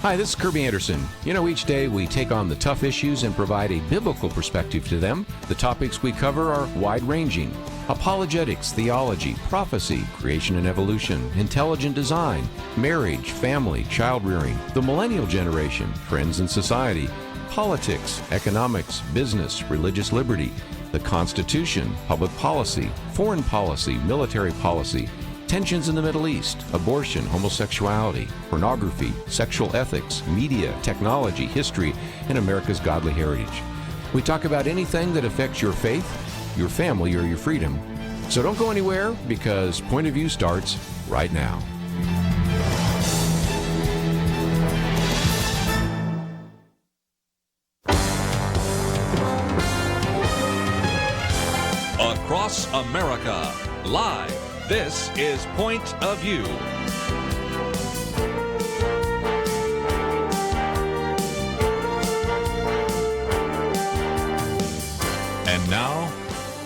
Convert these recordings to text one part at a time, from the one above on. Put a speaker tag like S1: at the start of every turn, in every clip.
S1: Hi, this is Kerby Anderson. You know, each day we take on the tough issues and provide a biblical perspective to them. The topics we cover are wide-ranging: apologetics, theology, prophecy, creation and evolution, intelligent design, marriage, family, child-rearing, the millennial generation, friends and society, politics, economics, business, religious liberty, the Constitution, public policy, foreign policy, military policy, tensions in the Middle East, abortion, homosexuality, pornography, sexual ethics, media, technology, history, and America's godly heritage. We talk about anything that affects your faith, your family, or your freedom. So don't go anywhere, because Point of View starts right now.
S2: Across America, live. This is Point of View. And now,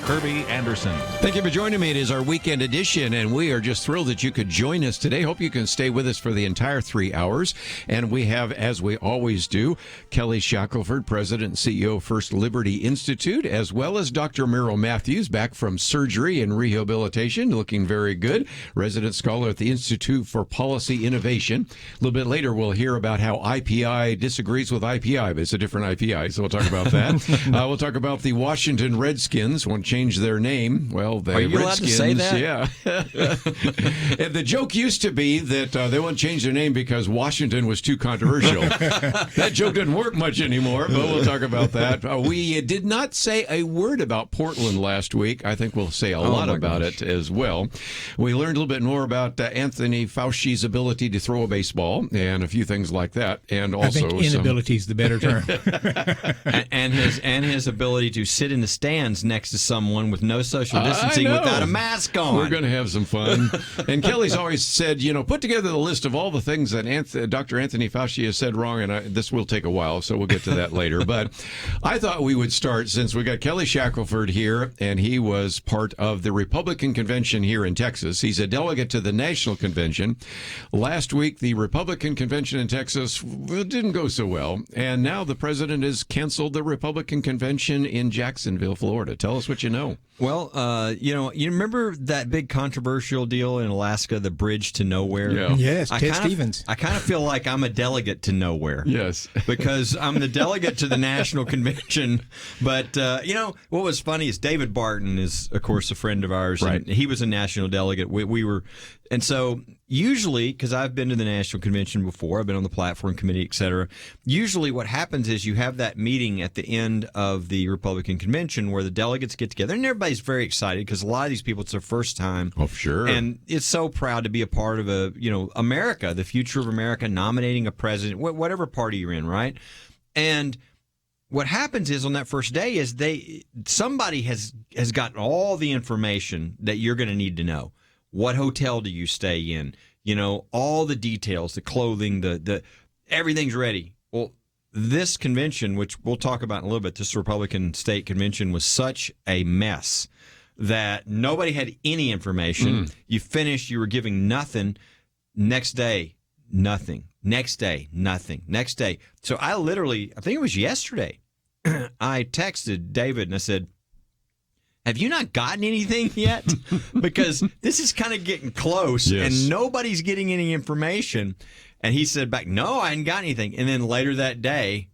S2: Kerby Anderson.
S1: Thank you for joining me. It is our weekend edition, and we are just thrilled that you could join us today. Hope you can stay with us for the entire 3 hours. And we have, as we always do, Kelly Shackelford, President and CEO of First Liberty Institute, as well as Dr. Merrill Matthews, back from surgery and rehabilitation, looking very good, resident scholar at the Institute for Policy Innovation. A little bit later, we'll hear about how IPI disagrees with IPI, but it's a different IPI, so we'll talk about that. We'll talk about the Washington Redskins want to change their name. Well, the
S3: Are you allowed
S1: Redskins,
S3: to say that?
S1: Yeah. And the joke used to be that they wouldn't change their name because Washington was too controversial. That joke doesn't work much anymore, but we'll talk about that. We did not say a word about Portland last week. I think we'll say a lot about it as well. We learned a little bit more about Anthony Fauci's ability to throw a baseball and a few things like that. And also,
S4: I think inability is the better term.
S3: and his ability to sit in the stands next to someone with no social distancing without a mask on.
S1: We're going to have some fun. And Kelly's always said, put together the list of all the things that Dr. Anthony Fauci has said wrong, and this will take a while, so we'll get to that later. But I thought we would start, since we got Kelly Shackelford here, and he was part of the Republican convention here in Texas. He's a delegate to the National Convention. Last week, the Republican convention in Texas didn't go so well, and now the president has canceled the Republican convention in Jacksonville, Florida. Tell us what you know.
S3: Well, you remember that big controversial deal in Alaska, the bridge to nowhere?
S1: Yeah.
S4: Yes, Ted Stevens.
S3: I kind of feel like I'm a delegate to nowhere.
S1: Yes.
S3: Because I'm the delegate to the National Convention. But, what was funny is David Barton is, of course, a friend of ours.
S1: Right.
S3: And he was a national delegate. We were... And so usually, because I've been to the National Convention before, I've been on the platform committee, et cetera, usually what happens is you have that meeting at the end of the Republican convention where the delegates get together, and everybody's very excited because a lot of these people, it's their first time.
S1: Oh, sure.
S3: And it's so proud to be a part of America, the future of America, nominating a president, whatever party you're in, right? And what happens is on that first day is somebody has gotten all the information that you're going to need to know. What hotel do you stay in? All the details, the clothing, the everything's ready. Well, this convention, which we'll talk about in a little bit, this Republican state convention was such a mess that nobody had any information. You finished, you were giving nothing. Next day, nothing. Next day, nothing. Next day. So I think it was yesterday, I texted David and I said, have you not gotten anything yet? Because this is kind of getting close,
S1: yes,
S3: and nobody's getting any information. And he said back, no, I hadn't got anything. And then later that day,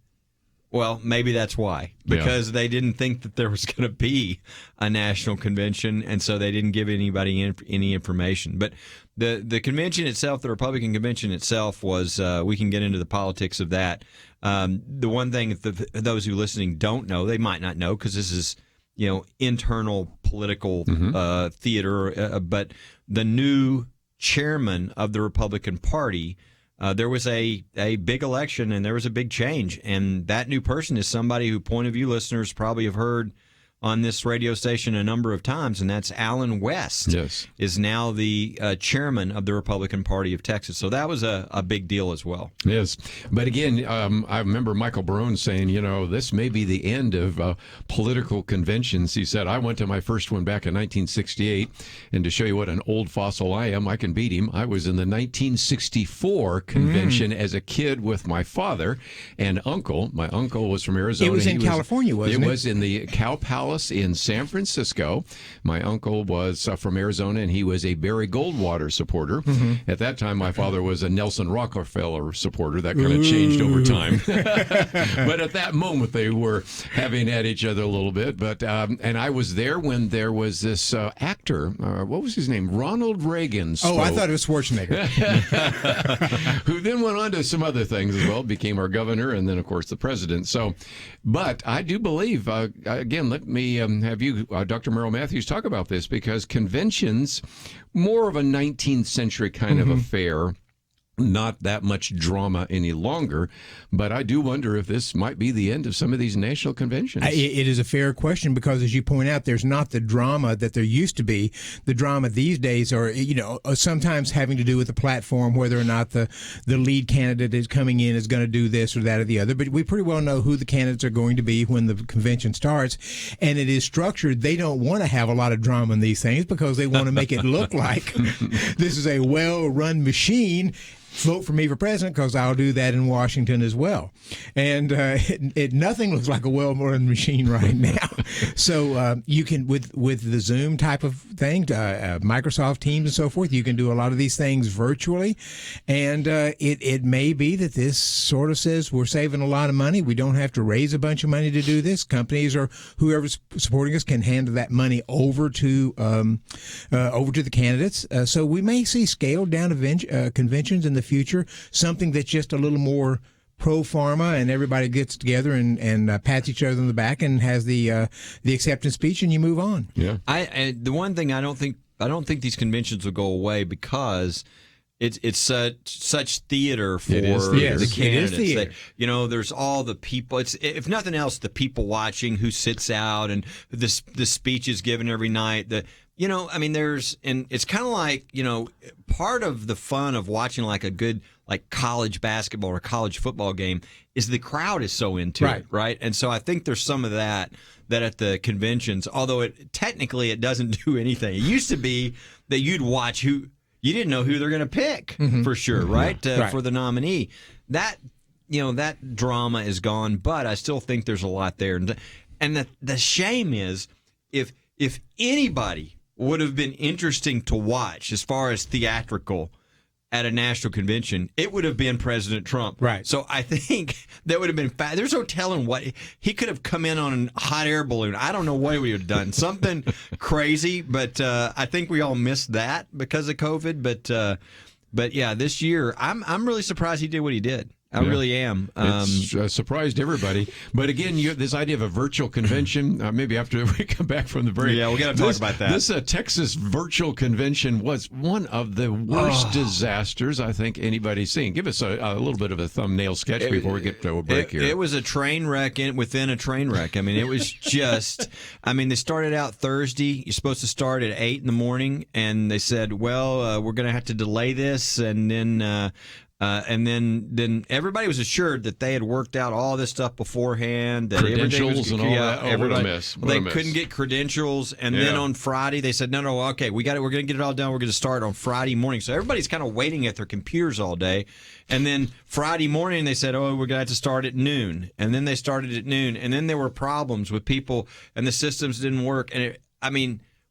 S3: well, maybe that's why. Because they didn't think that there was going to be a national convention, and so they didn't give anybody any information. But the convention itself, the Republican convention itself, was, we can get into the politics of that. The one thing that those who are listening don't know, they might not know, because this is internal political theater, but the new chairman of the Republican Party, there was a big election and there was a big change. And that new person is somebody who Point of View listeners probably have heard on this radio station a number of times, and that's Alan West.
S1: Yes.
S3: Is now the chairman of the Republican Party of Texas. So that was a big deal as well.
S1: Yes. But again, I remember Michael Barone saying, this may be the end of political conventions. He said, I went to my first one back in 1968, and to show you what an old fossil I am, I can beat him. I was in the 1964 convention as a kid with my father and uncle. My uncle was from Arizona.
S4: It was in California, wasn't it?
S1: It was in the Cow Palace in San Francisco. My uncle was from Arizona, and he was a Barry Goldwater supporter. Mm-hmm. At that time, my father was a Nelson Rockefeller supporter. That kind of changed over time. But at that moment, they were having at each other a little bit. But and I was there when there was this actor. What was his name? Ronald Reagan spoke.
S4: Oh, I thought it was Schwarzenegger.
S1: Who then went on to some other things as well, became our governor, and then, of course, the president. So, but I do believe, again, let me have you, Dr. Merrill Matthews, talk about this, because conventions, more of a 19th century kind of affair. Not that much drama any longer, but I do wonder if this might be the end of some of these national conventions.
S4: It is a fair question because, as you point out, there's not the drama that there used to be. The drama these days are, sometimes having to do with the platform, whether or not the lead candidate is coming in is going to do this or that or the other. But we pretty well know who the candidates are going to be when the convention starts, and it is structured. They don't want to have a lot of drama in these things because they want to make it look like this is a well-run machine. Vote for me for president because I'll do that in Washington as well. And nothing looks like a well-run machine right now. So you can, with the Zoom type of thing, Microsoft Teams and so forth, you can do a lot of these things virtually. And it may be that this sort of says we're saving a lot of money. We don't have to raise a bunch of money to do this. Companies or whoever's supporting us can hand that money over to the candidates. So we may see scaled down conventions in the future, something that's just a little more pro pharma, and everybody gets together and pats each other on the back and has the acceptance speech, and you move on.
S3: Yeah. The one thing I don't think these conventions will go away because it's such theater for the candidates. There's all the people. It's, if nothing else, the people watching who sits out and the speeches given every night. It's kind of like, part of the fun of watching like a good college basketball or college football game is the crowd is so into it, right? And so I think there's some of that at the conventions, although it doesn't do anything. It used to be that you'd watch who you didn't know who they're going to pick for sure, right? For the nominee. That drama is gone, but I still think there's a lot there. And the shame is if anybody would have been interesting to watch as far as theatrical at a national convention, it would have been President Trump.
S4: Right.
S3: So I think that would have been there's no telling what he could have come in on a hot air balloon. I don't know what we would have done. Something crazy, but I think we all missed that because of COVID. But yeah, this year I'm really surprised he did what he did. I really am.
S1: It's surprised everybody. But again, this idea of a virtual convention, maybe after we come back from the break.
S3: Yeah, we got to talk about that.
S1: This Texas virtual convention was one of the worst disasters I think anybody's seen. Give us a little bit of a thumbnail sketch before we get to a break here.
S3: It was a train wreck within a train wreck. I mean, it was just, they started out Thursday. You're supposed to start at 8 in the morning, and they said, well, we're going to have to delay this, and then everybody was assured that they had worked out all this stuff beforehand. That
S1: credentials and all that. What a miss.
S3: They couldn't get credentials, and then on Friday they said, no, okay, we got it. We're going to get it all done. We're going to start on Friday morning. So everybody's kind of waiting at their computers all day, and then Friday morning they said, we're going to have to start at noon, and then they started at noon, and then there were problems with people, and the systems didn't work, and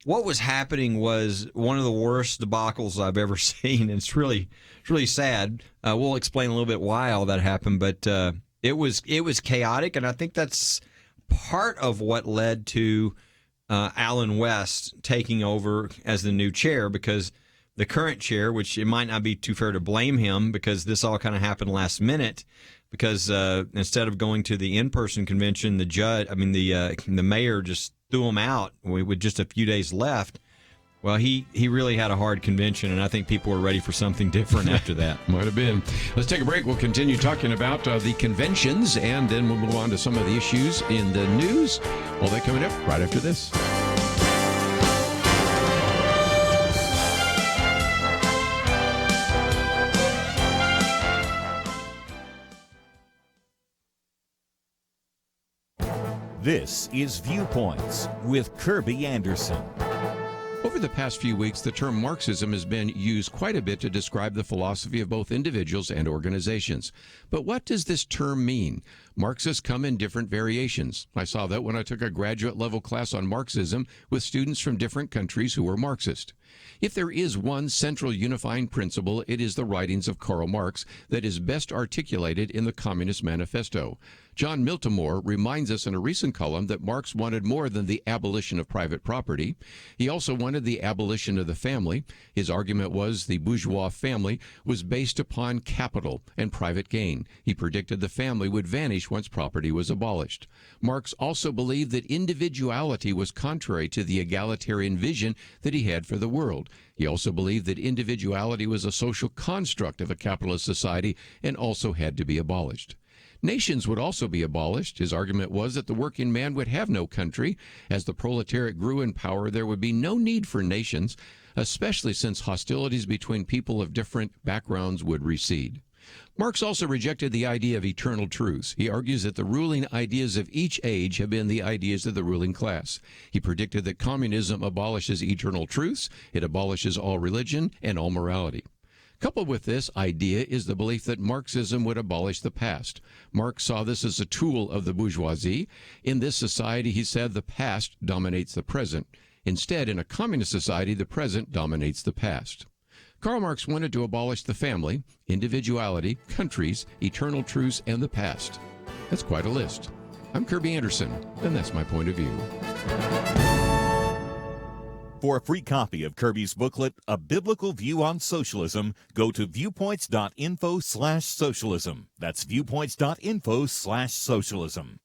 S3: what was happening was one of the worst debacles I've ever seen. And it's really sad. We'll explain a little bit why all that happened, but it was chaotic, and I think that's part of what led to Alan West taking over as the new chair, because the current chair, which it might not be too fair to blame him because this all kind of happened last minute, because instead of going to the in-person convention, the mayor just threw him out with just a few days left. Well, he really had a hard convention, and I think people were ready for something different after that.
S1: Might have been. Let's take a break. We'll continue talking about the conventions, and then we'll move on to some of the issues in the news. All that coming up right after this.
S5: This is Viewpoints with Kerby Anderson.
S1: Over the past few weeks, the term Marxism has been used quite a bit to describe the philosophy of both individuals and organizations. But what does this term mean? Marxists come in different variations. I saw that when I took a graduate level class on Marxism with students from different countries who were Marxist. If there is one central unifying principle, it is the writings of Karl Marx that is best articulated in the Communist Manifesto. John Miltimore reminds us in a recent column that Marx wanted more than the abolition of private property. He also wanted the abolition of the family. His argument was the bourgeois family was based upon capital and private gain. He predicted the family would vanish once property was abolished. Marx also believed that individuality was contrary to the egalitarian vision that he had for the world. He also believed that individuality was a social construct of a capitalist society and also had to be abolished. Nations would also be abolished. His argument was that the working man would have no country. As the proletariat grew in power, there would be no need for nations, especially since hostilities between people of different backgrounds would recede. Marx also rejected the idea of eternal truths. He argues that the ruling ideas of each age have been the ideas of the ruling class. He predicted that communism abolishes eternal truths, it abolishes all religion and all morality. Coupled with this idea is the belief that Marxism would abolish the past. Marx saw this as a tool of the bourgeoisie. In this society, he said, the past dominates the present. Instead, in a communist society, the present dominates the past. Karl Marx wanted to abolish the family, individuality, countries, eternal truths, and the past. That's quite a list. I'm Kerby Anderson, and that's my point of view.
S5: For a free copy of Kerby's booklet, A Biblical View on Socialism, go to viewpoints.info/socialism. That's viewpoints.info/socialism.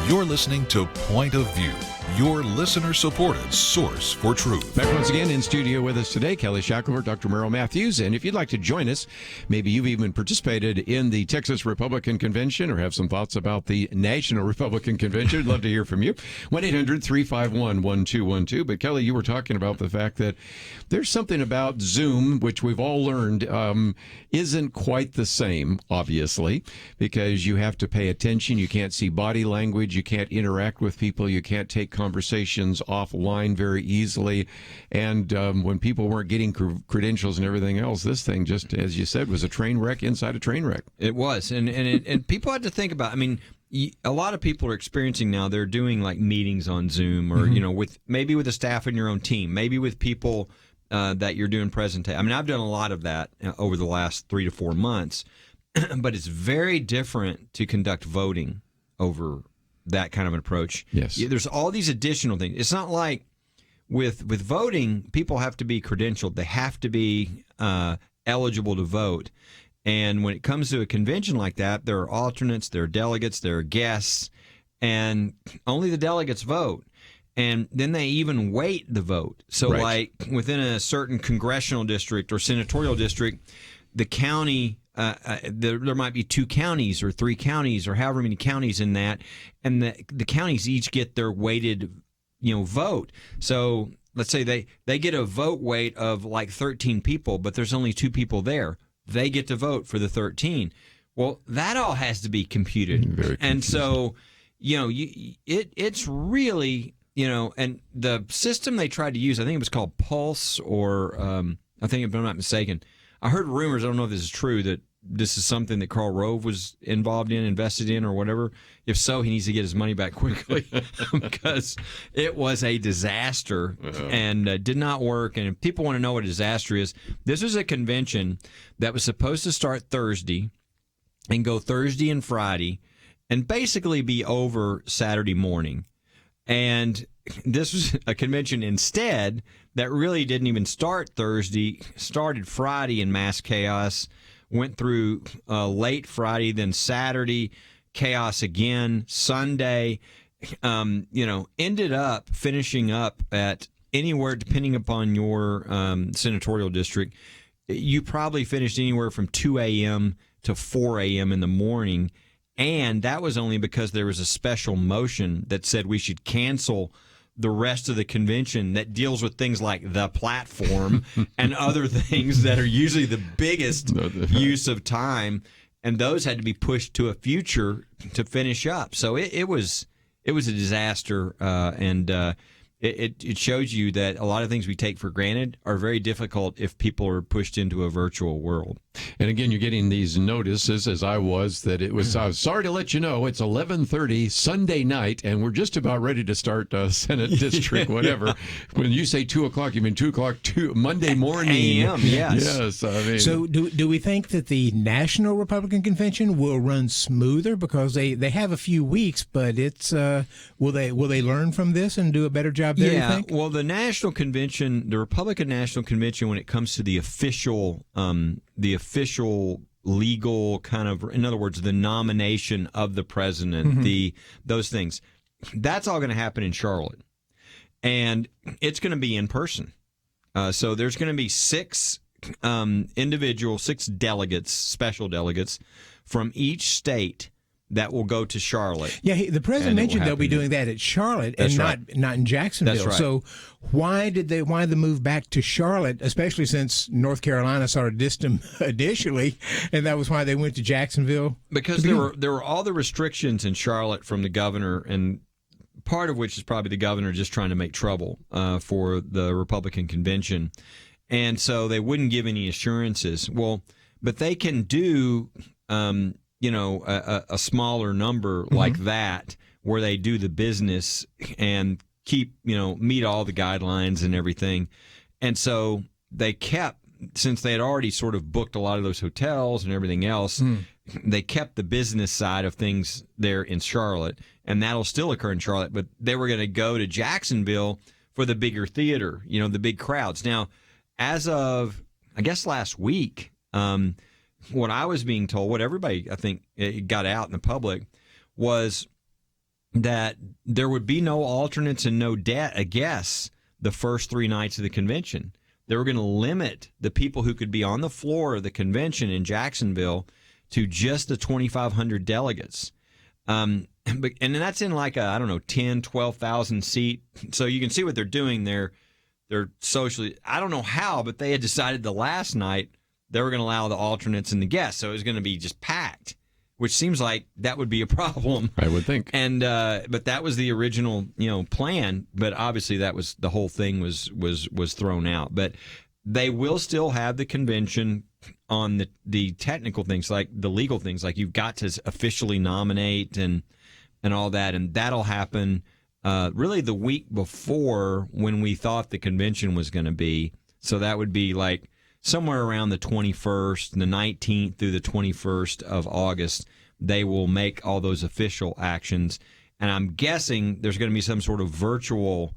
S6: You're listening to Point of View, your listener-supported source for truth.
S1: Back once again in studio with us today, Kelly Shackelford, Dr. Merrill Matthews. And if you'd like to join us, maybe you've even participated in the Texas Republican Convention or have some thoughts about the National Republican Convention, I'd love to hear from you. 1-800-351-1212. But Kelly, you were talking about the fact that there's something about Zoom, which we've all learned isn't quite the same, obviously, because you have to pay attention. You can't see body language. You can't interact with people. You can't take conversations offline very easily. And when people weren't getting credentials and everything else, this thing just, as you said, was a train wreck inside a train wreck.
S3: It was. And people had to think about, I mean, a lot of people are experiencing now, they're doing like meetings on Zoom or, you know, with maybe with the staff in your own team, maybe with people that you're doing presentation. I mean, I've done a lot of that over the last 3 to 4 months, but it's very different to conduct voting over that kind of an approach.
S1: Yes.
S3: There's all these additional things. It's not like with voting, people have to be credentialed. They have to be eligible to vote. And when it comes to a convention like that, there are alternates, there are delegates, there are guests, and only the delegates vote. And then they even weight the vote. So like within a certain congressional district or senatorial district, the county, there might be 2 counties or 3 counties or however many counties in that, and the counties each get their weighted vote. So let's say they get a vote weight of like 13 people, but there's only 2 people there. They get to vote for the 13. Well, that all has to be computed.
S1: Very confusing.
S3: And so, it's really, and the system they tried to use, I think it was called Pulse, or I think, if I'm not mistaken, I heard rumors, I don't know if this is true, that this is something that Karl Rove was involved in, invested in, or whatever. If so, he needs to get his money back quickly because it was a disaster and did not work. And if people want to know what a disaster is, this was a convention that was supposed to start Thursday and go Thursday and Friday and basically be over Saturday morning. And this was a convention instead that really didn't even start Thursday, started Friday in mass chaos, went through late Friday, then Saturday, chaos again, Sunday, ended up finishing up at anywhere, depending upon your senatorial district, you probably finished anywhere from 2 a.m. to 4 a.m. in the morning. And that was only because there was a special motion that said we should cancel the rest of the convention that deals with things like the platform and other things that are usually the biggest use of time, and those had to be pushed to a future to finish up. So it was a disaster, and it shows you that a lot of things we take for granted are very difficult if people are pushed into a virtual world.
S1: And again, you're getting these notices, as I was, that it was, sorry to let you know, it's 11:30 Sunday night, and we're just about ready to start Senate District, whatever. Yeah. When you say 2 o'clock, you mean 2 o'clock Monday morning.
S3: A.m., yes.
S1: Yes, I mean.
S4: So do we think that the National Republican Convention will run smoother? Because they have a few weeks, but it's will they learn from this and do a better job there, you think?
S3: Well, the National Convention, the Republican National Convention, when it comes to the official legal kind of, in other words, the nomination of the president, those things, that's all going to happen in Charlotte. And it's going to be in person. So there's going to be 6 delegates, special delegates from each state that will go to Charlotte.
S4: Yeah, the president mentioned they'll be doing that at Charlotte and not in Jacksonville.
S3: That's right.
S4: So why the move back to Charlotte, especially since North Carolina sort of dissed them initially, and that was why they went to Jacksonville?
S3: Because there were all the restrictions in Charlotte from the governor, and part of which is probably the governor just trying to make trouble for the Republican convention. And so they wouldn't give any assurances. Well, but they can do a smaller number like that, where they do the business and keep, meet all the guidelines and everything. And so they kept, since they had already sort of booked a lot of those hotels and everything else, they kept the business side of things there in Charlotte, and that'll still occur in Charlotte. But they were going to go to Jacksonville for the bigger theater, the big crowds. Now, as of, I guess, last week, what I was being told, what everybody, I think, got out in the public, was that there would be no alternates and no guests the first 3 nights of the convention. They were going to limit the people who could be on the floor of the convention in Jacksonville to just the 2,500 delegates. And that's in like a, 10, 12,000 seat. So you can see what they're doing there. They're socially, I don't know how, but they had decided the last night they were going to allow the alternates and the guests. So it was going to be just packed, which seems like that would be a problem.
S1: I would think.
S3: And but that was the original, plan. But obviously that was, the whole thing was thrown out. But they will still have the convention on the technical things, like the legal things, like you've got to officially nominate and all that. And that'll happen really the week before when we thought the convention was going to be. So that would be like somewhere around the 21st, the 19th through the 21st of August, they will make all those official actions. And I'm guessing there's going to be some sort of virtual,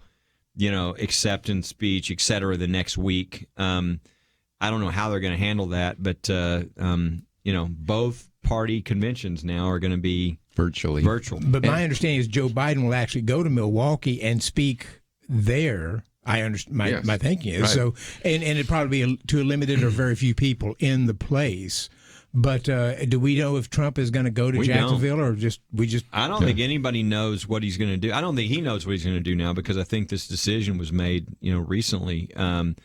S3: acceptance speech, et cetera, the next week. I don't know how they're going to handle that, but, both party conventions now are going to be virtual.
S4: But my understanding is Joe Biden will actually go to Milwaukee and speak there. I understand. My thinking is right. So, and it'd probably be to a limited or very few people in the place. But do we know if Trump is going to go to Jacksonville or we just?
S3: I don't think anybody knows what he's going to do. I don't think he knows what he's going to do now because I think this decision was made, recently, and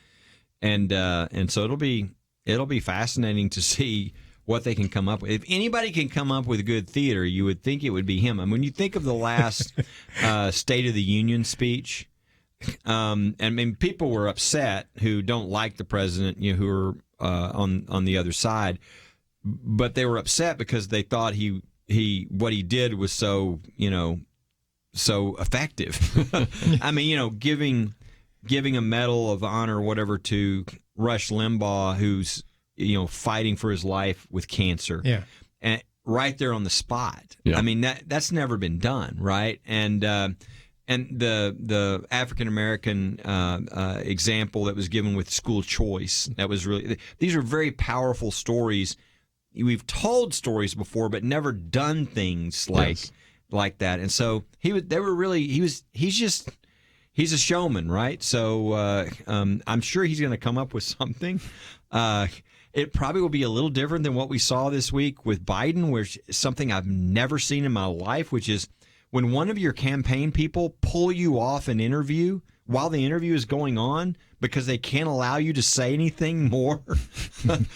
S3: so it'll be fascinating to see what they can come up with. If anybody can come up with good theater, you would think it would be him. I mean, when you think of the last State of the Union speech, people were upset who don't like the president, who are on the other side. But they were upset because they thought what he did was so effective. I mean, giving a Medal of Honor or whatever to Rush Limbaugh, who's fighting for his life with cancer.
S4: Yeah.
S3: And right there on the spot.
S1: Yeah.
S3: I mean, that's never been done, right? And the African American example that was given with school choice, that was these are very powerful stories. We've told stories before, but never done things like that. And so he's a showman, right? So I'm sure he's going to come up with something. It probably will be a little different than what we saw this week with Biden, where something I've never seen in my life, which is when one of your campaign people pull you off an interview while the interview is going on because they can't allow you to say anything more. I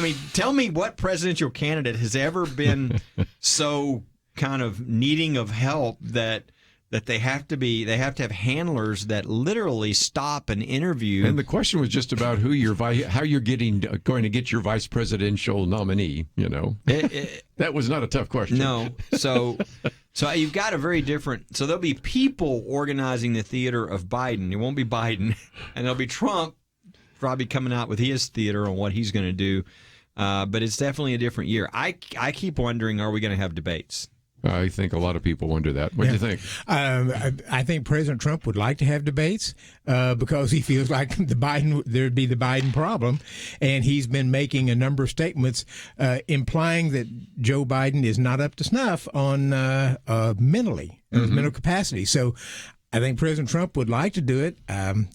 S3: mean, tell me what presidential candidate has ever been so kind of needing of help that they have to have handlers that literally stop an interview.
S1: And the question was just about how you're going to get your vice presidential nominee. That was not a tough question.
S3: No, so you've got a very different. So there'll be people organizing the theater of Biden. It won't be Biden, and there'll be Trump probably coming out with his theater on what he's going to do. But it's definitely a different year. I keep wondering, are we going to have debates?
S1: I think a lot of people wonder that. What do you think?
S4: I think President Trump would like to have debates because he feels like there'd be the Biden problem, and he's been making a number of statements implying that Joe Biden is not up to snuff on mentally, his mental capacity. So I think President Trump would like to do it.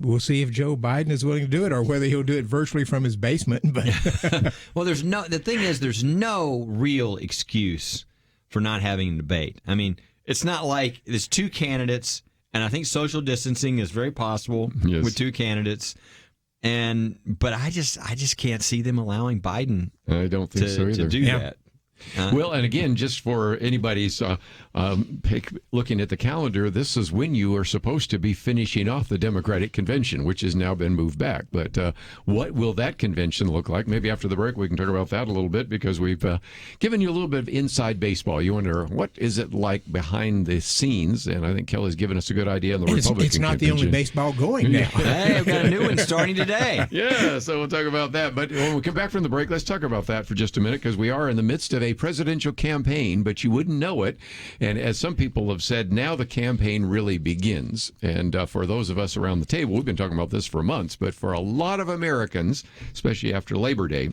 S4: We'll see if Joe Biden is willing to do it or whether he'll do it virtually from his basement. But
S3: well, the thing is, there's no real excuse for not having a debate. I mean, it's not like there's two candidates, and I think social distancing is very possible with two candidates. But I just can't see them allowing Biden.
S1: I don't think so either.
S3: To do that.
S1: Well, and again, just for anybody's looking at the calendar, this is when you are supposed to be finishing off the Democratic convention, which has now been moved back. But what will that convention look like? Maybe after the break we can talk about that a little bit, because we've given you a little bit of inside baseball. You wonder, what is it like behind the scenes? And I think Kelly's given us a good idea on the Republican
S4: It's not
S1: convention.
S4: the only baseball going now.
S3: Hey, I've got a new one starting today.
S1: Yeah, so we'll talk about that. But when we come back from the break, let's talk about that for just a minute, because we are in the midst of a presidential campaign, but you wouldn't know it. And as some people have said, now the campaign really begins. And for those of us around the table, we've been talking about this for months, but for a lot of Americans, especially after Labor Day,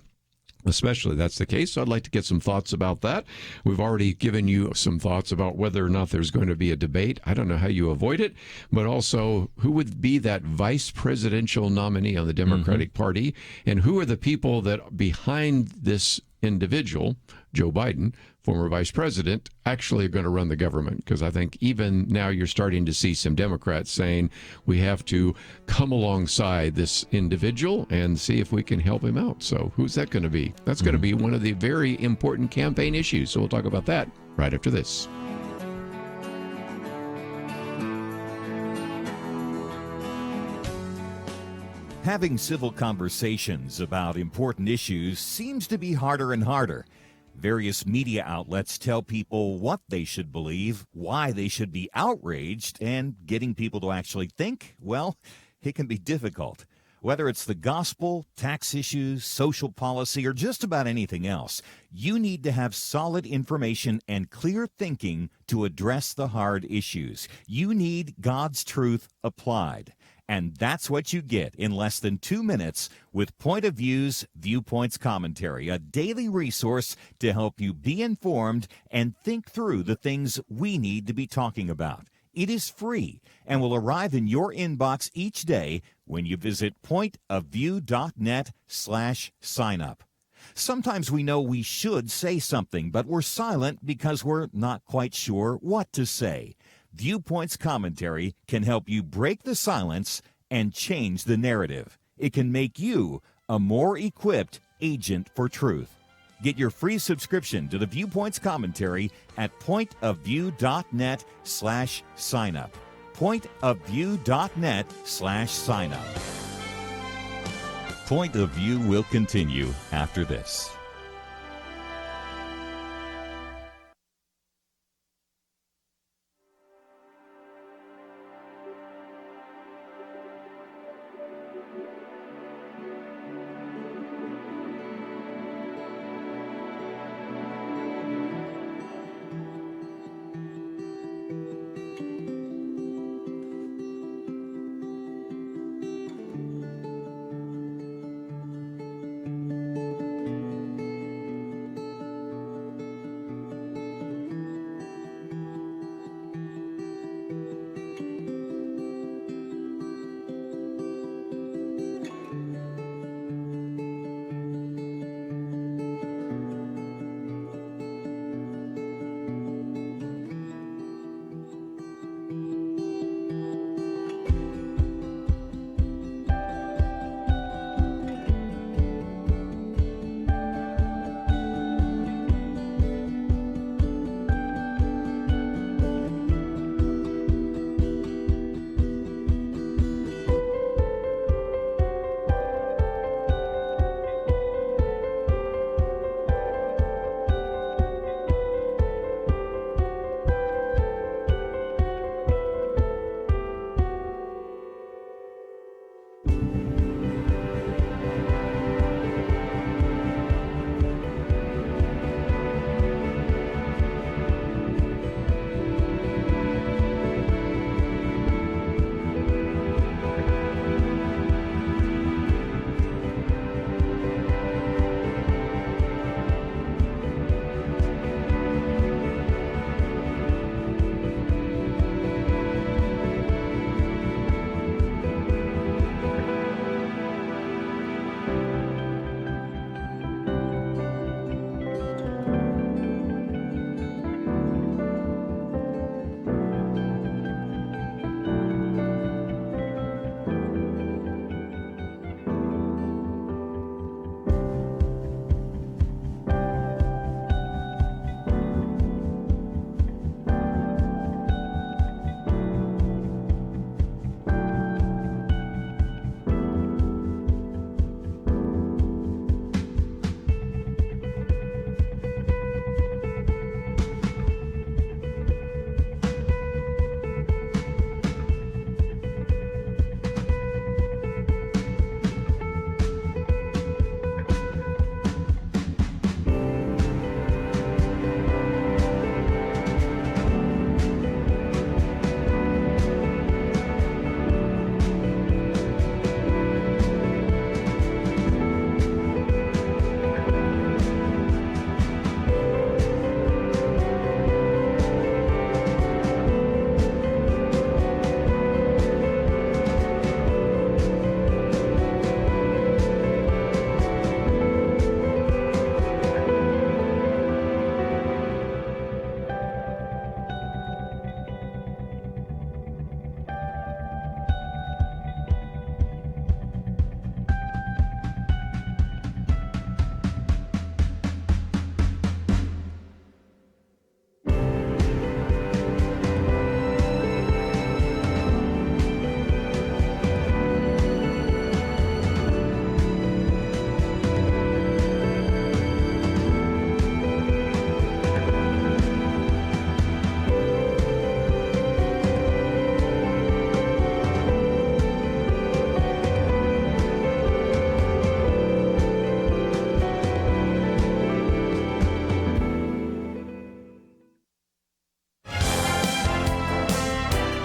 S1: especially that's the case. So I'd like to get some thoughts about that. We've already given you some thoughts about whether or not there's going to be a debate. I don't know how you avoid it, but also who would be that vice presidential nominee on the Democratic Party, and who are the people that behind this individual, Joe Biden, former vice president, actually are going to run the government. Because I think even now you're starting to see some Democrats saying we have to come alongside this individual and see if we can help him out. So who's that going to be? That's going to be one of the very important campaign issues. So we'll talk about that right after this.
S5: Having civil conversations about important issues seems to be harder and harder. Various media outlets tell people what they should believe, why they should be outraged, and getting people to actually think, well, it can be difficult. Whether it's the gospel, tax issues, social policy, or just about anything else, you need to have solid information and clear thinking to address the hard issues. You need God's truth applied. And that's what you get in less than 2 minutes with Point of View's Viewpoints Commentary, a daily resource to help you be informed and think through the things we need to be talking about. It is free and will arrive in your inbox each day when you visit pointofview.net/signup. Sometimes we know we should say something, but we're silent because we're not quite sure what to say. Viewpoints Commentary can help you break the silence and change the narrative. It can make you a more equipped agent for truth. Get your free subscription to the Viewpoints Commentary at pointofview.net/signup. pointofview.net/signup. Point of View will continue after this.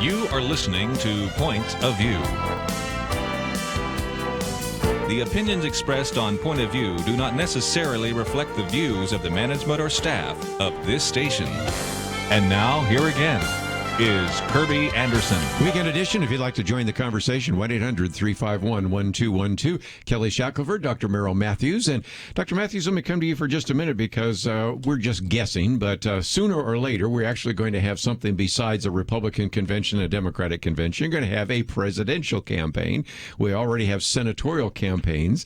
S2: You are listening to Point of View. The opinions expressed on Point of View do not necessarily reflect the views of the management or staff of this station. And now, here again, is Kerby Anderson.
S1: Weekend edition. If you'd like to join the conversation, 1-800-351-1212. Kelly Shackelford, Dr. Merrill Matthews. And Dr. Matthews, let me come to you for just a minute because we're just guessing, but sooner or later, we're actually going to have something besides a Republican convention, a Democratic convention. You're going to have a presidential campaign. We already have senatorial campaigns.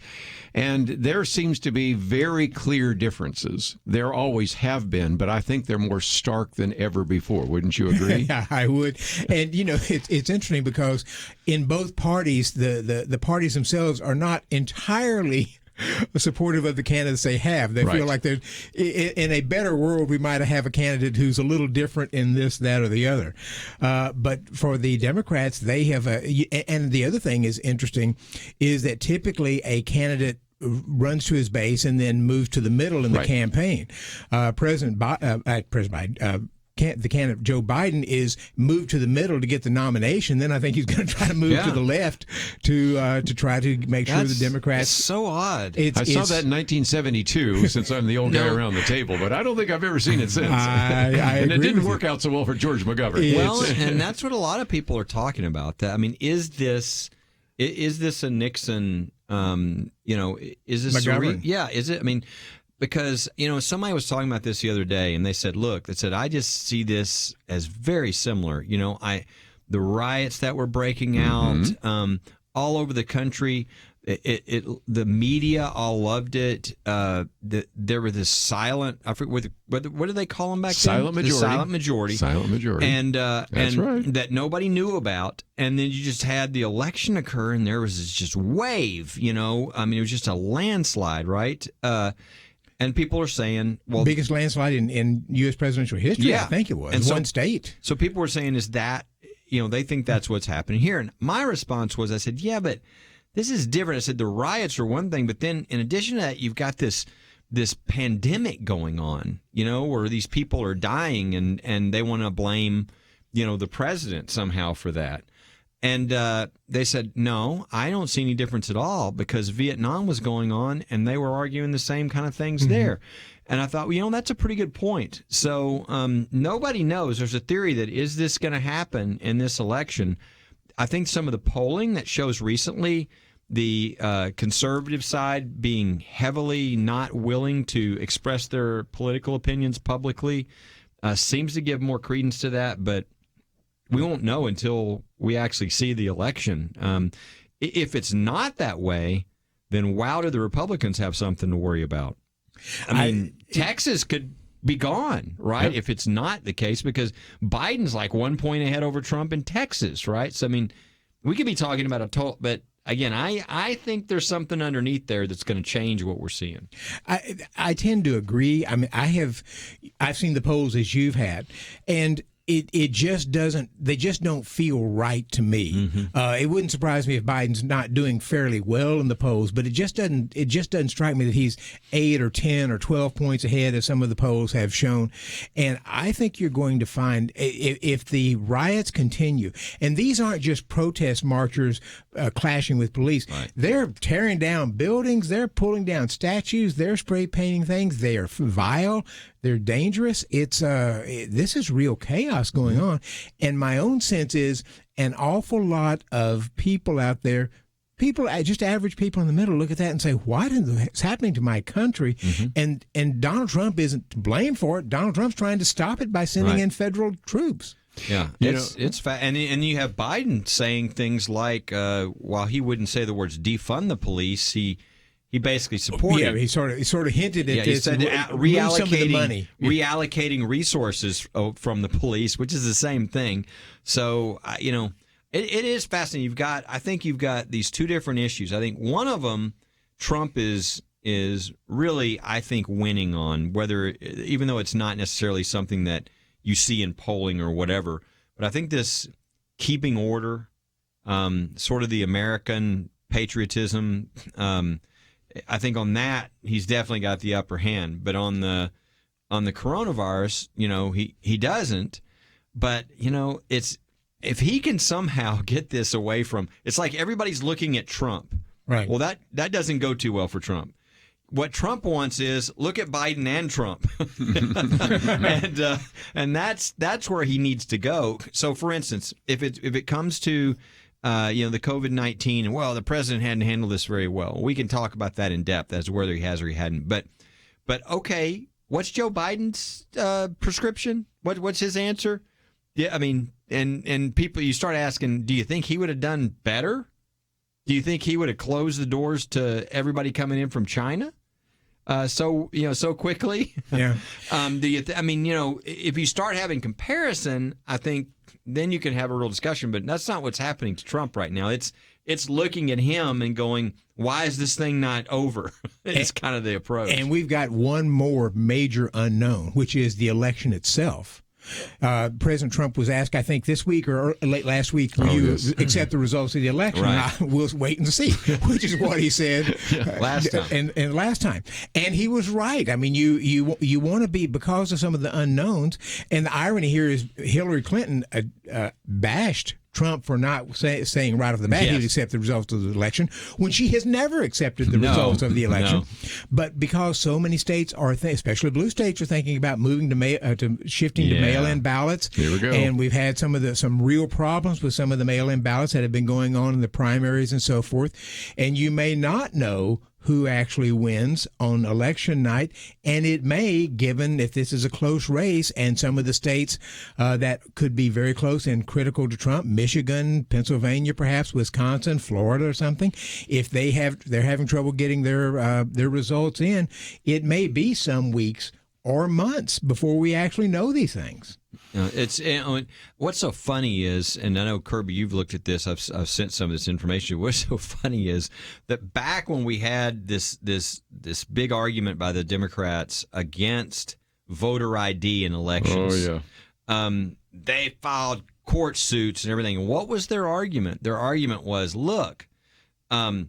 S1: And there seems to be very clear differences. There always have been, but I think they're more stark than ever before. Wouldn't you agree?
S4: Yeah, I would. And, it's interesting because in both parties, the parties themselves are not entirely supportive of the candidates they have. They feel like they're in a better world. We might have a candidate who's a little different in this, that, or the other. But for the Democrats, they have and the other thing is interesting is that typically a candidate runs to his base and then moves to the middle in the campaign. President Biden, the candidate Joe Biden is moved to the middle to get the nomination. Then I think he's going to try to move to the left to try to make sure the Democrats.
S3: It's so odd.
S1: I saw that in 1972, since I'm the old guy around the table, but I don't think I've ever seen it since.
S4: I
S1: and it
S4: agree
S1: didn't
S4: with
S1: work
S4: you.
S1: out so well for George McGovern.
S3: Well, and that's what a lot of people are talking about. I mean, is this a Nixon? Is this
S4: McGovern?
S3: is it? I mean, because somebody was talking about this the other day, and they said, I just see this as very similar. The riots that were breaking out all over the country. The media all loved it. There were this silent. I forget what do they call them back then?
S1: Silent majority.
S3: The silent majority.
S1: Silent majority.
S3: And
S1: That's right.
S3: that nobody knew about. And then you just had the election occur, and there was this just wave. I mean, it was just a landslide, right? And people are saying, well,
S4: biggest landslide in U.S. presidential history. I think it was. And one state.
S3: So people were saying, is that they think that's what's happening here? And my response was, I said, yeah, but this is different. I said the riots are one thing, but then in addition to that, you've got this pandemic going on, where these people are dying and they want to blame, the president somehow for that. And they said, no, I don't see any difference at all because Vietnam was going on and they were arguing the same kind of things there. And I thought, that's a pretty good point. So nobody knows. There's a theory that is this going to happen in this election? I think some of the polling that shows recently the conservative side being heavily not willing to express their political opinions publicly seems to give more credence to that, but we won't know until we actually see the election. If it's not that way, then wow, do the Republicans have something to worry about? I mean, Texas could be gone, right? Yep. If it's not the case, because Biden's like 1 point ahead over Trump in Texas, right? So, I mean, we could be talking about a total, but again, I think there's something underneath there that's going to change what we're seeing.
S4: I tend to agree. I mean, I've seen the polls as you've had, and it just doesn't. They just don't feel right to me. It wouldn't surprise me if Biden's not doing fairly well in the polls, but it just doesn't strike me that he's 8 or 10 or 12 points ahead, as some of the polls have shown. And I think you're going to find if the riots continue, and these aren't just protest marchers clashing with police. Right. They're tearing down buildings. They're pulling down statues. They're spray painting things. They are vile. They're dangerous. This is real chaos going on. And my own sense is an awful lot of people out there, just average people in the middle, look at that and say, what is happening to my country? And Donald Trump isn't to blame for it. Donald Trump's trying to stop it by sending in federal troops.
S3: Yeah, it's and you have Biden saying things like, while he wouldn't say the words defund the police, he basically supported.
S4: Yeah, he sort of hinted at this.
S3: He said reallocating resources from the police, which is the same thing. So it is fascinating. I think you've got these two different issues. I think one of them, Trump is really, I think, winning on, even though it's not necessarily something that you see in polling or whatever. But I think this keeping order, sort of the American patriotism. I think on that he's definitely got the upper hand, but on the coronavirus, he doesn't. But it's if he can somehow get this away from, it's like everybody's looking at Trump.
S4: Right.
S3: Well, that doesn't go too well for Trump. What Trump wants is look at Biden and Trump, and that's where he needs to go. So, for instance, if it comes to the COVID-19, and well, the president hadn't handled this very well. We can talk about that in depth as to whether he has or he hadn't. But okay, what's Joe Biden's prescription? What's his answer? Yeah, I mean, and people, you start asking, do you think he would have done better? Do you think he would have closed the doors to everybody coming in from China? So quickly.
S4: Yeah.
S3: Do you? If you start having comparison, I think then you can have a real discussion. But that's not what's happening to Trump right now. It's looking at him and going, "Why is this thing not over?" It's kind of the approach.
S4: And we've got one more major unknown, which is the election itself. President Trump was asked, I think this week or late last week, will you accept the results of the election?
S3: Right.
S4: We'll wait and see, which is what he said
S3: last time.
S4: And last time. And he was right. I mean, you want to be, because of some of the unknowns. And the irony here is Hillary Clinton bashed Trump for not saying right off the bat he would accept the results of the election when she has never accepted the results of the election.
S3: No.
S4: But because so many states are, especially blue states, are thinking about moving to shifting to mail-in ballots.
S1: Here we go.
S4: And we've had some real problems with some of the mail-in ballots that have been going on in the primaries and so forth. And you may not know who actually wins on election night, and it may, given if this is a close race, and some of the states that could be very close and critical to Trump, Michigan, Pennsylvania, perhaps Wisconsin, Florida, or something, if they're having trouble getting their results in, it may be some weeks or months before we actually know these things.
S3: What's so funny is, and I know, Kerby, you've looked at this. I've sent some of this information. What's so funny is that back when we had this big argument by the Democrats against voter ID in elections, they filed court suits and everything. And what was their argument? Their argument was, look, you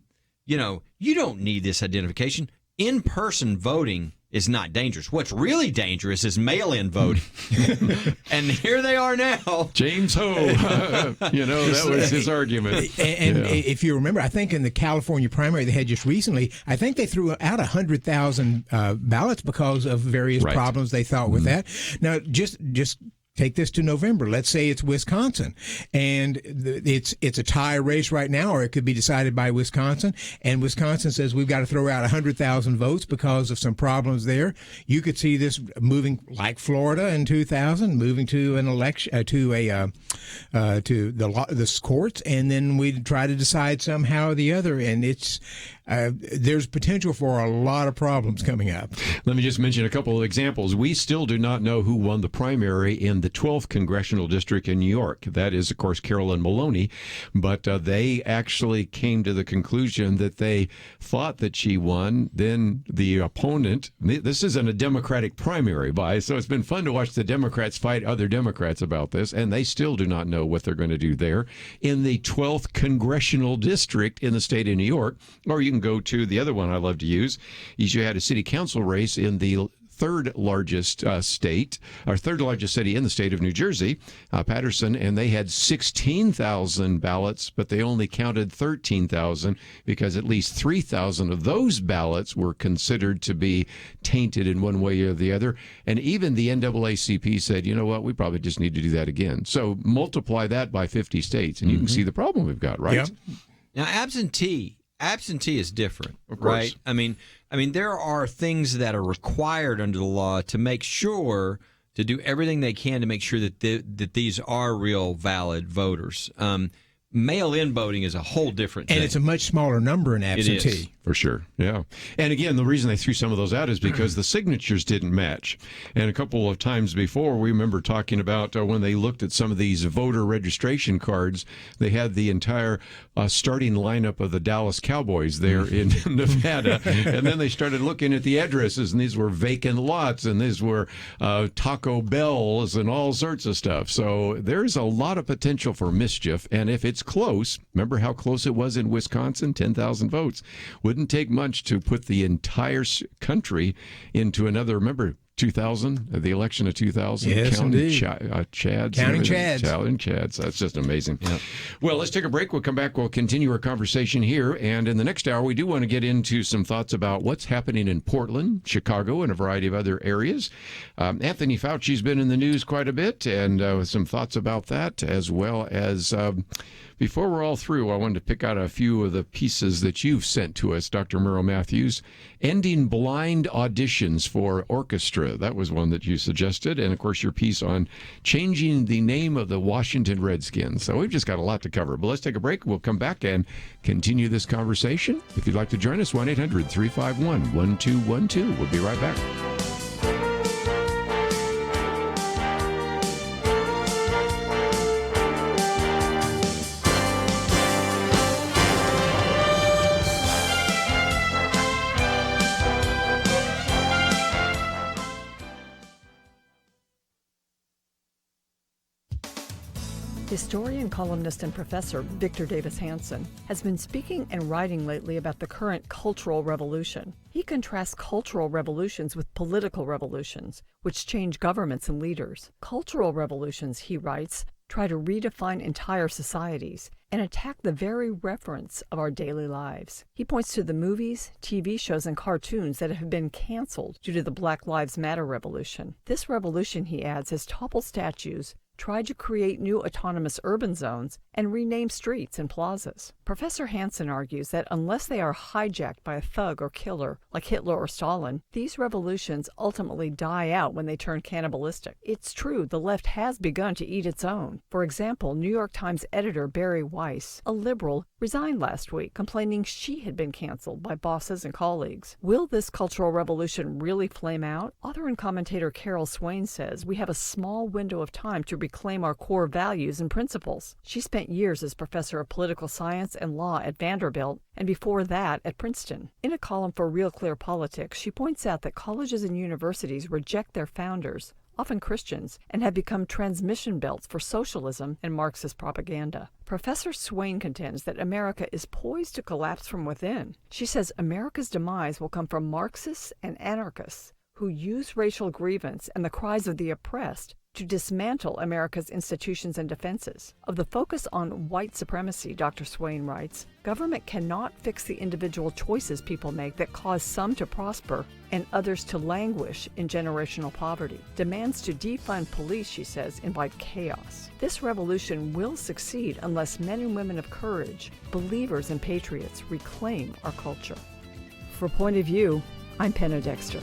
S3: don't need this identification. In-person voting is not dangerous. What's really dangerous is mail-in voting. And here they are now.
S1: James Ho. That was his argument.
S4: And if you remember, I think in the California primary they had just recently, I think they threw out 100,000 ballots because of various problems they thought with that. Now, just take this to November. Let's say it's Wisconsin, and it's a tie race right now, or it could be decided by Wisconsin. And Wisconsin says we've got to throw out 100,000 votes because of some problems there. You could see this moving like Florida in 2000, moving to an election to the courts, and then we try to decide somehow or the other. And it's there's potential for a lot of problems coming up.
S1: Let me just mention a couple of examples. We still do not know who won the primary in the 12th congressional district in New York. That is, of course, Carolyn Maloney. But they actually came to the conclusion that they thought that she won. Then the opponent, this isn't a Democratic primary, so it's been fun to watch the Democrats fight other Democrats about this, and they still do not know what they're going to do there. In the 12th congressional district in the state of New York, or you can go to the other one I love to use, is you had a city council race in the third largest city in the state of New Jersey, Paterson, and they had 16,000 ballots, but they only counted 13,000 because at least 3,000 of those ballots were considered to be tainted in one way or the other. And even the NAACP said, you know what, we probably just need to do that again. So multiply that by 50 states, and you can see the problem we've got, right?
S4: Yep.
S3: Now, absentee is different,
S1: of course.
S3: Right? I mean, there are things that are required under the law to make sure, to do everything they can to make sure that that these are real valid voters. Mail-in voting is a whole different thing.
S4: And it's a much smaller number in absentee.
S3: It is.
S1: For sure, yeah. And again, the reason they threw some of those out is because the signatures didn't match. And a couple of times before, we remember talking about when they looked at some of these voter registration cards, they had the entire starting lineup of the Dallas Cowboys there in Nevada. And then they started looking at the addresses, and these were vacant lots, and these were Taco Bells and all sorts of stuff. So there's a lot of potential for mischief. And if it's close, remember how close it was in Wisconsin, 10,000 votes. Wouldn't take much to put the entire country into another. Remember, 2000, the election of 2000.
S4: Yes, indeed.
S1: Chads.
S4: Counting Chads.
S1: Counting Chads. That's just amazing.
S3: Yeah.
S1: Well, let's take a break. We'll come back. We'll continue our conversation here. And in the next hour, we do want to get into some thoughts about what's happening in Portland, Chicago, and a variety of other areas. Anthony Fauci's been in the news quite a bit, and some thoughts about that, as well as before we're all through, I wanted to pick out a few of the pieces that you've sent to us, Dr. Merrill Matthews. Ending blind auditions for orchestra. That was one that you suggested. And, of course, your piece on changing the name of the Washington Redskins. So we've just got a lot to cover. But let's take a break. We'll come back and continue this conversation. If you'd like to join us, 1-800-351-1212. We'll be right back.
S7: Historian, columnist, and professor Victor Davis Hanson has been speaking and writing lately about the current cultural revolution. He contrasts cultural revolutions with political revolutions, which change governments and leaders. Cultural revolutions, he writes, try to redefine entire societies and attack the very reference of our daily lives. He points to the movies, TV shows, and cartoons that have been canceled due to the Black Lives Matter revolution. This revolution, he adds, has toppled statues, tried to create new autonomous urban zones, and rename streets and plazas. Professor Hanson argues that unless they are hijacked by a thug or killer like Hitler or Stalin, these revolutions ultimately die out when they turn cannibalistic. It's true, the left has begun to eat its own. For example, New York Times editor Barry Weiss, a liberal, resigned last week, complaining she had been canceled by bosses and colleagues. Will this cultural revolution really flame out? Author and commentator Carol Swain says we have a small window of time to reclaim our core values and principles. She spent years as professor of political science and law at Vanderbilt, and before that at Princeton. In a column for Real Clear Politics, she points out that colleges and universities reject their founders, often Christians, and have become transmission belts for socialism and Marxist propaganda. Professor Swain contends that America is poised to collapse from within. She says America's demise will come from Marxists and anarchists who use racial grievance and the cries of the oppressed to dismantle America's institutions and defenses. Of the focus on white supremacy, Dr. Swain writes, government cannot fix the individual choices people make that cause some to prosper and others to languish in generational poverty. Demands to defund police, she says, invite chaos. This revolution will succeed unless men and women of courage, believers and patriots, reclaim our culture. For Point of View, I'm Penna Dexter.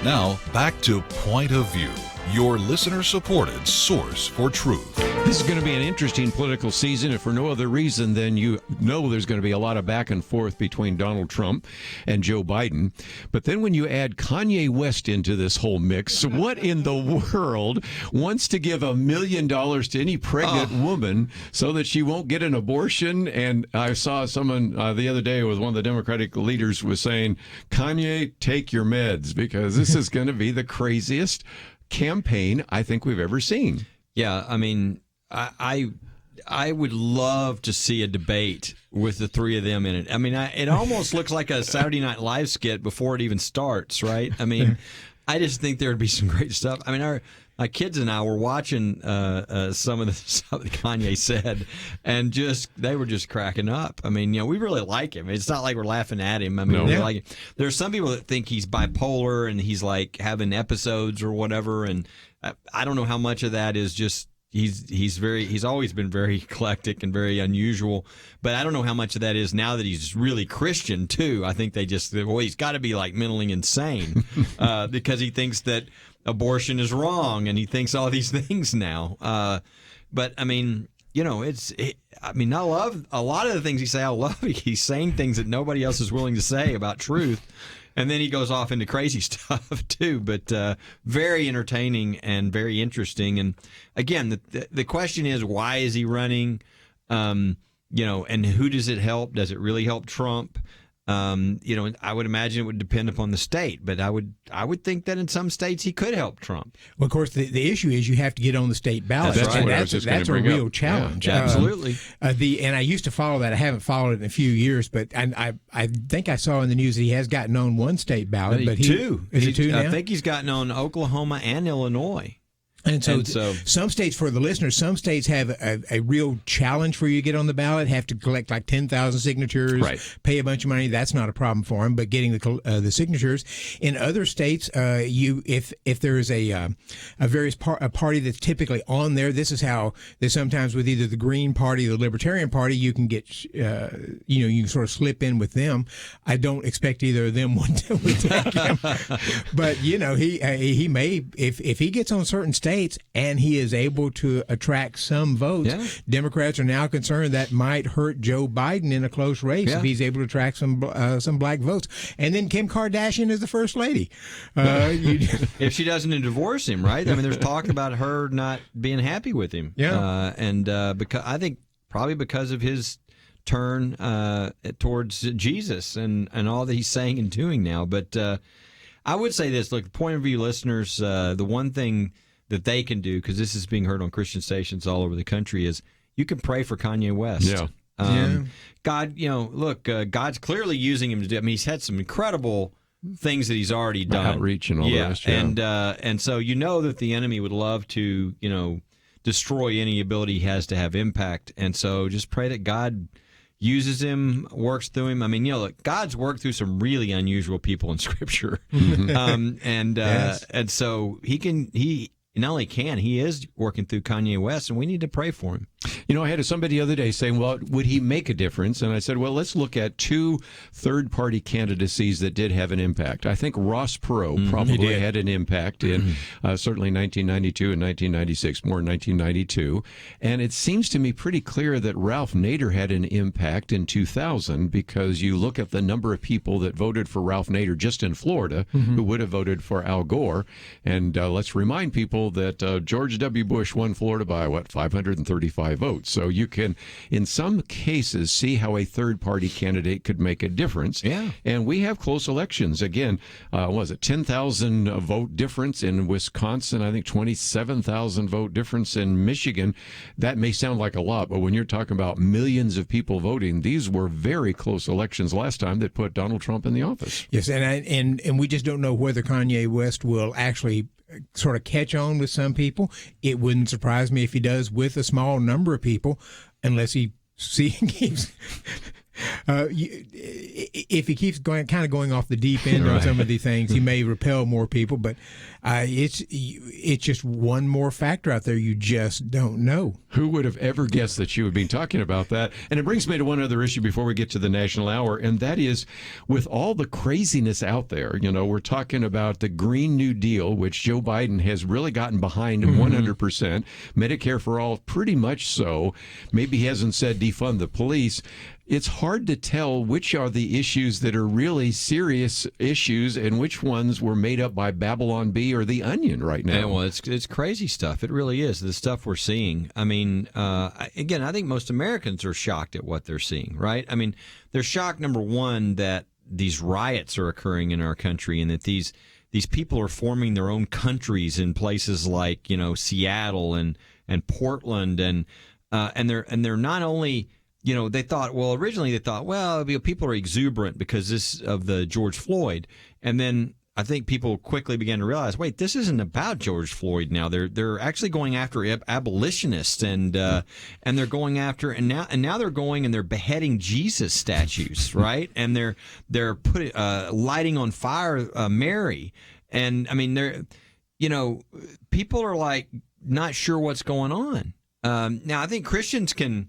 S6: Now, back to Point of View, your listener-supported source for truth.
S1: This is going to be an interesting political season, if for no other reason than you know there's going to be a lot of back and forth between Donald Trump and Joe Biden. But then when you add Kanye West into this whole mix, what in the world wants to give $1 million to any pregnant woman so that she won't get an abortion? And I saw someone the other day with one of the Democratic leaders was saying, Kanye, take your meds, because this is going to be the craziest campaign I think we've ever seen.
S3: Yeah, I mean, I would love to see a debate with the three of them in it. I mean, it almost looks like a Saturday Night Live skit before it even starts, right? I mean, I just think there would be some great stuff. I mean, my kids and I were watching some of the stuff that Kanye said, and they were just cracking up. I mean, we really like him. It's not like we're laughing at him. I mean, we like him. There's some people that think he's bipolar and he's like having episodes or whatever, and I don't know how much of that is just he's always been very eclectic and very unusual, but I don't know how much of that is now that he's really Christian too. I think they just, well, he's got to be like mentally insane because he thinks that abortion is wrong and he thinks all these things now. But I mean, I love a lot of the things he say. I love he's saying things that nobody else is willing to say about truth. And then he goes off into crazy stuff too, but very entertaining and very interesting. And again, the question is, why is he running? And who does it help? Does it really help Trump? I would imagine it would depend upon the state, but I would think that in some states he could help Trump.
S4: Well, of course, the issue is you have to get on the state ballot.
S3: That's right.
S4: That's a real challenge.
S3: Yeah, absolutely.
S4: And I used to follow that. I haven't followed it in a few years, but I think I saw in the news that he has gotten on one state ballot. But
S3: two.
S4: Is it two now?
S3: I think he's gotten on Oklahoma and Illinois.
S4: And so some states, for the listeners, some states have a real challenge for you to get on the ballot, have to collect like 10,000 signatures, pay a bunch of money. That's not a problem for them, but getting the signatures. In other states, if there is a party that's typically on there, this is how they sometimes with either the Green Party or the Libertarian Party, you can get, you can sort of slip in with them. I don't expect either of them would take him. But, he may, if he gets on certain states and he is able to attract some votes, Democrats are now concerned that might hurt Joe Biden in a close race if he's able to attract some black votes. And then Kim Kardashian is the first lady.
S3: If she doesn't divorce him, right? I mean, there's talk about her not being happy with him. Because I think probably because of his turn towards Jesus and all that he's saying and doing now. But I would say this, look, Point of View listeners, the one thing that they can do, because this is being heard on Christian stations all over the country, is you can pray for Kanye West. God, God's clearly using him to do. I mean, he's had some incredible things that he's already done,
S1: outreach and all the rest.
S3: And so that the enemy would love to destroy any ability he has to have impact. And so just pray that God uses him, works through him. I mean, look, God's worked through some really unusual people in Scripture, and so he not only he is working through Kanye West, and we need to pray for him.
S1: I had somebody the other day saying, well, would he make a difference? And I said, well, let's look at two third-party candidacies that did have an impact. I think Ross Perot probably had an impact in certainly 1992 and 1996, more 1992. And it seems to me pretty clear that Ralph Nader had an impact in 2000 because you look at the number of people that voted for Ralph Nader just in Florida who would have voted for Al Gore. And let's remind people that George W. Bush won Florida by, 535 votes. So you can, in some cases, see how a third-party candidate could make a difference.
S3: Yeah.
S1: And we have close elections. Again, was it 10,000 vote difference in Wisconsin? I think 27,000 vote difference in Michigan. That may sound like a lot, but when you're talking about millions of people voting, these were very close elections last time that put Donald Trump in the office.
S4: Yes, and we just don't know whether Kanye West will actually sort of catch on with some people. It wouldn't surprise me if he does with a small number of people, unless he keeps if he keeps going off the deep end on some of these things, he may repel more people. But it's just one more factor out there you just don't know.
S1: Who would have ever guessed that you would be talking about that? And it brings me to one other issue before we get to the national hour, and that is with all the craziness out there, we're talking about the Green New Deal, which Joe Biden has really gotten behind 100%. Medicare for all, pretty much so. Maybe he hasn't said defund the police. It's hard to tell which are the issues that are really serious issues and which ones were made up by Babylon Bee or The Onion right now.
S3: Yeah, well, it's crazy stuff. It really is, the stuff we're seeing. I mean, again, I think most Americans are shocked at what they're seeing, right? I mean, they're shocked, number one, that these riots are occurring in our country and that these people are forming their own countries in places like, Seattle and Portland and they're not only... originally they thought, people are exuberant because of the George Floyd. And then I think people quickly began to realize, wait, this isn't about George Floyd now. They're actually going after abolitionists, and they're going after, and now they're going and they're beheading Jesus statues, right? And they're putting lighting on fire Mary, and I mean people are like not sure what's going on. Now I think Christians can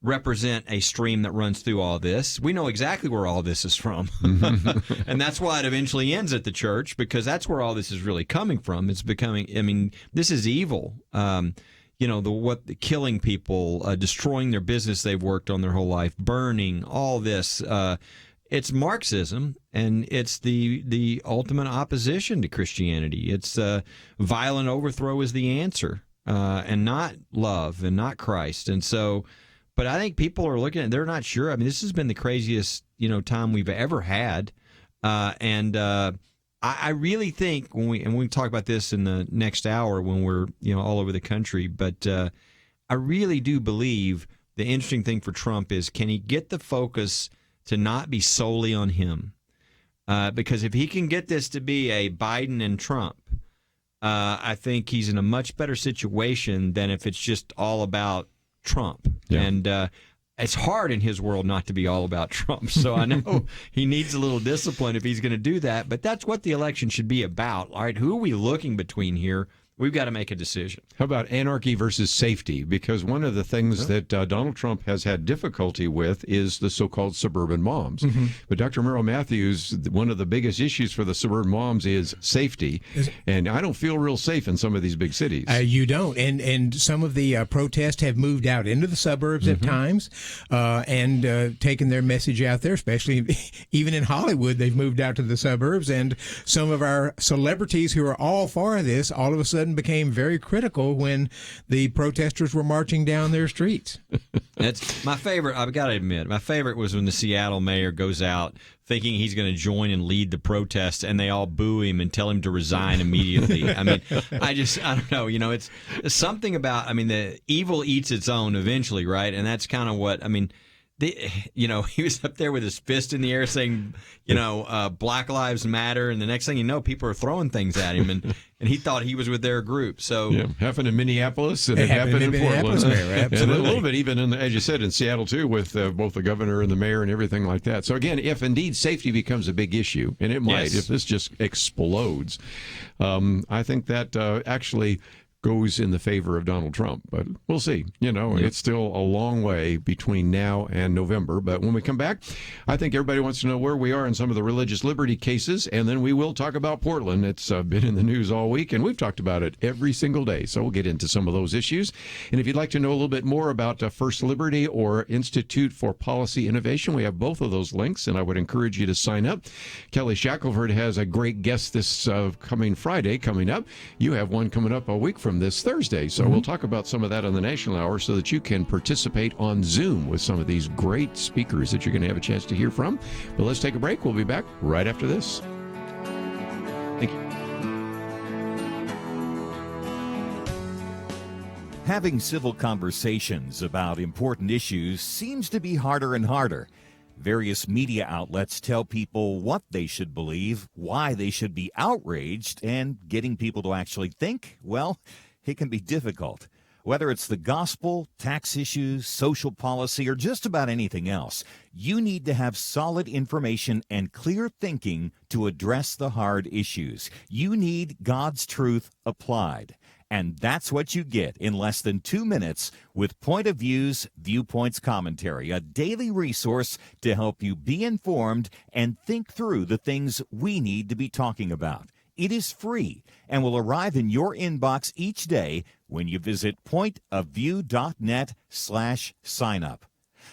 S3: represent a stream that runs through all this. We know exactly where all this is from. And that's why it eventually ends at the church, because that's where all this is really coming from. It's becoming, I mean, this is evil. Killing people, destroying their business they've worked on their whole life, burning, all this. It's Marxism, and it's the ultimate opposition to Christianity. It's violent overthrow is the answer, and not love and not Christ. And so, but I think people are looking at, they're not sure. I mean, this has been the craziest, time we've ever had. I really think we can talk about this in the next hour when we're, all over the country, but I really do believe the interesting thing for Trump is, can he get the focus to not be solely on him? Because if he can get this to be a Biden and Trump, I think he's in a much better situation than if it's just all about Trump. Yeah. And it's hard in his world not to be all about Trump. So I know he needs a little discipline if he's going to do that. But that's what the election should be about. All right, who are we looking between here? We've got to make a decision.
S1: How about anarchy versus safety? Because one of the things that Donald Trump has had difficulty with is the so-called suburban moms. Mm-hmm. But Dr. Merrill Matthews, one of the biggest issues for the suburban moms is safety. And I don't feel real safe in some of these big cities.
S4: You don't. And some of the protests have moved out into the suburbs at times and taken their message out there, especially even in Hollywood, they've moved out to the suburbs. And some of our celebrities who are all for this, all of a sudden became very critical when the protesters were marching down their streets.
S3: That's my favorite. I've got to admit, my favorite was when the Seattle mayor goes out thinking he's going to join and lead the protest, and they all boo him and tell him to resign immediately. I mean, I don't know. It's something about, the evil eats its own eventually, right? And that's kind of what, he was up there with his fist in the air saying, Black Lives Matter, and the next thing you know, people are throwing things at him, and he thought he was with their group. So
S1: happened in Minneapolis, and it happened in Portland, and a little bit even as you said, in Seattle too, with both the governor and the mayor and everything like that. So again, if indeed safety becomes a big issue, and it might, if this just explodes, I think that actually goes in the favor of Donald Trump. But we'll see. It's still a long way between now and November. But when we come back, I think everybody wants to know where we are in some of the religious liberty cases, and then we will talk about Portland. It's been in the news all week, and we've talked about it every single day. So we'll get into some of those issues. And if you'd like to know a little bit more about First Liberty or Institute for Policy Innovation, we have both of those links, and I would encourage you to sign up. Kelly Shackelford has a great guest this coming Friday coming up. You have one coming up a week from this Thursday. So we'll talk about some of that on the National Hour so that you can participate on Zoom with some of these great speakers that you're going to have a chance to hear from. But let's take a break. We'll be back right after this. Thank you.
S5: Having civil conversations about important issues seems to be harder and harder. Various media outlets tell people what they should believe, why they should be outraged, and getting people to actually think, well, it can be difficult. Whether it's the gospel, tax issues, social policy, or just about anything else, you need to have solid information and clear thinking to address the hard issues. You need God's truth applied. And that's what you get in less than 2 minutes with Point of View's Viewpoints Commentary, a daily resource to help you be informed and think through the things we need to be talking about. It is free and will arrive in your inbox each day when you visit pointofview.net/signup.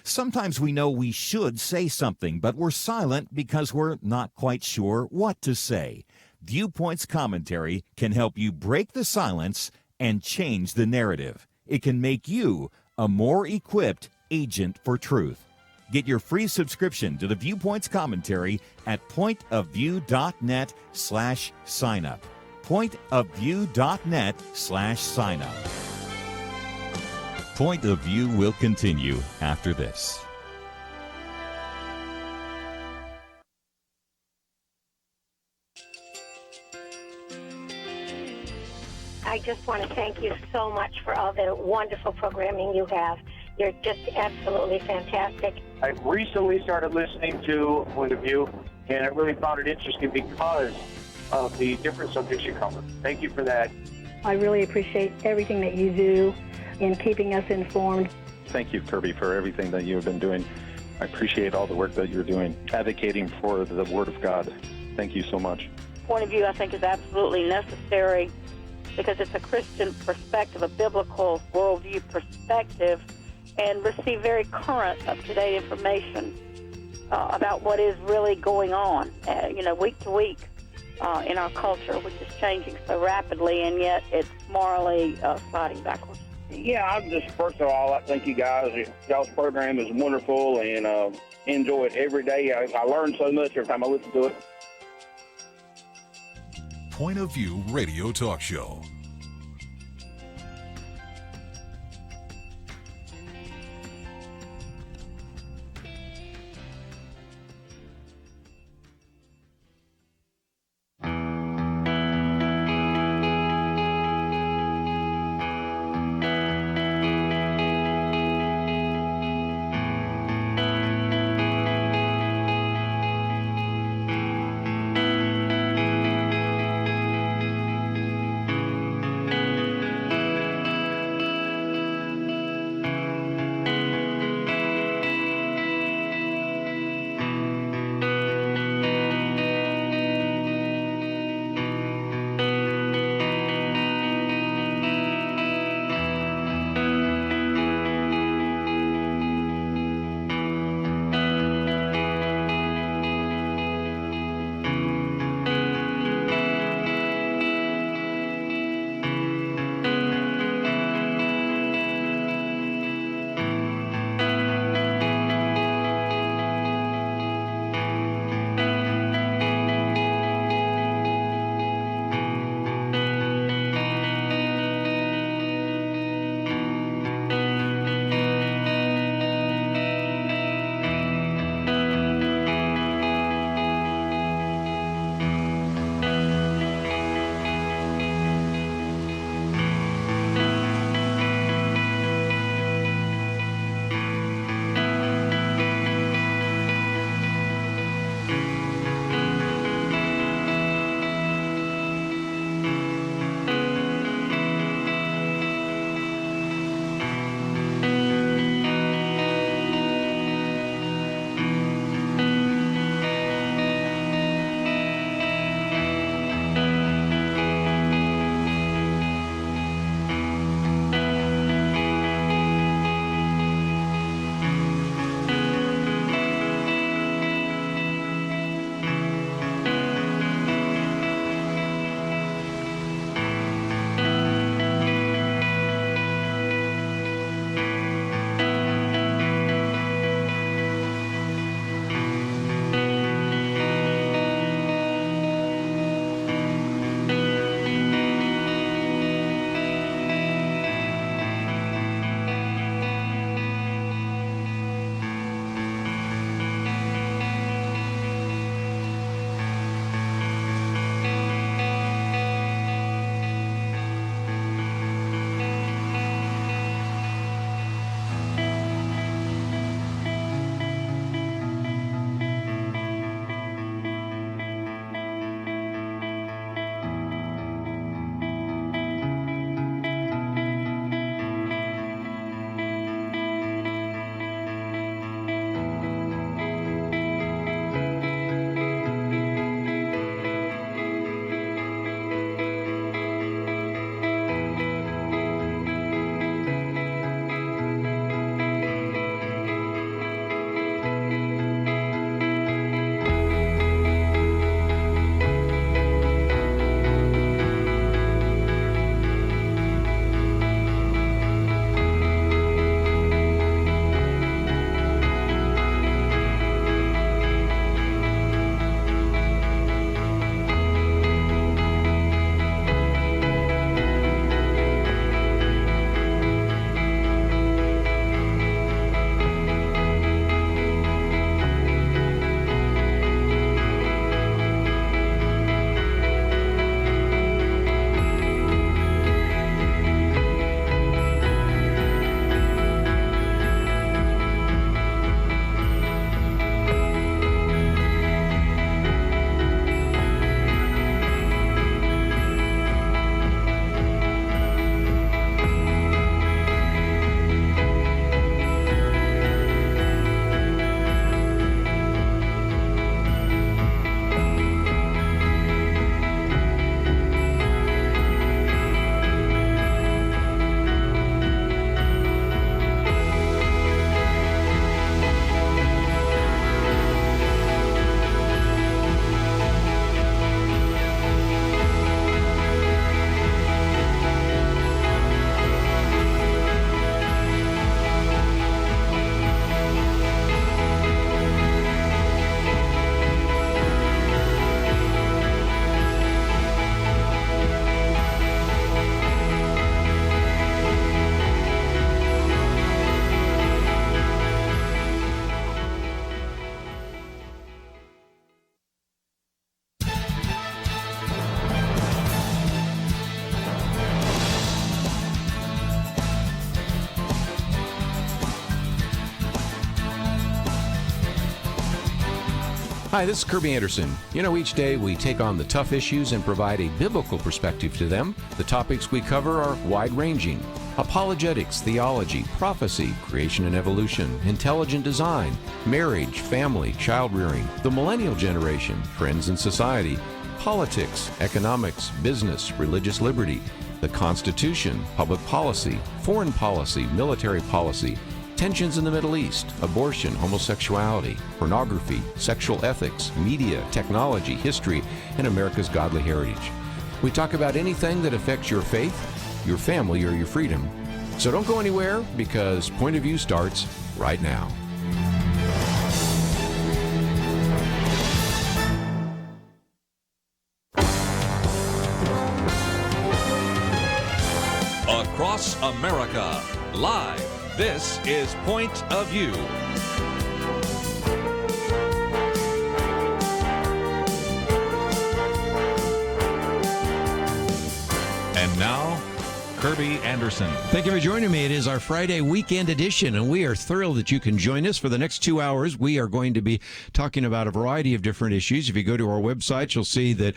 S5: Sometimes we know we should say something, but we're silent because we're not quite sure what to say. Viewpoints Commentary can help you break the silence and change the narrative. It can make you a more equipped agent for truth. Get your free subscription to the Viewpoints Commentary at pointofview.net/signup. Pointofview.net/signup. Point of View will continue after this.
S8: I just want to thank you so much for all the wonderful programming you have. You're just absolutely fantastic.
S9: I recently started listening to Point of View, and I really found it interesting because of the different subjects you cover. Thank you for that.
S10: I really appreciate everything that you do in keeping us informed.
S11: Thank you, Kerby, for everything that you have been doing. I appreciate all the work that you're doing, advocating for the Word of God. Thank you so much.
S12: Point of View, I think, is absolutely necessary because it's a Christian perspective, a biblical worldview perspective, and receive very current, up-to-date information about what is really going on, week to week in our culture, which is changing so rapidly, and yet it's morally sliding backwards.
S13: Yeah, I'm just, first of all, I thank you guys. Y'all's program is wonderful, and enjoy it every day. I learn so much every time I listen to it.
S6: Point of View Radio Talk Show.
S1: Hi, this is Kerby Anderson. You know, each day we take on the tough issues and provide a biblical perspective to them. The topics we cover are wide-ranging. Apologetics, theology, prophecy, creation and evolution, intelligent design, marriage, family, child-rearing, the millennial generation, friends and society, politics, economics, business, religious liberty, the Constitution, public policy, foreign policy, military policy, tensions in the Middle East, abortion, homosexuality, pornography, sexual ethics, media, technology, history, and America's godly heritage. We talk about anything that affects your faith, your family, or your freedom. So don't go anywhere, because Point of View starts right now.
S2: Across America, live. This is Point of View. And now, Kerby Anderson.
S3: Thank you for joining me. It is our Friday weekend edition, and we are thrilled that you can join us. For the next 2 hours, we are going to be talking about a variety of different issues. If you go to our website, you'll see that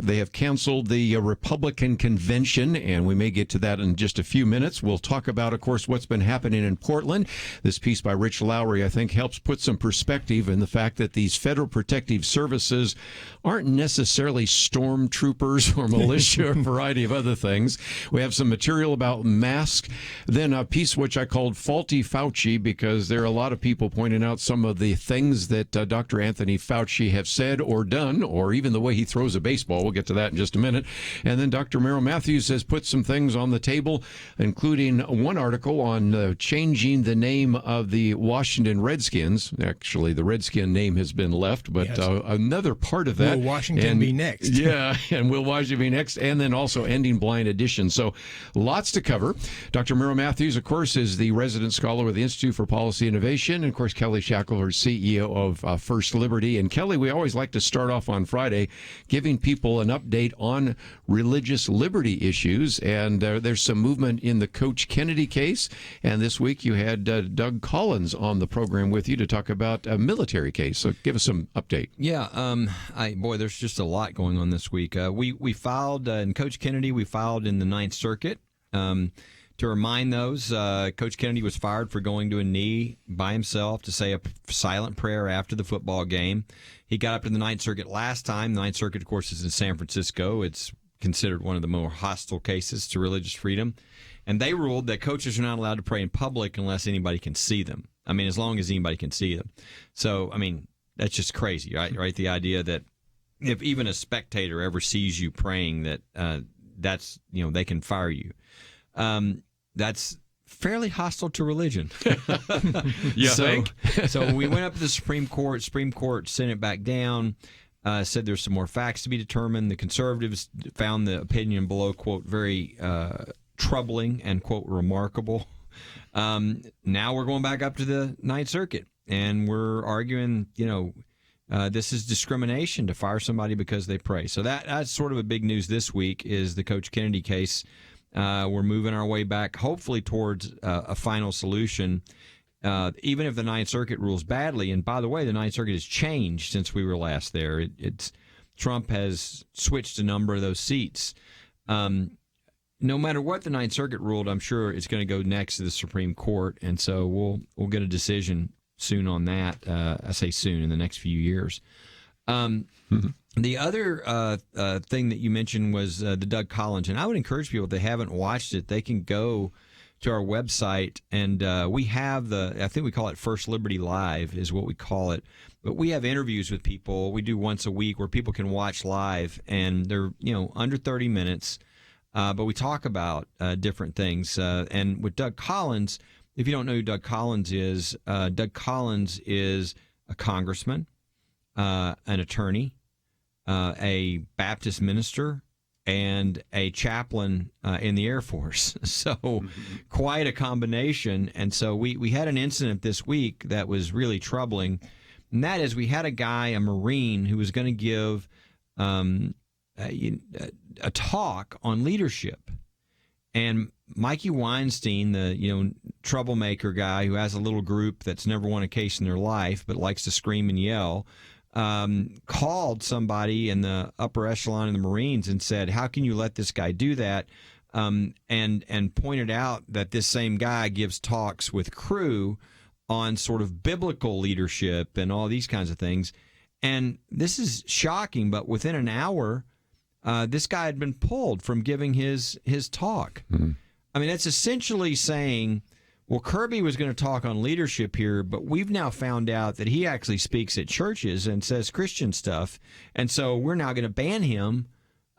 S3: they have canceled the Republican convention, and we may get to that in just a few minutes. We'll talk about, of course, what's been happening in Portland. This piece by Rich Lowry, I think, helps put some perspective in the fact that these federal protective services aren't necessarily stormtroopers or militia, a variety of other things. We have some material about masks, then a piece which I called Faulty Fauci, because there are a lot of people pointing out some of the things that Dr. Anthony Fauci have said or done, or even the way he throws a baseball. We'll get to that in just a minute. And then Dr. Merrill Matthews has put some things on the table, including one article on changing the name of the Washington Redskins. Actually, the Redskin name has been left, but yes. Another part of that.
S4: Will Washington be next?
S3: Yeah, and will Washington be next? And then also ending blind addition. So lots to cover. Dr. Merrill Matthews, of course, is the resident scholar with the Institute for Policy Innovation. And, of course, Kelly Shackelford, CEO of First Liberty. And, Kelly, we always like to start off on Friday giving people an update on religious liberty issues. And there's some movement in the Coach Kennedy case. And this week you had Doug Collins on the program with you to talk about a military case. So give us some update.
S14: Yeah. There's just a lot going on this week. We filed in Coach Kennedy. We filed in the Ninth Circuit. To remind those, Coach Kennedy was fired for going to a knee by himself to say a silent prayer after the football game. He got up to the Ninth Circuit last time. The Ninth Circuit, of course, is in San Francisco. It's considered one of the more hostile cases to religious freedom. And they ruled that coaches are not allowed to pray in public unless anybody can see them. I mean, as long as anybody can see them. So, I mean, that's just crazy, right? The idea that if even a spectator ever sees you praying, that that's, they can fire you. That's fairly hostile to religion. So we went up to the Supreme Court. Supreme Court sent it back down, said there's some more facts to be determined. The conservatives found the opinion below, quote, very troubling and, quote, remarkable. Now we're going back up to the Ninth Circuit, and we're arguing, this is discrimination to fire somebody because they pray. So that's sort of a big news this week is the Coach Kennedy case. We're moving our way back, hopefully, towards a final solution, even if the Ninth Circuit rules badly. And by the way, the Ninth Circuit has changed since we were last there. Trump has switched a number of those seats. No matter what the Ninth Circuit ruled, I'm sure it's going to go next to the Supreme Court, and so we'll get a decision soon on that. I say soon, in the next few years. The other thing that you mentioned was the Doug Collins, and I would encourage people, if they haven't watched it, they can go to our website, and we have I think we call it First Liberty Live is what we call it, but we have interviews with people we do once a week where people can watch live, and they're under 30 minutes, but we talk about different things. And with Doug Collins, if you don't know who Doug Collins is a congressman, an attorney, a Baptist minister, and a chaplain in the Air Force. So quite a combination. And so we had an incident this week that was really troubling. And that is, we had a Marine, who was going to give a talk on leadership. And Mikey Weinstein, the troublemaker guy who has a little group that's never won a case in their life but likes to scream and yell,
S3: called somebody in the upper echelon of the Marines and said, how can you let this guy do that? And pointed out that this same guy gives talks with crew on sort of biblical leadership and all these kinds of things. And this is shocking, but within an hour, this guy had been pulled from giving his talk. Mm-hmm. I mean, that's essentially saying, well, Kerby was going to talk on leadership here, but we've now found out that he actually speaks at churches and says Christian stuff, and so we're now going to ban him.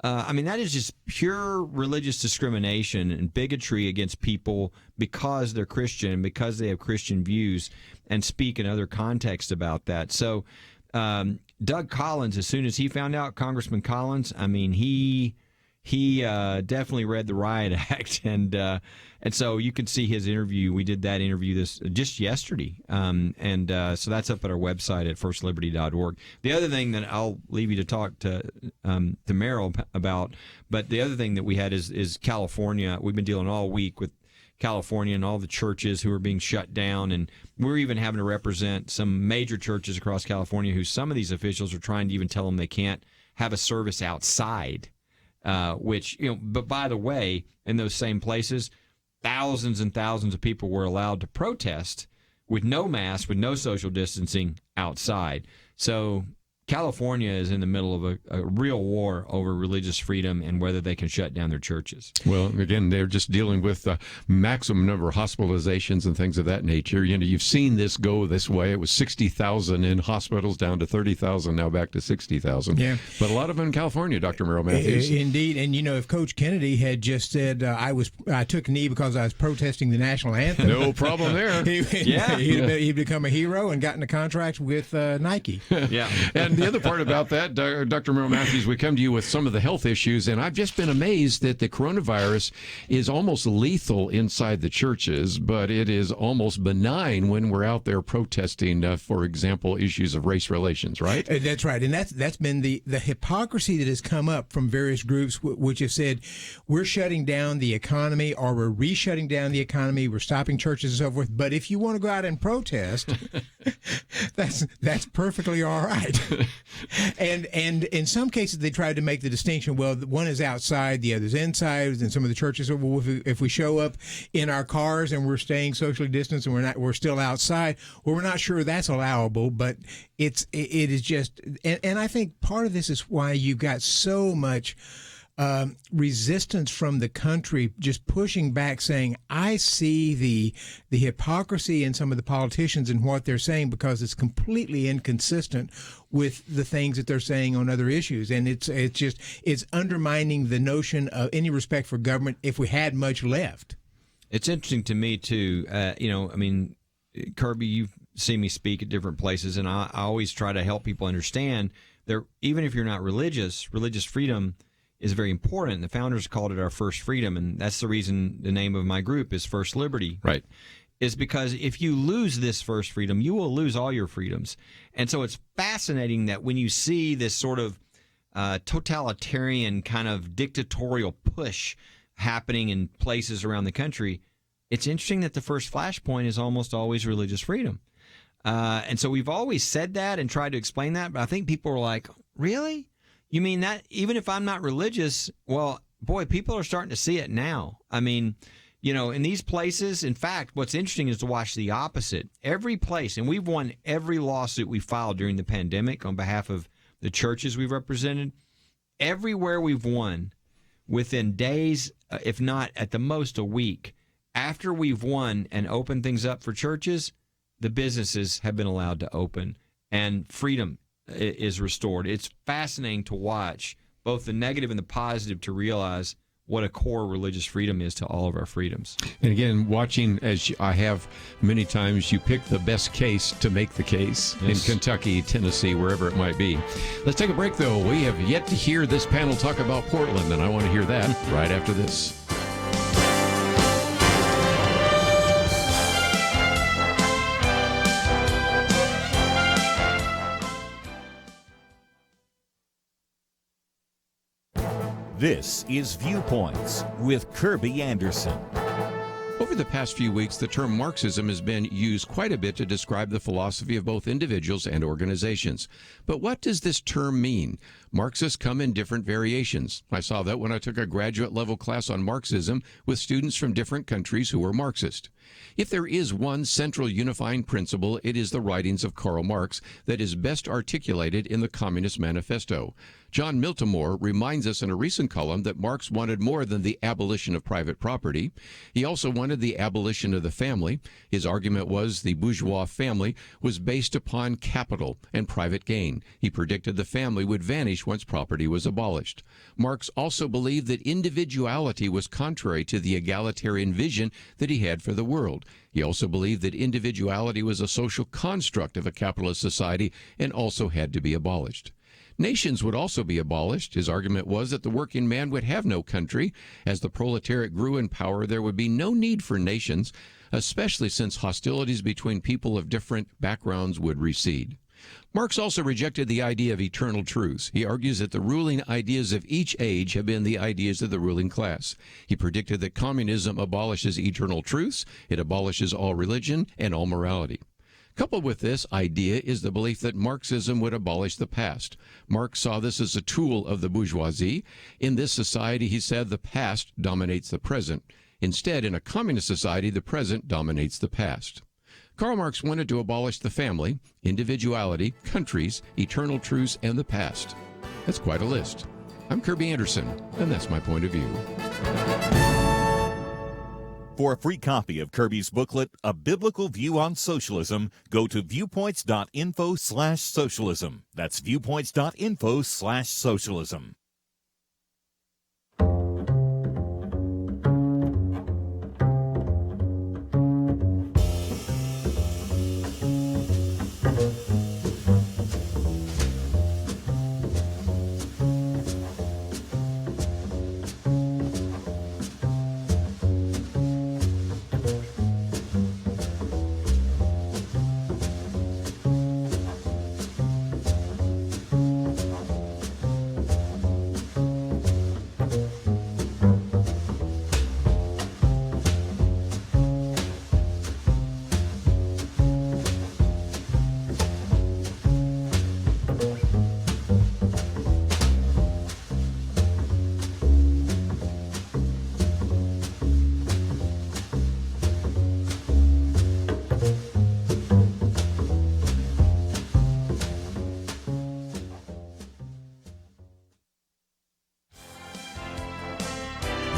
S3: I mean, that is just pure religious discrimination and bigotry against people because they're Christian, because they have Christian views and speak in other contexts about that. So Doug Collins, as soon as he found out, Congressman Collins, I mean, he definitely read the riot act, and so you can see his interview. We did that interview just yesterday, so that's up at our website at firstliberty.org. The other thing that I'll leave you to talk to Merrill about, but the other thing that we had is California. We've been dealing all week with California and all the churches who are being shut down, and we're even having to represent some major churches across California who some of these officials are trying to even tell them they can't have a service outside. Which, but by the way, in those same places, thousands and thousands of people were allowed to protest with no mask, with no social distancing outside. So California is in the middle of a real war over religious freedom and whether they can shut down their churches.
S1: Well, again, they're just dealing with the maximum number of hospitalizations and things of that nature. You've seen this go this way. It was 60,000 in hospitals, down to 30,000, now back to 60,000.
S4: Yeah.
S1: But a lot of them in California, Dr. Merrill Matthews.
S4: Indeed. And, if Coach Kennedy had just said, I took a knee because I was protesting the national anthem.
S1: No problem there.
S4: He'd become a hero and gotten a contract with Nike.
S3: Yeah.
S1: And the other part about that, Dr. Merrill Matthews, we come to you with some of the health issues, and I've just been amazed that the coronavirus is almost lethal inside the churches, but it is almost benign when we're out there protesting, for example, issues of race relations, right?
S4: That's right, and that's been the hypocrisy that has come up from various groups which have said, we're shutting down the economy, or we're re-shutting down the economy, we're stopping churches and so forth, but if you want to go out and protest, that's perfectly all right. And in some cases, they tried to make the distinction, well, one is outside, the other's inside, and some of the churches, well, if we show up in our cars and we're staying socially distanced and we're still outside, well, we're not sure that's allowable, but it is just, and I think part of this is why you've got so much resistance from the country just pushing back, saying, I see the hypocrisy in some of the politicians and what they're saying, because it's completely inconsistent with the things that they're saying on other issues. And it's undermining the notion of any respect for government if we had much left.
S3: It's interesting to me, too. Kerby, you've seen me speak at different places, and I always try to help people understand that even if you're not religious freedom is very important. The founders called it our first freedom, and that's the reason the name of my group is First Liberty.
S1: Right.
S3: Is because if you lose this first freedom, you will lose all your freedoms. And so it's fascinating that when you see this sort of totalitarian kind of dictatorial push happening in places around the country, it's interesting that the first flashpoint is almost always religious freedom. And so we've always said that and tried to explain that, but I think people are like, really? You mean that even if I'm not religious? Well, boy, people are starting to see it now. I mean, in these places, in fact, what's interesting is to watch the opposite. Every place, and we've won every lawsuit we filed during the pandemic on behalf of the churches we've represented. Everywhere we've won, within days, if not at the most a week, after we've won and opened things up for churches, the businesses have been allowed to open and freedom is restored. It's fascinating to watch both the negative and the positive, to realize what a core religious freedom is to all of our freedoms.
S1: And again, watching, as I have many times, you pick the best case to make the case. Yes. In Kentucky, Tennessee, wherever it might be. Let's take a break, though. We have yet to hear this panel talk about Portland, and I want to hear that right after this.
S5: This is Viewpoints with Kerby Anderson.
S1: Well, Over the past few weeks, the term Marxism has been used quite a bit to describe the philosophy of both individuals and organizations. But what does this term mean? Marxists come in different variations. I saw that when I took a graduate level class on Marxism with students from different countries who were Marxist. If there is one central unifying principle, it is the writings of Karl Marx that is best articulated in the Communist Manifesto. John Miltimore reminds us in a recent column that Marx wanted more than the abolition of private property. He also wanted the abolition of the family. His argument was the bourgeois family was based upon capital and private gain. He predicted the family would vanish once property was abolished. Marx also believed that individuality was contrary to the egalitarian vision that he had for the world. He also believed that individuality was a social construct of a capitalist society and also had to be abolished. Nations would also be abolished. His argument was that the working man would have no country. As the proletariat grew in power, there would be no need for nations, especially since hostilities between people of different backgrounds would recede. Marx also rejected the idea of eternal truths. He argues that the ruling ideas of each age have been the ideas of the ruling class. He predicted that communism abolishes eternal truths, it abolishes all religion and all morality. Coupled with this idea is the belief that Marxism would abolish the past. Marx saw this as a tool of the bourgeoisie. In this society, he said, the past dominates the present. Instead, in a communist society, the present dominates the past. Karl Marx wanted to abolish the family, individuality, countries, eternal truths, and the past. That's quite a list. I'm Kerby Anderson, and that's my point of view.
S5: For a free copy of Kerby's booklet, A Biblical View on Socialism, go to viewpoints.info/socialism. That's viewpoints.info/socialism.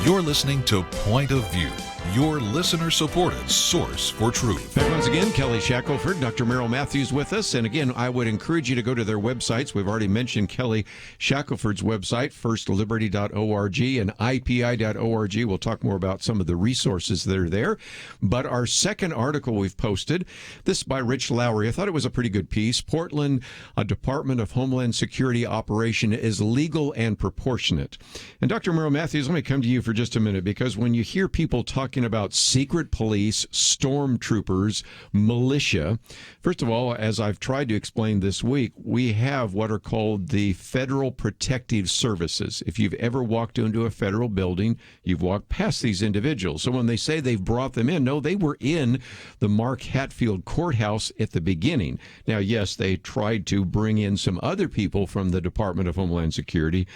S6: You're listening to Point of View, your listener-supported source for truth.
S1: Back once again, Kelly Shackelford, Dr. Merrill Matthews with us. And again, I would encourage you to go to their websites. We've already mentioned Kelly Shackelford's website, firstliberty.org and ipi.org. We'll talk more about some of the resources that are there. But our second article we've posted, this by Rich Lowry. I thought it was a pretty good piece. Portland, a Department of Homeland Security operation is legal and proportionate. And Dr. Merrill Matthews, let me come to you for just a minute, because when you hear people talking about secret police, stormtroopers, militia, first of all, as I've tried to explain this week, we have what are called the Federal Protective Services. If you've ever walked into a federal building, you've walked past these individuals. So when they say they've brought them in, no, they were in the Mark Hatfield courthouse at the beginning. Now, yes, they tried to bring in some other people from the Department of Homeland Security,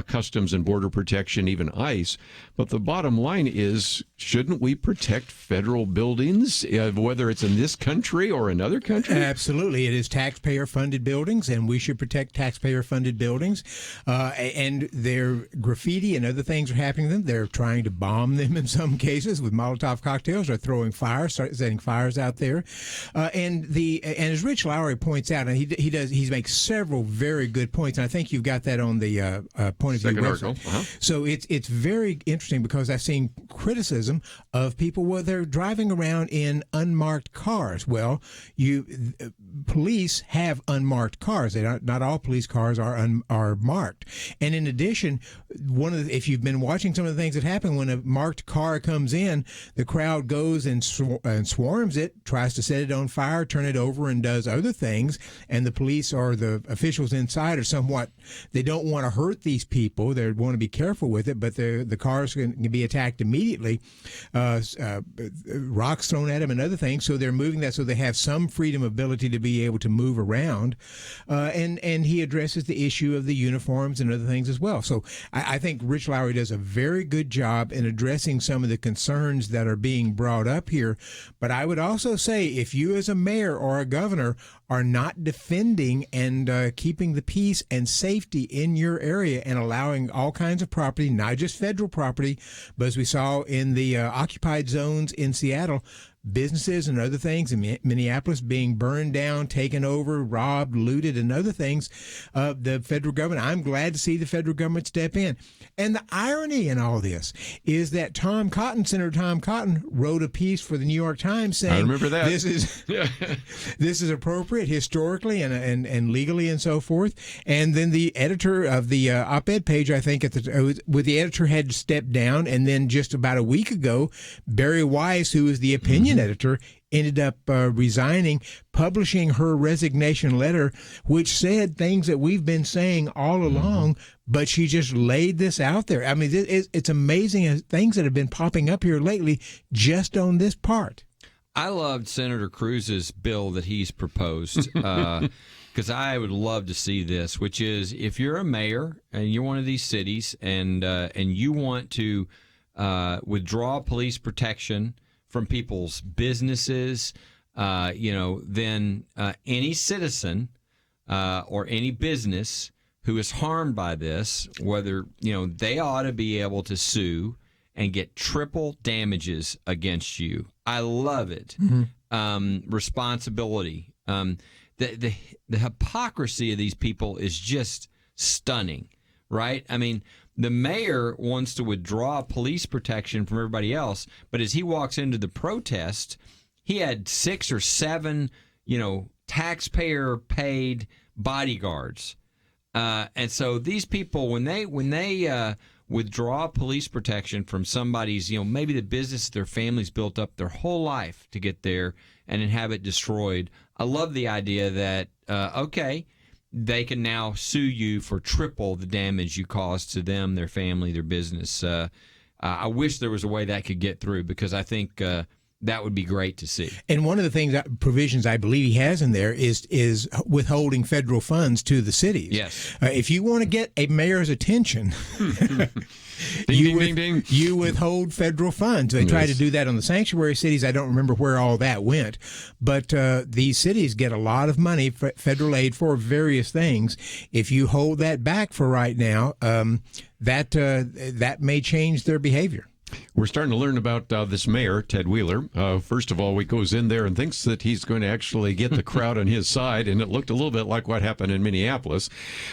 S1: Customs and Border Protection, even ICE. But the bottom line is, shouldn't we protect federal buildings, whether it's in this country or another country?
S4: Absolutely. It is taxpayer-funded buildings, and we should protect taxpayer-funded buildings. And their graffiti and other things are happening to them. They're trying to bomb them in some cases with Molotov cocktails, or throwing fires, setting fires out there. And as Rich Lowry points out, and he makes several very good points, and I think you've got that on the Point of View website. So it's very interesting, because I've seen criticism of people where they're driving around in unmarked cars. Well, police have unmarked cars. Not all police cars are marked. And in addition, if you've been watching some of the things that happen when a marked car comes in, the crowd goes and swarms it, tries to set it on fire, turn it over, and does other things. And the police or the officials inside are they don't want to hurt these people. They want to be careful with it, but the cars can be attacked immediately. rocks thrown at them and other things. So they're moving that so they have some freedom ability to be able to move around. And he addresses the issue of the uniforms and other things as well. So I think Rich Lowry does a very good job in addressing some of the concerns that are being brought up here. But I would also say if you as a mayor or a governor are not defending and keeping the peace and safety in your area and allowing all kinds of property, not just federal property, but as we saw in the occupied zones in Seattle, businesses and other things in Minneapolis being burned down, taken over, robbed, looted, and other things. The federal government, I'm glad to see the federal government step in. And the irony in all this is that Senator Tom Cotton wrote a piece for the New York Times saying,
S1: I remember that.
S4: This is appropriate historically and legally and so forth. And then the editor of the op-ed page, I think, with the editor had stepped down, and then just about a week ago, Barry Weiss, who is the opinion editor, ended up resigning, publishing her resignation letter, which said things that we've been saying all along, but she just laid this out there. I mean, it's amazing things that have been popping up here lately just on this part.
S3: I loved Senator Cruz's bill that he's proposed because I would love to see this, which is if you're a mayor and you're one of these cities and you want to withdraw police protection from people's businesses, then any citizen or any business who is harmed by this, whether, they ought to be able to sue and get triple damages against you. I love it. Responsibility. The hypocrisy of these people is just stunning, right? I mean, the mayor wants to withdraw police protection from everybody else, but as he walks into the protest, he had 6 or 7, taxpayer-paid bodyguards, and so these people, when they withdraw police protection from somebody's, maybe the business their family's built up their whole life to get there and then have it destroyed. I love the idea that they can now sue you for triple the damage you caused to them, their family, their business. I wish there was a way that could get through because I think that would be great to see.
S4: And one of the provisions I believe he has in there is withholding federal funds to the cities.
S3: Yes.
S4: If you want to get a mayor's attention, you withhold federal funds. They try to do that on the sanctuary cities. I don't remember where all that went, but these cities get a lot of money, federal aid for various things. If you hold that back for right now, that may change their behavior.
S1: We're starting to learn about this mayor, Ted Wheeler. First of all, he goes in there and thinks that he's going to actually get the crowd on his side, and it looked a little bit like what happened in Minneapolis.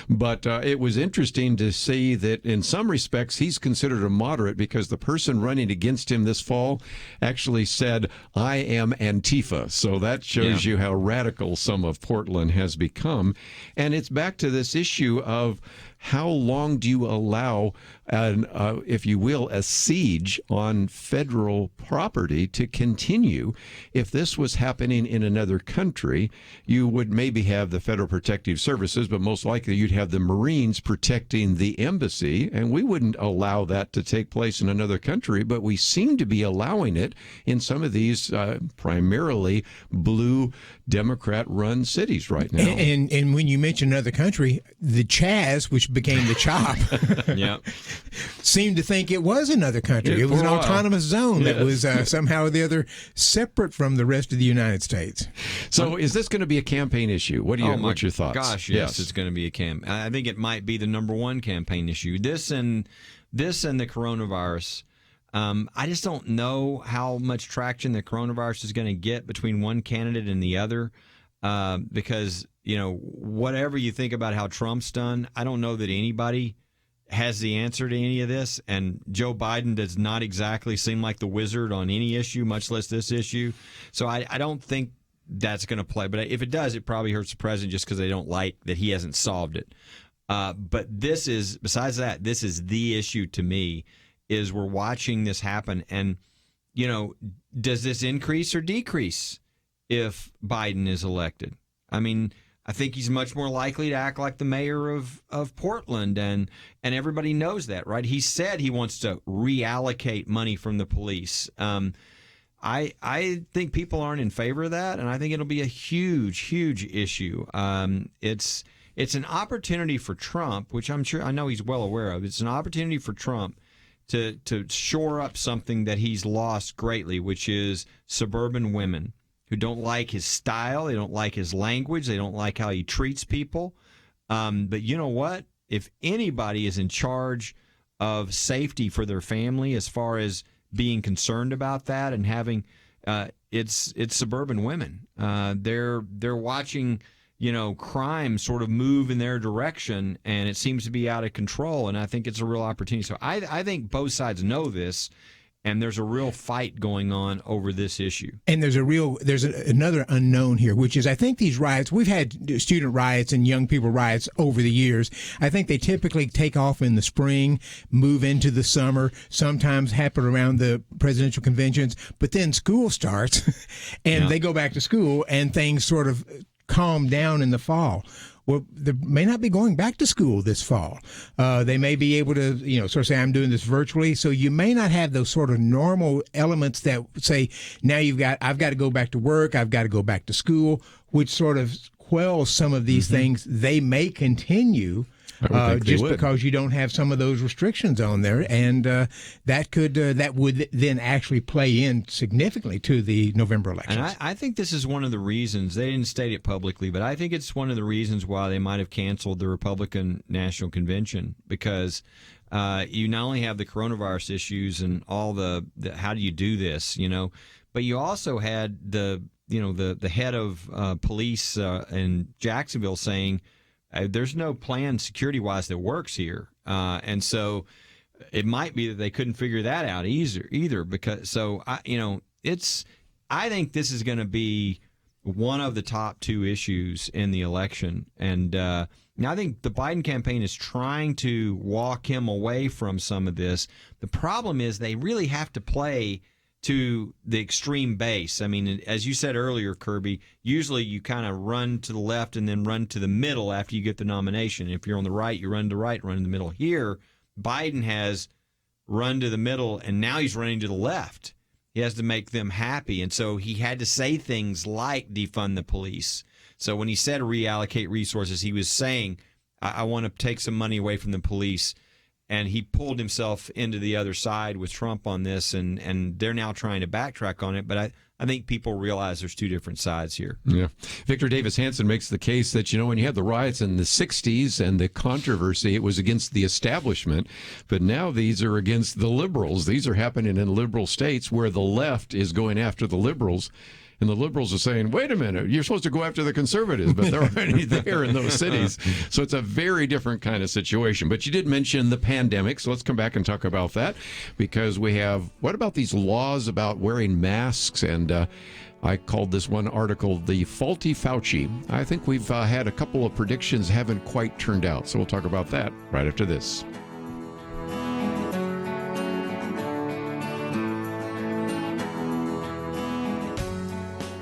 S1: But it was interesting to see that in some respects he's considered a moderate because the person running against him this fall actually said, "I am Antifa." So that shows you how radical some of Portland has become. And it's back to this issue of how long do you allow, if you will, a siege on federal property to continue? If this was happening in another country, you would maybe have the Federal Protective Services, but most likely you'd have the Marines protecting the embassy, and we wouldn't allow that to take place in another country, but we seem to be allowing it in some of these primarily blue Democrat-run cities right now.
S4: And when you mention another country, the Chaz, which became the CHOP, seemed to think it was another country. It was an autonomous zone that was somehow or the other separate from the rest of the United States.
S1: So is this going to be a campaign issue? What's your thoughts?
S3: Gosh, yes, it's going to be a campaign. I think it might be the number one campaign issue. This and the coronavirus. I just don't know how much traction the coronavirus is going to get between one candidate and the other because, whatever you think about how Trump's done, I don't know that anybody has the answer to any of this. And Joe Biden does not exactly seem like the wizard on any issue, much less this issue. So I don't think that's going to play. But if it does, it probably hurts the president just because they don't like that he hasn't solved it. But besides that, this is the issue to me. Is we're watching this happen, and does this increase or decrease if Biden is elected? I mean, I think he's much more likely to act like the mayor of Portland, and everybody knows that, right? He said he wants to reallocate money from the police. I think people aren't in favor of that, and I think it'll be a huge issue. It's an opportunity for Trump, which I know he's well aware of. It's an opportunity for Trump to shore up something that he's lost greatly, which is suburban women who don't like his style, they don't like his language, they don't like how he treats people. But you know what? If anybody is in charge of safety for their family, as far as being concerned about that and having, it's suburban women. They're watching, crime sort of move in their direction, and it seems to be out of control. And I think it's a real opportunity. So I think both sides know this. And there's a real fight going on over this issue.
S4: And there's another unknown here, which is I think these riots, we've had student riots and young people riots over the years. I think they typically take off in the spring, move into the summer, sometimes happen around the presidential conventions, but then school starts and they go back to school and things sort of calm down in the fall. Well, they may not be going back to school this fall. They may be able to, sort of say, I'm doing this virtually. So you may not have those sort of normal elements that say, now I've got to go back to work, I've got to go back to school, which sort of quells some of these things. They may continue just because you don't have some of those restrictions on there, and that would then actually play in significantly to the November elections.
S3: And I think this is one of the reasons, they didn't state it publicly, but I think it's one of the reasons why they might have canceled the Republican National Convention, because you not only have the coronavirus issues and all the how do you do this, but you also had the head of police in Jacksonville saying, there's no plan security-wise that works here, and so it might be that they couldn't figure that out either. Because I think this is going to be one of the top two issues in the election, and now I think the Biden campaign is trying to walk him away from some of this. The problem is they really have to play to the extreme base. I mean, as you said earlier, Kirby, usually you kind of run to the left and then run to the middle after you get the nomination. If you're on the right, you run to the right, run to the middle. Here, Biden has run to the middle, and now he's running to the left. He has to make them happy, and so he had to say things like defund the police. So when he said reallocate resources, he was saying, I want to take some money away from the police. And he pulled himself into the other side with Trump on this, and they're now trying to backtrack on it. But I think people realize there's two different sides here.
S1: Yeah. Victor Davis Hanson makes the case that, when you had the riots in the 60s and the controversy, it was against the establishment. But now these are against the liberals. These are happening in liberal states where the left is going after the liberals. And the liberals are saying, wait a minute, you're supposed to go after the conservatives, but they're already there in those cities. So it's a very different kind of situation. But you did mention the pandemic, so let's come back and talk about that, because we have, what about these laws about wearing masks? And I called this one article the faulty Fauci. I think we've had a couple of predictions haven't quite turned out. So we'll talk about that right after this.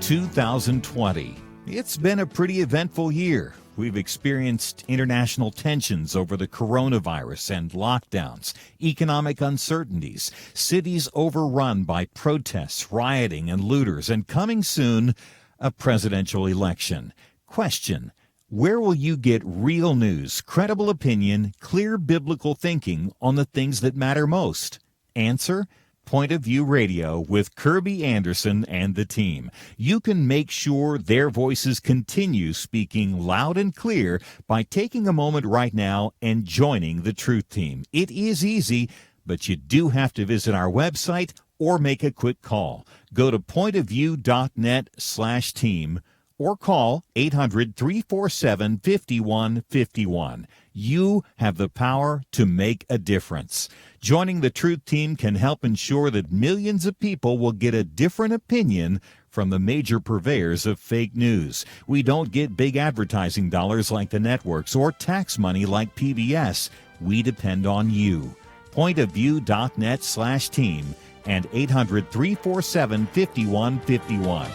S5: 2020. It's been a pretty eventful year. We've experienced international tensions over the coronavirus and lockdowns, economic uncertainties, cities overrun by protests, rioting, and looters, and coming soon, a presidential election. Question: where will you get real news, credible opinion, clear biblical thinking on the things that matter most? Answer: Point of View Radio with Kerby Anderson and the team. You can make sure their voices continue speaking loud and clear by taking a moment right now and joining the Truth Team. It is easy, but you do have to visit our website or make a quick call. Go to pointofview.net/team or call 800-347-5151. You have the power to make a difference. Joining the Truth Team can help ensure that millions of people will get a different opinion from the major purveyors of fake news. We don't get big advertising dollars like the networks or tax money like PBS. We depend on you. Pointofview.net/team and 800-347-5151.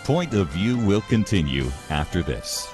S5: Point of View will continue after this.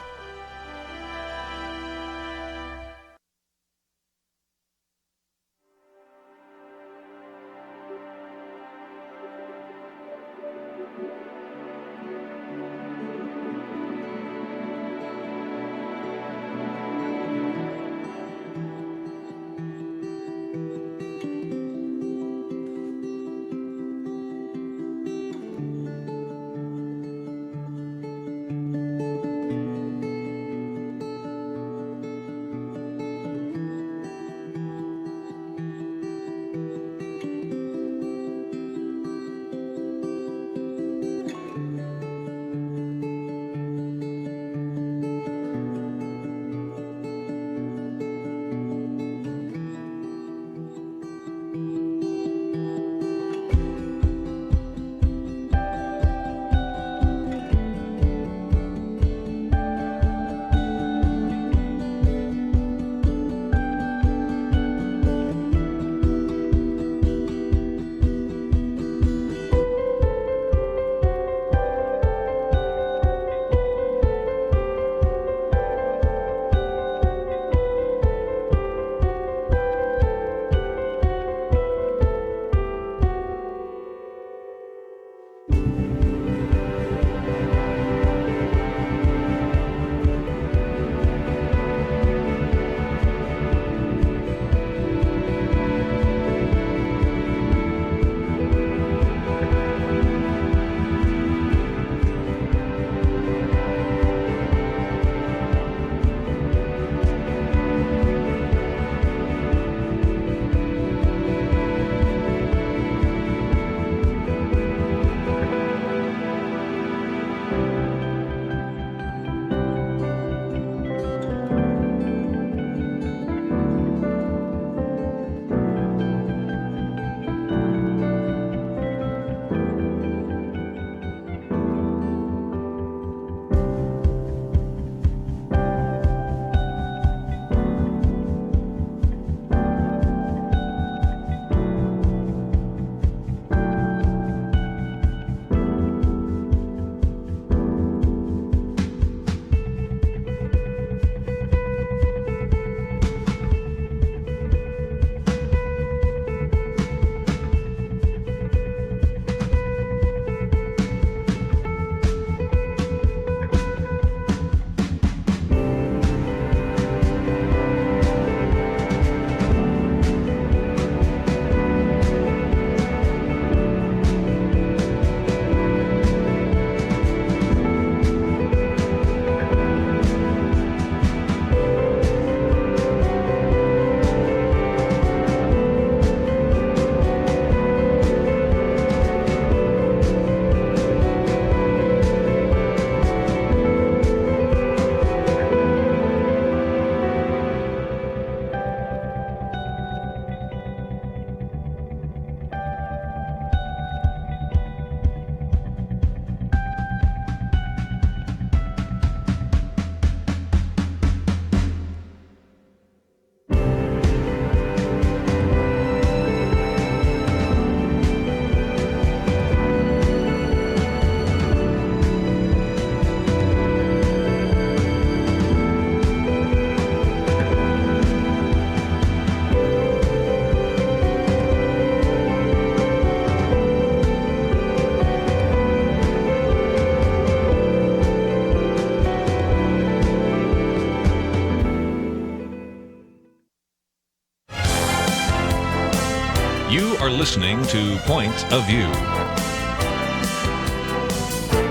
S2: You are listening to Point of View.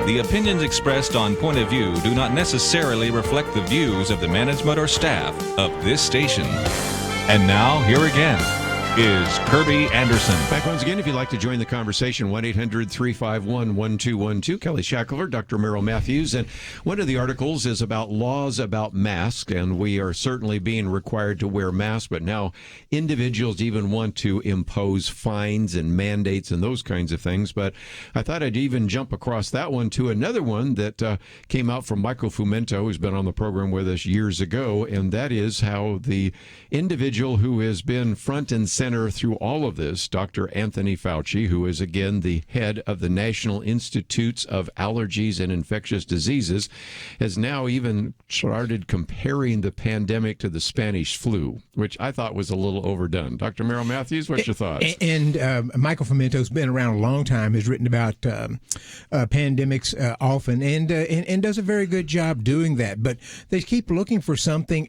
S2: The opinions expressed on Point of View do not necessarily reflect the views of the management or staff of this station. And now, here again is Kerby Anderson.
S1: Back once again, if you'd like to join the conversation, 1-800-351-1212. Kelly Shackelford, Dr. Merrill Matthews. And one of the articles is about laws about masks, and we are certainly being required to wear masks, but now individuals even want to impose fines and mandates and those kinds of things. But I thought I'd even jump across that one to another one that came out from Michael Fumento, who's been on the program with us years ago, and that is how the individual who has been front and center center through all of this, Dr. Anthony Fauci, who is again the head of the National Institutes of Allergies and Infectious Diseases, has now even started comparing the pandemic to the Spanish flu, which I thought was a little overdone. Dr. Merrill Matthews, what's your thoughts?
S4: And Michael Fimento's been around a long time, has written about pandemics often, and does a very good job doing that. But they keep looking for something,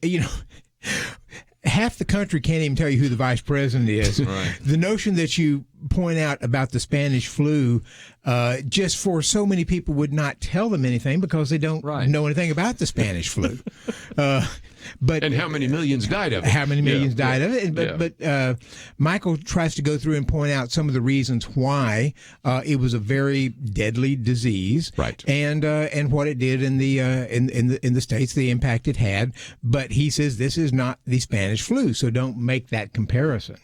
S4: half the country can't even tell you who the vice president is.
S14: Right.
S4: The notion that you point out about the Spanish flu, just for so many people would not tell them anything because they don't know anything about the Spanish flu.
S1: And how many millions died of it?
S4: How many millions died of it? But Michael tries to go through and point out some of the reasons why it was a very deadly disease,
S1: right?
S4: And what it did in the states, the impact it had. But he says this is not the Spanish flu, so don't make that comparison.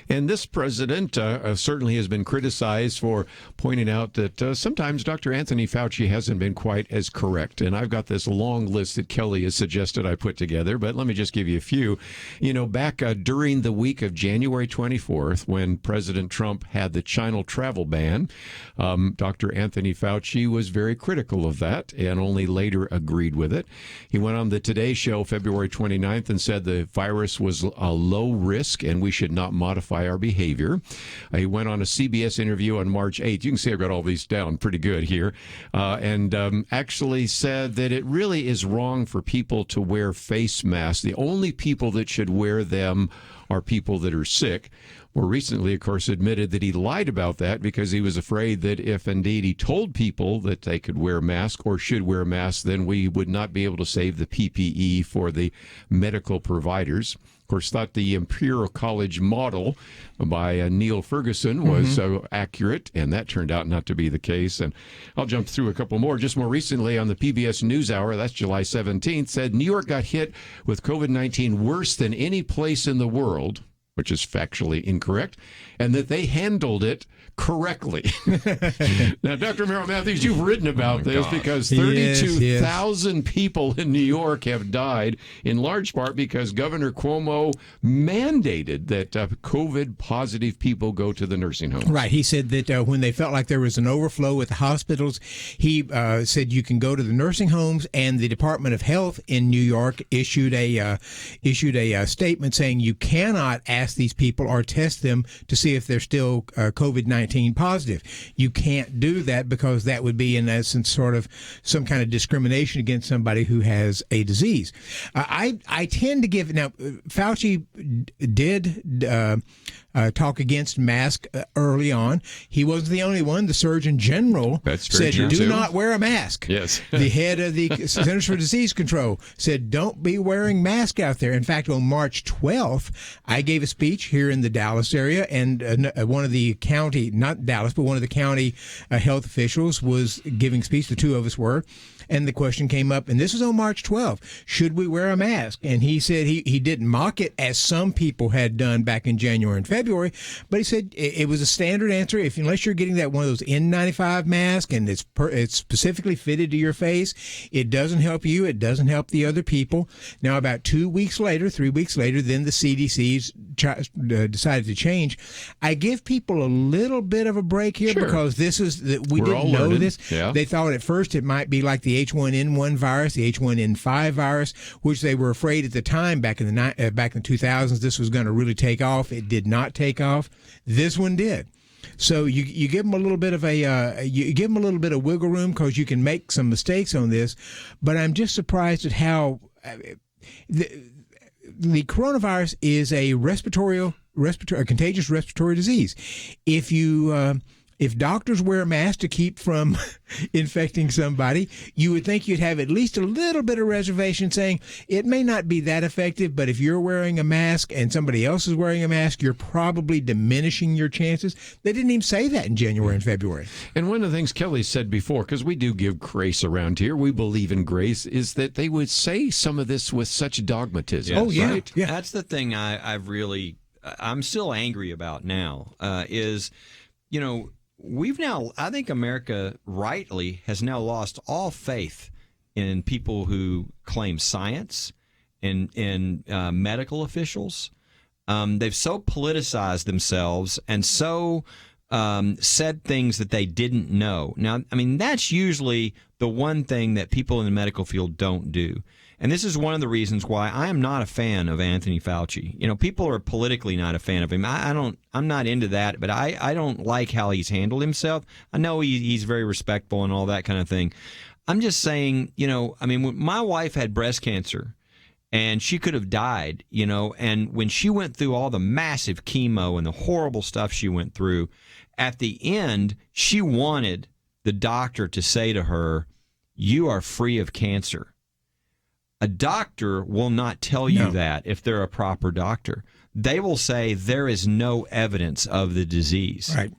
S1: And this president certainly has been criticized for pointing out that sometimes Dr. Anthony Fauci hasn't been quite as correct. And I've got this long list that Kelly has suggested I put together, but let me just give you a few. Back during the week of January 24th, when President Trump had the China travel ban, Dr. Anthony Fauci was very critical of that and only later agreed with it. He went on the Today Show February 29th and said the virus was a low risk and we should not modify our behavior. He went on a CBS interview on March 8th. You can see I've got all these down pretty good here. And actually said that it really is wrong for people to wear face masks. The only people that should wear them are people that are sick. More recently, of course, admitted that he lied about that because he was afraid that if indeed he told people that they could wear masks or should wear masks, then we would not be able to save the PPE for the medical providers. Of course, thought the Imperial College model by Neil Ferguson was accurate, and that turned out not to be the case. And I'll jump through a couple more. Just more recently on the PBS NewsHour, that's July 17th, said New York got hit with COVID-19 worse than any place in the world, which is factually incorrect, and that they handled it correctly. Now, Dr. Merrill Matthews, you've written about this because 32,000 people in New York have died, in large part because Governor Cuomo mandated that COVID-positive people go to the nursing homes.
S4: Right. He said that when they felt like there was an overflow at the hospitals, he said you can go to the nursing homes, and the Department of Health in New York issued a statement saying you cannot ask these people or test them to see if they're still COVID-19 positive. You can't do that because that would be, in essence, sort of some kind of discrimination against somebody who has a disease. I tend to give, now, Fauci did talk against masks early on. He wasn't the only one. The Surgeon General said, do not wear a mask.
S1: Yes.
S4: The head of the Centers for Disease Control said, don't be wearing masks out there. In fact, on March 12th, I gave a speech here in the Dallas area, and one of the county, not Dallas, but one of the county health officials was giving speech. The two of us were. And the question came up, and this was on March 12th, should we wear a mask? And he said he didn't mock it as some people had done back in January and February, but he said it was a standard answer. Unless you're getting that one of those N95 masks and it's specifically fitted to your face, it doesn't help you. It doesn't help the other people. Now, about 3 weeks later, then the CDC's decided to change. I give people a little bit of a break here because we didn't know this. Yeah. They thought at first it might be like the H1N1 virus, the H1N5 virus, which they were afraid at the time back in the 2000s this was going to really take off. It did not take off. This one did. So you give them a little bit of wiggle room because you can make some mistakes on this. But I'm just surprised at how the coronavirus is a contagious respiratory disease. If doctors wear a mask to keep from infecting somebody, you would think you'd have at least a little bit of reservation saying it may not be that effective, but if you're wearing a mask and somebody else is wearing a mask, you're probably diminishing your chances. They didn't even say that in January and February.
S1: And one of the things Kelly said before, because we do give grace around here, we believe in grace, is that they would say some of this with such dogmatism.
S14: Yes.
S1: Oh, yeah.
S14: Right? Yeah. That's the thing I'm still angry about now is, we've now, I think America rightly has now lost all faith in people who claim science and medical officials.
S3: They've so politicized themselves and so said things that they didn't know. Now, I mean, that's usually the one thing that people in the medical field don't do. And this is one of the reasons why I am not a fan of Anthony Fauci. You know, people are politically not a fan of him. I'm not into that, but I don't like how he's handled himself. I know he's very respectful and all that kind of thing. I'm just saying, you know, I mean, when my wife had breast cancer and she could have died, you know, and when she went through all the massive chemo and the horrible stuff she went through, at the end, she wanted the doctor to say to her, "You are free of cancer." A doctor will not tell you that if they're a proper doctor. They will say there is no evidence of the disease.
S4: Right.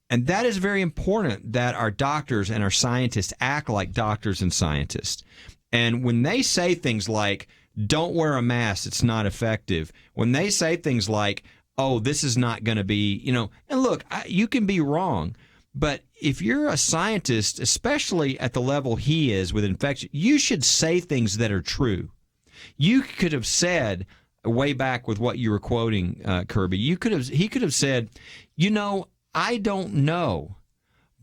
S3: And that is very important, that our doctors and our scientists act like doctors and scientists. And when they say things like, don't wear a mask, it's not effective. When they say things like, oh, this is not going to be, you know, and look, you can be wrong. But if you're a scientist, especially at the level he is with infection, you should say things that are true. You could have said, way back with what you were quoting, Kerby, he could have said, you know, I don't know,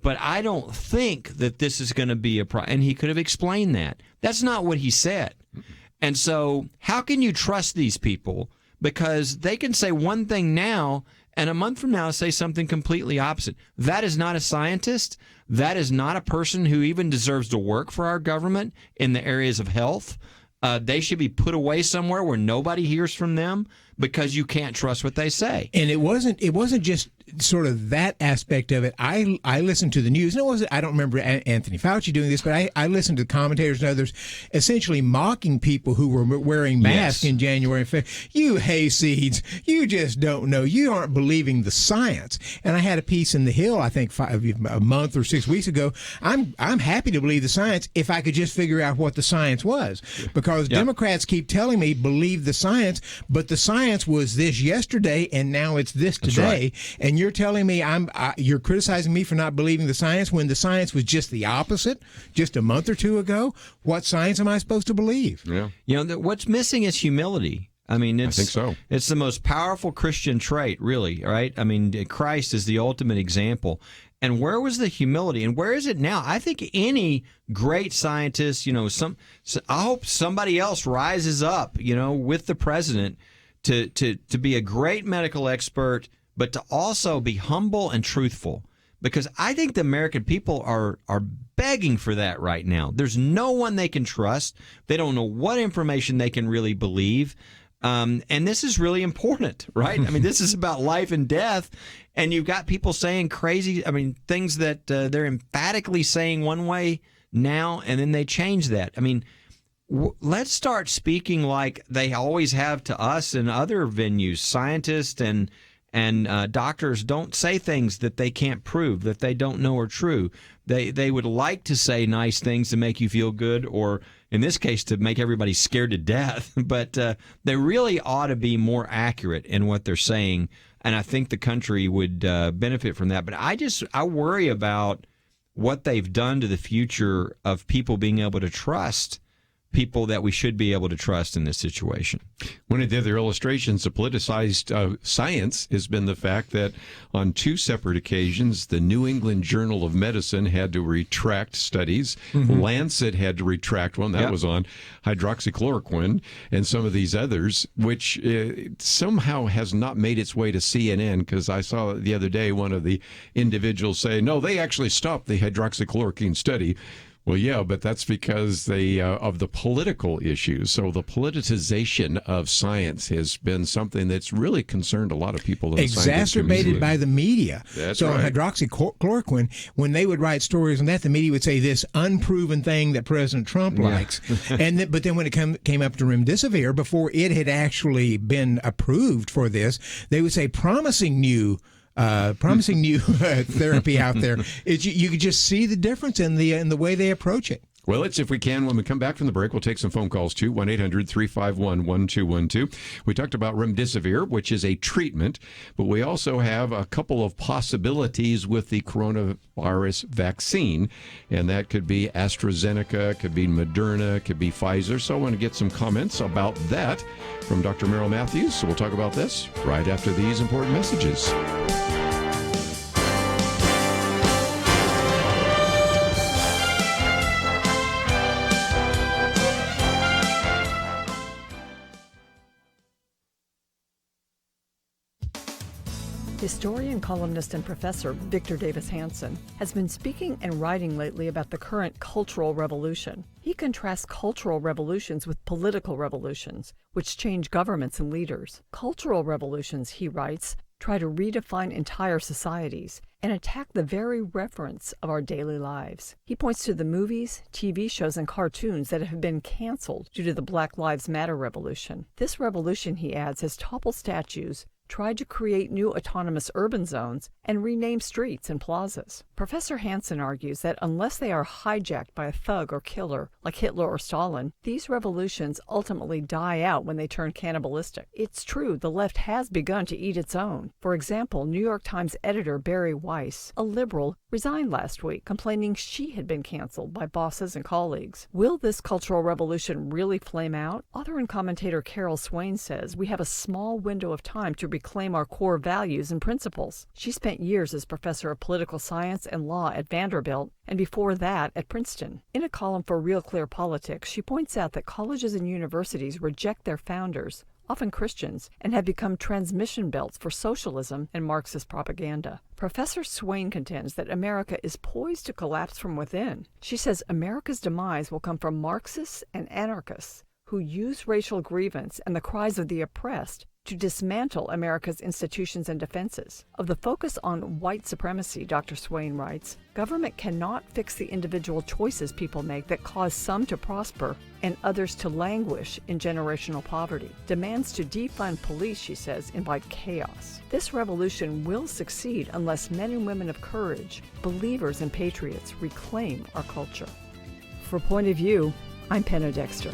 S3: but I don't think that this is going to be a problem. And he could have explained that. That's not what he said. And so how can you trust these people? Because they can say one thing now and a month from now say something completely opposite. That is not a scientist. That is not a person who even deserves to work for our government in the areas of health. They should be put away somewhere where nobody hears from them because you can't trust what they say.
S4: And it wasn't just sort of that aspect of it. I listened to the news, and I don't remember Anthony Fauci doing this, but I listened to commentators and others essentially mocking people who were wearing masks in January and February. You hayseeds, you just don't know. You aren't believing the science. And I had a piece in The Hill, I think a month or 6 weeks ago. I'm happy to believe the science if I could just figure out what the science was, because Democrats keep telling me believe the science, but the science was this yesterday and now it's this today. Right. And you're telling me you're criticizing me for not believing the science when the science was just the opposite just a month or two ago? What science am I supposed to believe?
S3: Yeah. You know, what's missing is humility. I mean, I think so. It's the most powerful Christian trait, really, right? I mean, Christ is the ultimate example. And where was the humility? And where is it now? I think any great scientist, you know, I hope somebody else rises up, you know, with the president to be a great medical expert, but to also be humble and truthful. Because I think the American people are begging for that right now. There's no one they can trust. They don't know what information they can really believe. And this is really important, right? I mean, this is about life and death. And you've got people saying crazy, things that they're emphatically saying one way now, and then they change that. I mean, let's start speaking like they always have to us in other venues. Scientists and doctors don't say things that they can't prove, that they don't know are true. They would like to say nice things to make you feel good, or in this case, to make everybody scared to death. But they really ought to be more accurate in what they're saying, and I think the country would benefit from that. But I worry about what they've done to the future of people being able to trust people that we should be able to trust in this situation.
S1: One of the other illustrations of politicized science has been the fact that on two separate occasions, the New England Journal of Medicine had to retract studies. Mm-hmm. Lancet had to retract one. That was on hydroxychloroquine and some of these others, which somehow has not made its way to CNN, because I saw the other day one of the individuals say, no, they actually stopped the hydroxychloroquine study. Well, yeah, but that's because of the political issues. So the politicization of science has been something that's really concerned a lot of people. In
S4: exacerbated by the media.
S1: That's
S4: so
S1: right.
S4: On hydroxychloroquine, when they would write stories on that, the media would say this unproven thing that President Trump likes. But then when it came up to remdesivir, before it had actually been approved for this, they would say promising new therapy out there. You could just see the difference in the way they approach it.
S1: Well, let's, if we can, when we come back from the break, we'll take some phone calls too, 1-800-351-1212. We talked about remdesivir, which is a treatment, but we also have a couple of possibilities with the coronavirus vaccine, and that could be AstraZeneca, could be Moderna, could be Pfizer. So I want to get some comments about that from Dr. Merrill Matthews. So we'll talk about this right after these important messages.
S7: Historian, columnist, and professor Victor Davis Hanson has been speaking and writing lately about the current cultural revolution. He contrasts cultural revolutions with political revolutions, which change governments and leaders. Cultural revolutions, he writes, try to redefine entire societies and attack the very reference of our daily lives. He points to the movies, TV shows, and cartoons that have been canceled due to the Black Lives Matter revolution. This revolution, he adds, has toppled statues, tried to create new autonomous urban zones, and rename streets and plazas. Professor Hanson argues that unless they are hijacked by a thug or killer like Hitler or Stalin, these revolutions ultimately die out when they turn cannibalistic. It's true, the left has begun to eat its own. For example, New York Times editor Barry Weiss, a liberal, resigned last week, complaining she had been canceled by bosses and colleagues. Will this cultural revolution really flame out? Author and commentator Carol Swain says we have a small window of time to reclaim our core values and principles. She spent years as professor of political science and law at Vanderbilt, and before that at Princeton. In a column for Real Clear Politics, she points out that colleges and universities reject their founders, often Christians, and have become transmission belts for socialism and Marxist propaganda. Professor Swain contends that America is poised to collapse from within. She says America's demise will come from Marxists and anarchists who use racial grievance and the cries of the oppressed to dismantle America's institutions and defenses. Of the focus on white supremacy, Dr. Swain writes, government cannot fix the individual choices people make that cause some to prosper and others to languish in generational poverty. Demands to defund police, she says, invite chaos. This revolution will succeed unless men and women of courage, believers and patriots, reclaim our culture. For Point of View, I'm Penna Dexter.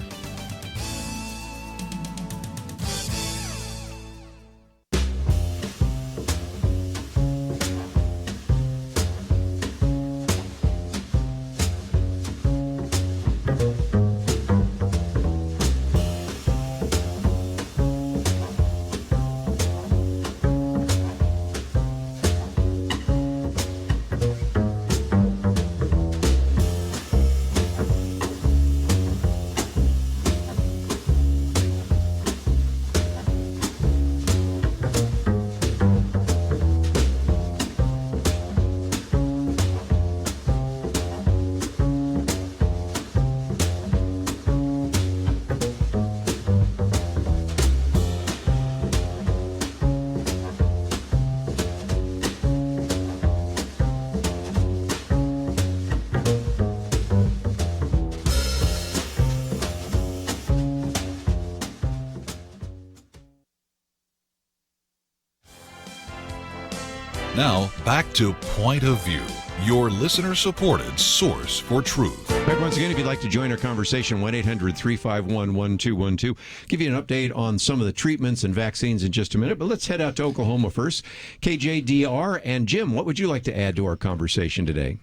S6: Now, back to Point of View, your listener-supported source for truth.
S1: Back once again, if you'd like to join our conversation, 1-800-351-1212. Give you an update on some of the treatments and vaccines in just a minute, but let's head out to Oklahoma first. KJDR and Jim, what would you like to add to our conversation today?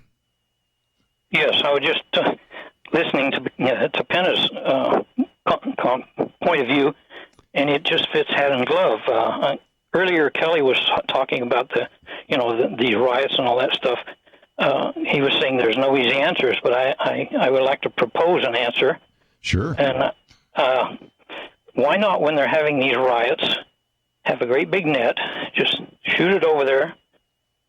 S15: Yes, I was just listening to Penna's point of view, and it just fits hat and glove. Earlier, Kelly was talking about these riots and all that stuff. He was saying there's no easy answers, but I would like to propose an answer.
S1: Sure.
S15: And why not, when they're having these riots, have a great big net, just shoot it over there,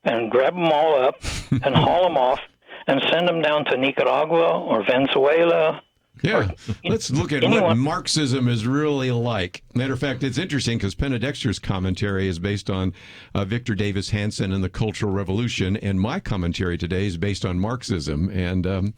S15: and grab them all up and haul them off and send them down to Nicaragua or Venezuela.
S1: Yeah, let's look at what Marxism is really like. Matter of fact, it's interesting because Penna Dexter's commentary is based on Victor Davis Hanson and the Cultural Revolution, and my commentary today is based on Marxism. And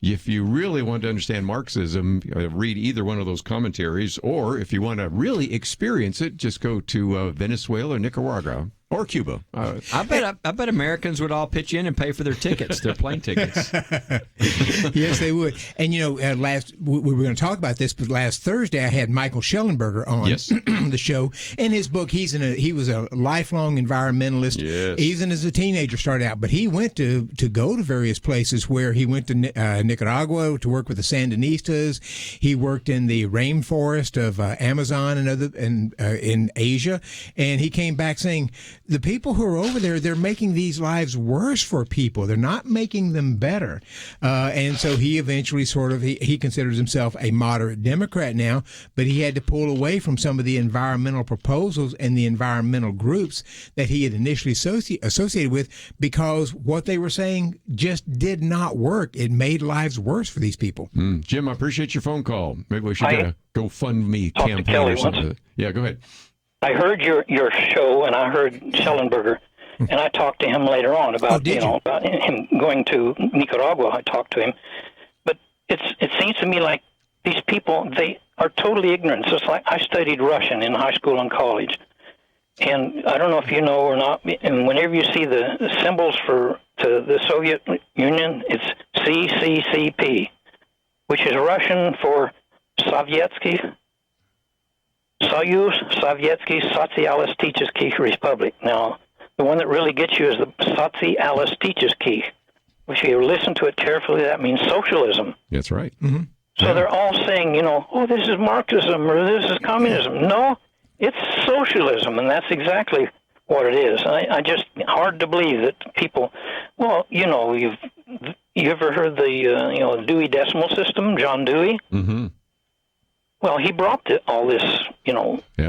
S1: if you really want to understand Marxism, read either one of those commentaries, or if you want to really experience it, just go to Venezuela or Nicaragua Or Cuba.
S3: I bet Americans would all pitch in and pay for their tickets, their plane tickets.
S4: Yes, they would. And we were going to talk about this, but last Thursday I had Michael Schellenberger on the show. In his book, he was a lifelong environmentalist.
S1: Yes.
S4: Even as a teenager started out, but he went to go to various places where he went to Nicaragua to work with the Sandinistas. He worked in the rainforest of Amazon and in Asia, and he came back saying the people who are over there, they're making these lives worse for people. They're not making them better. And so he eventually he considers himself a moderate Democrat now, but he had to pull away from some of the environmental proposals and the environmental groups that he had initially associated with, because what they were saying just did not work. It made lives worse for these people.
S1: Jim, I appreciate your phone call. Maybe we should get a GoFundMe campaign or something. Yeah, go ahead.
S15: I heard your show, and I heard Schellenberger, and I talked to him later on about about him going to Nicaragua. I talked to him, but it seems to me like these people, they are totally ignorant. So it's like I studied Russian in high school and college, and I don't know if you know or not. And whenever you see the symbols to the Soviet Union, it's CCCP, which is Russian for Sovietsky. Soyuz Sovietsky Sotsialistichesky Republic. Now, the one that really gets you is the Sotsialistichesky, which if you listen to it carefully, that means socialism.
S1: That's right.
S4: Mm-hmm.
S15: So they're all saying, this is Marxism or this is communism. No, it's socialism, and that's exactly what it is. I just hard to believe that people. Well, you ever heard the Dewey Decimal System, John Dewey?
S1: Mm-hmm.
S15: Well, he brought all this,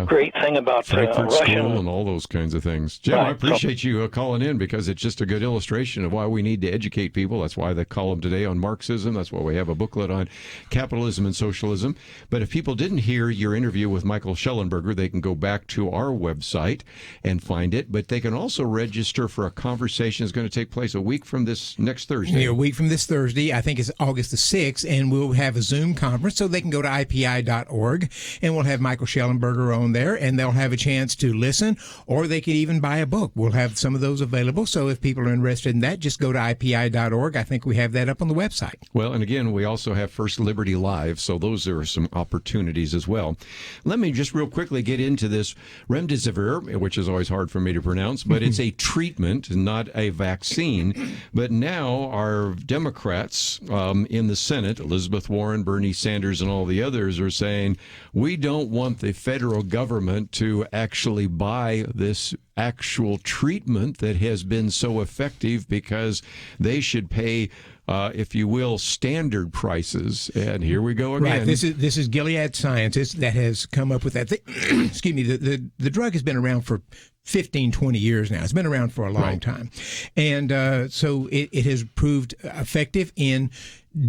S15: great thing about
S1: Frankfurt
S15: Russian
S1: School and all those kinds of things. Jim, I appreciate you calling in, because it's just a good illustration of why we need to educate people. That's why the column today on Marxism. That's why we have a booklet on capitalism and socialism. But if people didn't hear your interview with Michael Schellenberger, they can go back to our website and find it. But they can also register for a conversation that's going to take place a week from this next Thursday.
S4: Yeah, a week from this Thursday. I think it's August the 6th, and we'll have a Zoom conference, so they can go to ipi.org, and we'll have Michael Schellenberger on there, and they'll have a chance to listen, or they could even buy a book. We'll have some of those available, so if people are interested in that, just go to ipi.org. I think we have that up on the website.
S1: Well, and again, we also have First Liberty Live, so those are some opportunities as well. Let me just real quickly get into this remdesivir, which is always hard for me to pronounce, but it's a treatment, not a vaccine. But now our Democrats in the Senate, Elizabeth Warren, Bernie Sanders, and all the others are saying, we don't want the federal government to actually buy this actual treatment that has been so effective, because they should pay, if you will, standard prices. And here we go again.
S4: Right. This is Gilead Sciences that has come up with that. Excuse me. The drug has been around for 15, 20 years now. It's been around for a long time. And so it has proved effective in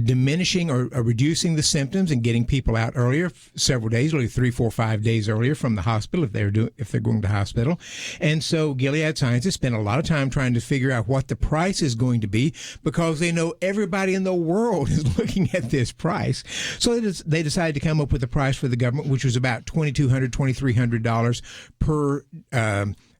S4: diminishing or reducing the symptoms and getting people out earlier, several days, early 3, 4, 5 days earlier from the hospital if they're going to hospital. And so Gilead Sciences spent a lot of time trying to figure out what the price is going to be, because they know everybody in the world is looking at this price. So they decided to come up with a price for the government, which was about $2,200, $2,300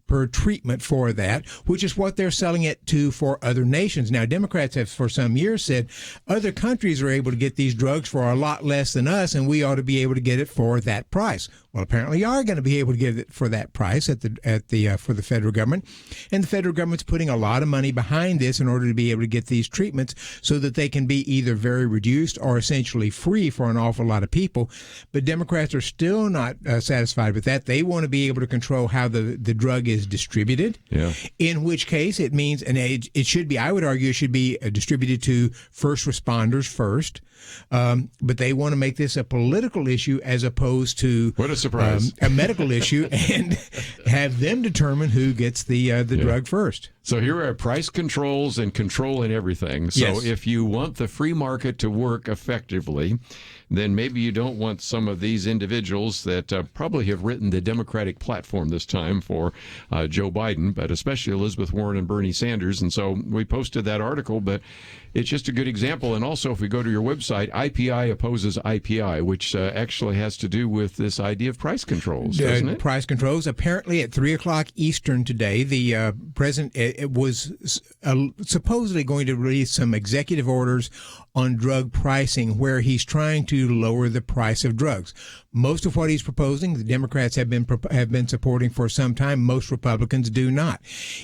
S4: per treatment for that, which is what they're selling it to for other nations. Now, Democrats have for some years said other countries are able to get these drugs for a lot less than us, and we ought to be able to get it for that price. Well, apparently you are going to be able to get it for that price for the federal government, and the federal government's putting a lot of money behind this in order to be able to get these treatments so that they can be either very reduced or essentially free for an awful lot of people. But Democrats are still not satisfied with that. They want to be able to control how the drug is distributed.
S1: Yeah.
S4: In which case it means, and it should be, I would argue, it should be distributed to first responders first. But they want to make this a political issue as opposed to
S1: what a surprise.
S4: A medical issue, and have them determine who gets the drug first.
S1: So here are price controls and controlling everything. So if you want the free market to work effectively, then maybe you don't want some of these individuals that probably have written the Democratic platform this time for Joe Biden, but especially Elizabeth Warren and Bernie Sanders. And so we posted that article, but it's just a good example. And also, if we go to your website, IPI opposes IPI, which actually has to do with this idea of price controls, doesn't it?
S4: Price controls. Apparently, at 3:00 Eastern today, the president was supposedly going to release some executive orders on drug pricing, where he's trying to lower the price of drugs. Most of what he's proposing, the Democrats have been supporting for some time. Most Republicans do not.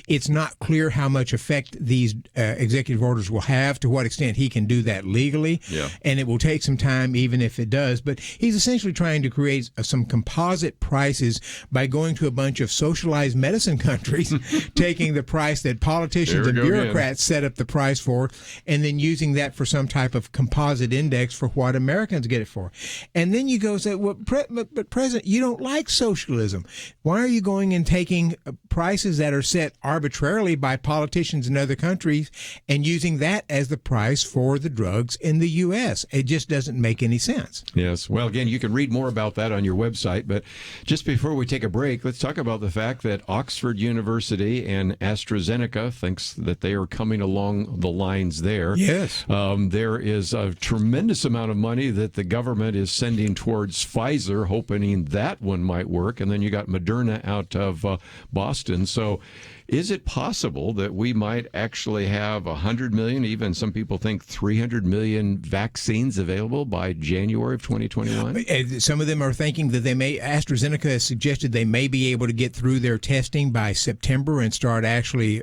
S4: It's not clear how much effect these executive orders will have, to what extent he can do that legally, and it will take some time, even if it does. But he's essentially trying to create some composite prices by going to a bunch of socialized medicine countries, taking the price that politicians and bureaucrats set up the price for, and then using that for some type of composite index for what Americans get it for. And then you go say, well, but President, you don't like socialism. Why are you going and taking prices that are set arbitrarily by politicians in other countries and using that as the price for the drugs in the U.S.? It just doesn't make any sense.
S1: Yes. Well, again, you can read more about that on your website. But just before we take a break, let's talk about the fact that Oxford University and AstraZeneca thinks that they are coming along the lines there.
S4: Yes.
S1: There is a tremendous amount of money that the government is sending towards Pfizer, hoping that one might work. And then you got Moderna out of Boston. So is it possible that we might actually have 100 million, even some people think 300 million vaccines available by January of 2021?
S4: Some of them are thinking that AstraZeneca has suggested they may be able to get through their testing by September and start actually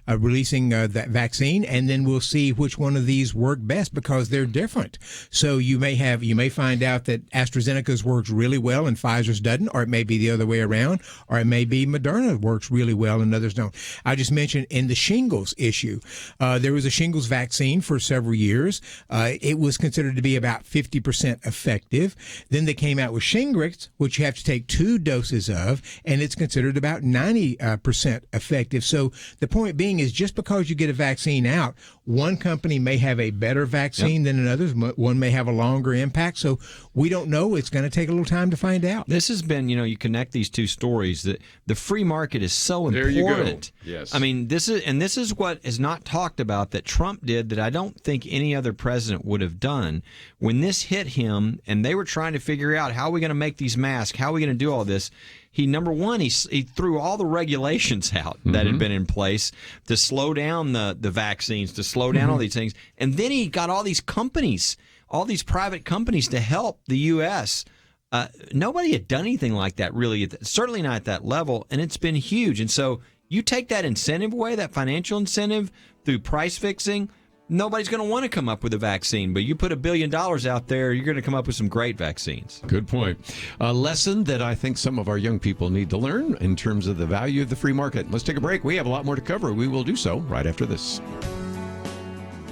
S4: releasing that vaccine. And then we'll see which one of these work best, because they're different. So you may find out that AstraZeneca's works really well and Pfizer's doesn't, or it may be the other way around, or it may be Moderna works really well and others don't. I just mentioned in the shingles issue, there was a shingles vaccine for several years. It was considered to be about 50% effective. Then they came out with Shingrix, which you have to take 2 doses of, and it's considered about 90% effective. So the point being is, just because you get a vaccine out, one company may have a better vaccine than another. One may have a longer impact. So we don't know. It's going to take a little time to find out.
S14: This has been, you connect these two stories, that the free market is so important.
S1: There you go. Yes.
S14: I mean, this is what is not talked about, that Trump did, that I don't think any other president would have done. When this hit him and they were trying to figure out, how are we going to make these masks? How are we going to do all this? Number one, he threw all the regulations out that had been in place to slow down the vaccines, to slow down all these things. And then he got all these companies, all these private companies, to help the U.S. Nobody had done anything like that, really, certainly not at that level, and it's been huge. And so you take that incentive away, that financial incentive, through price fixing, nobody's going to want to come up with a vaccine. But you put $1 billion out there, you're going to come up with some great vaccines.
S1: Good point. A lesson that I think some of our young people need to learn in terms of the value of the free market. Let's take a break. We have a lot more to cover. We will do so right after this.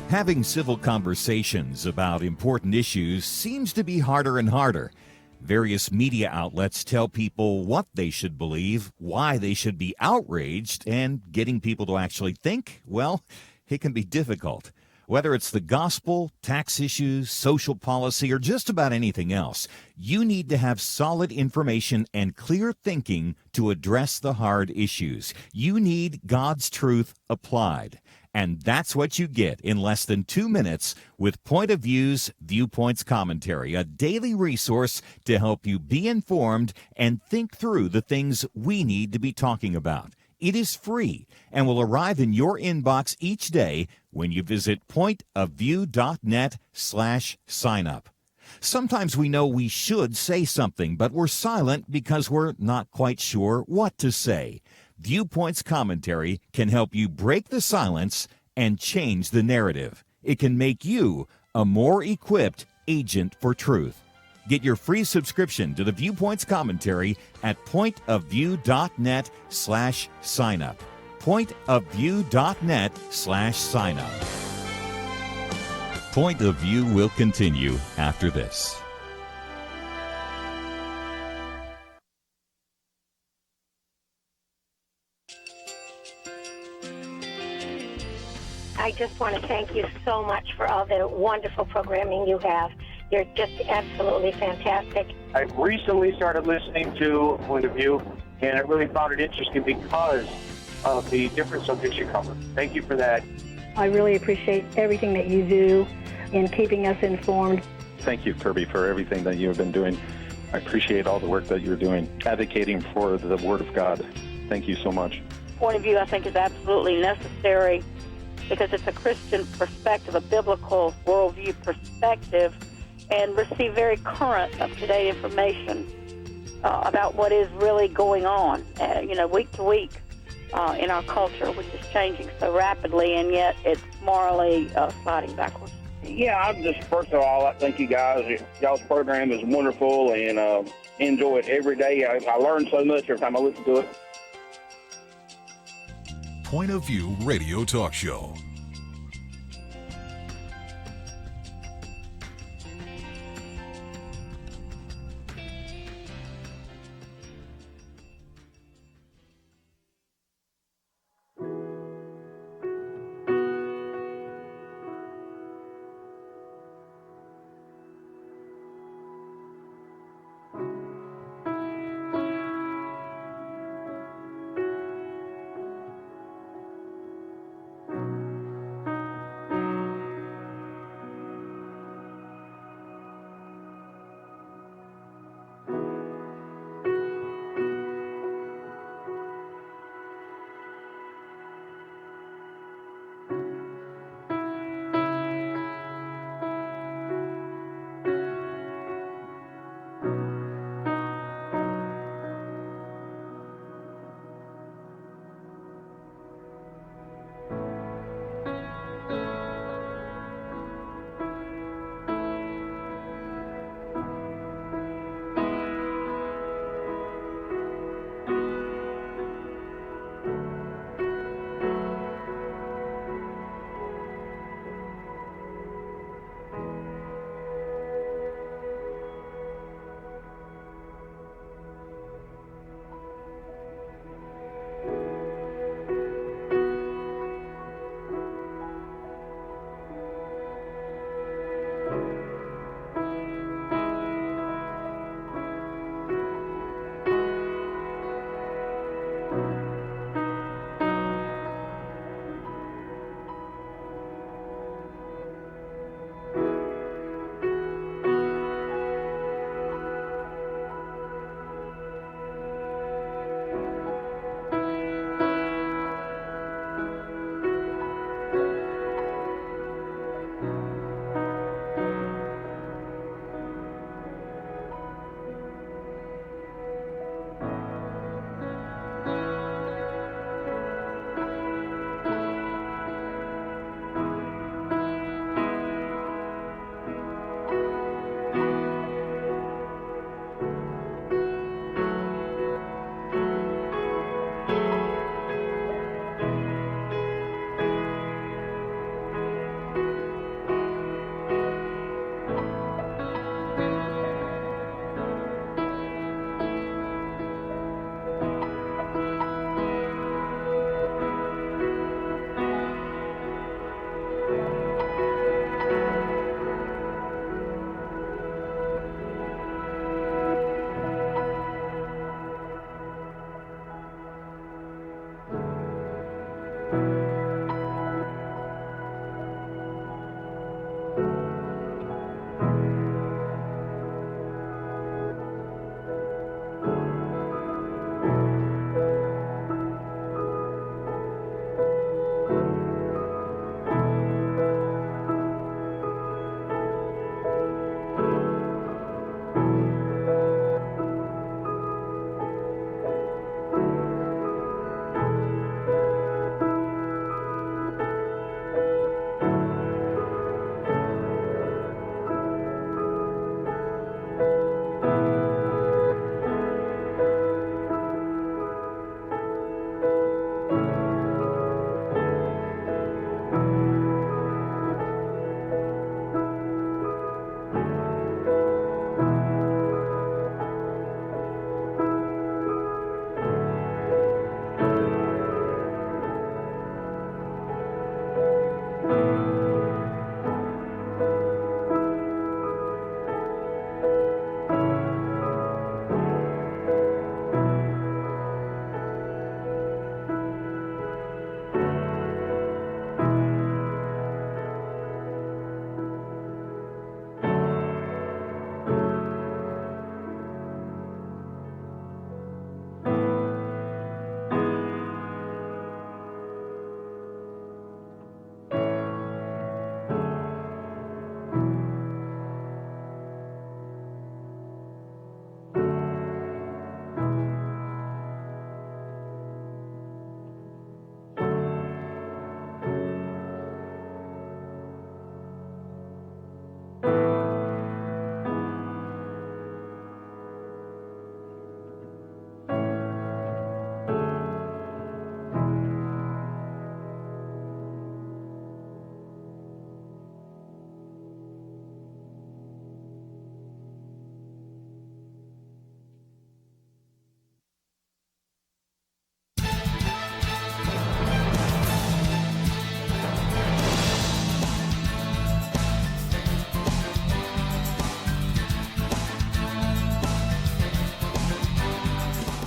S5: Having civil conversations about important issues seems to be harder and harder. Various media outlets tell people what they should believe, why they should be outraged, and getting people to actually think, well, it can be difficult. Whether it's the gospel, tax issues, social policy, or just about anything else, you need to have solid information and clear thinking to address the hard issues. You need God's truth applied. And that's what you get in less than 2 minutes with Point of View's Viewpoints Commentary, a daily resource to help you be informed and think through the things we need to be talking about. It is free and will arrive in your inbox each day when you visit pointofview.net/signup. Sometimes we know we should say something, but we're silent because we're not quite sure what to say. Viewpoints Commentary can help you break the silence and change the narrative. It can make you a more equipped agent for truth. Get your free subscription to the Viewpoints Commentary at pointofview.net/signup. Pointofview.net/signup. Point of View will continue after this.
S8: I just want to thank you so much for all the wonderful programming you have. You're just absolutely fantastic.
S9: I recently started listening to Point of View, and I really found it interesting because of the different subjects you cover. Thank you for that.
S10: I really appreciate everything that you do in keeping us informed.
S11: Thank you, Kerby, for everything that you have been doing, I appreciate all the work that you're doing, advocating for the Word of God. Thank you so much.
S12: Point of view, I think, is absolutely necessary because it's a Christian perspective, a biblical worldview perspective, and receive very current, up-to-date information about what is really going on, week to week in our culture, which is changing so rapidly, and yet it's morally sliding backwards.
S13: Yeah, I just, first of all, I thank you guys. Y'all's program is wonderful, and enjoy it every day. I learn so much every time I listen to it.
S6: Point of View Radio Talk Show.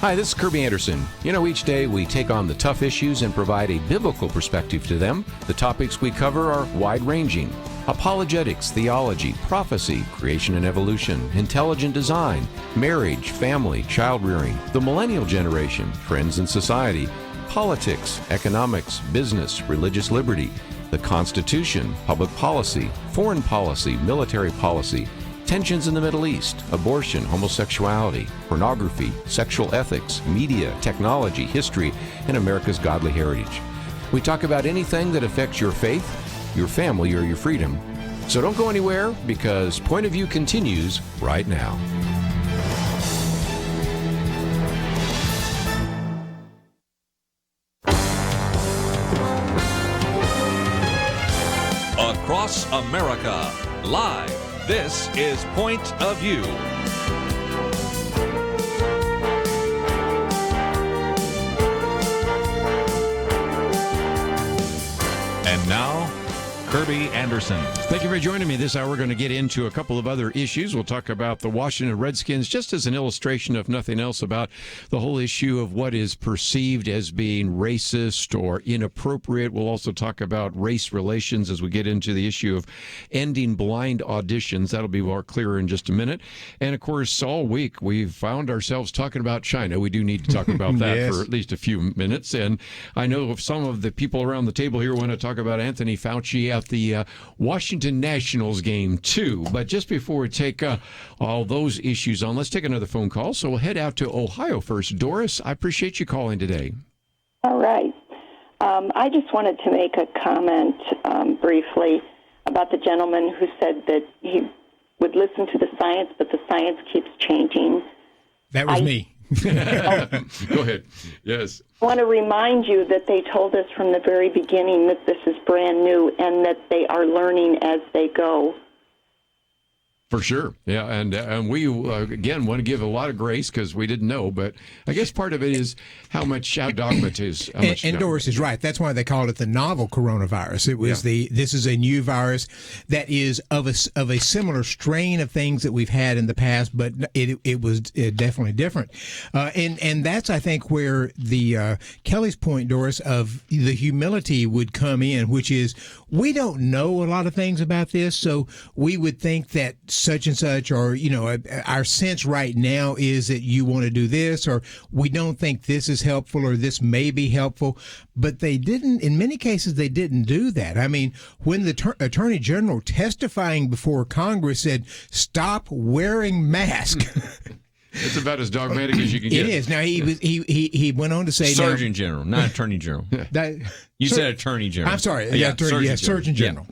S1: Hi, this is Kerby Anderson. Each day we take on the tough issues and provide a biblical perspective to them. The topics we cover are wide-ranging. Apologetics, theology, prophecy, creation and evolution, intelligent design, marriage, family, child-rearing, the millennial generation, trends in society, politics, economics, business, religious liberty, the Constitution, public policy, foreign policy, military policy, tensions in the Middle East, abortion, homosexuality, pornography, sexual ethics, media, technology, history, and America's godly heritage. We talk about anything that affects your faith, your family, or your freedom. So don't go anywhere, because Point of View continues right now.
S2: Across America, live. This is Point of View. And now, Kerby Anderson.
S1: Thank you for joining me this hour. We're going to get into a couple of other issues. We'll talk about the Washington Redskins, just as an illustration, if nothing else, about the whole issue of what is perceived as being racist or inappropriate. We'll also talk about race relations as we get into the issue of ending blind auditions. That'll be more clearer in just a minute. And, of course, all week we've found ourselves talking about China. We do need to talk about that
S4: Yes.
S1: for at least a few minutes. And I know if some of the people around the table here want to talk about Anthony Fauci at the Washington Nationals game, too. But just before we take all those issues on, let's take another phone call. So we'll head out to Ohio first. Doris, I appreciate you calling today.
S16: All right. I just wanted to make a comment briefly about the gentleman who said that he would listen to the science, but the science keeps changing.
S4: That was me.
S1: Go ahead. Yes.
S16: I want to remind you that they told us from the very beginning that this is brand new and that they are learning as they go.
S1: For sure. Yeah. And we, again, want to give a lot of grace because we didn't know. But I guess part of it is how dogmatized.
S4: And Doris is right. That's why they called it the novel coronavirus. It was this is a new virus that is of a similar strain of things that we've had in the past, but it was definitely different. And that's, I think, where the Kelly's point, Doris, of the humility would come in, which is we don't know a lot of things about this, so we would think that such and such, or, our sense right now is that you want to do this, or we don't think this is helpful, or this may be helpful. But they didn't, in many cases, they didn't do that. I mean, when the Attorney General testifying before Congress said, stop wearing masks.
S1: It's about as dogmatic as you can get.
S4: It is. Now, he went on to say...
S3: Surgeon General, not Attorney General. You said Attorney General.
S4: I'm sorry.
S3: Surgeon
S4: General.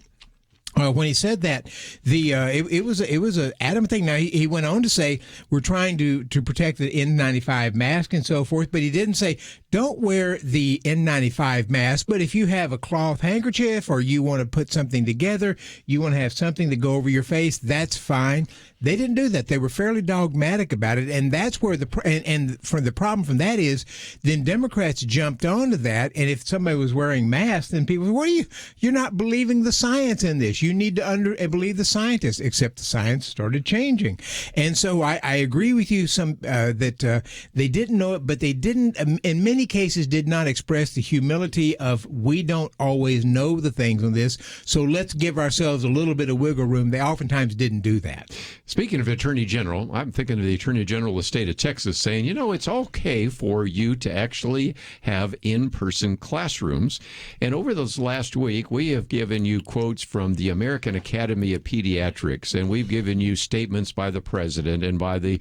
S4: When he said that, it was a adamant thing. Now he went on to say we're trying to protect the N95 mask and so forth, but he didn't say don't wear the N95 mask. But if you have a cloth handkerchief or you want to put something together, you want to have something to go over your face, that's fine. They didn't do that. They were fairly dogmatic about it, and that's where the problem from that is, then Democrats jumped onto that, and if somebody was wearing masks, then people said, you're not believing the science in this. You need to believe the scientists, except the science started changing. And so I agree with you that they didn't know it, but they didn't, in many cases, did not express the humility of we don't always know the things on this, so let's give ourselves a little bit of wiggle room. They oftentimes didn't do that.
S1: Speaking of Attorney General, I'm thinking of the Attorney General of the state of Texas saying, it's okay for you to actually have in-person classrooms. And over this last week, we have given you quotes from the American Academy of Pediatrics, and we've given you statements by the president and by the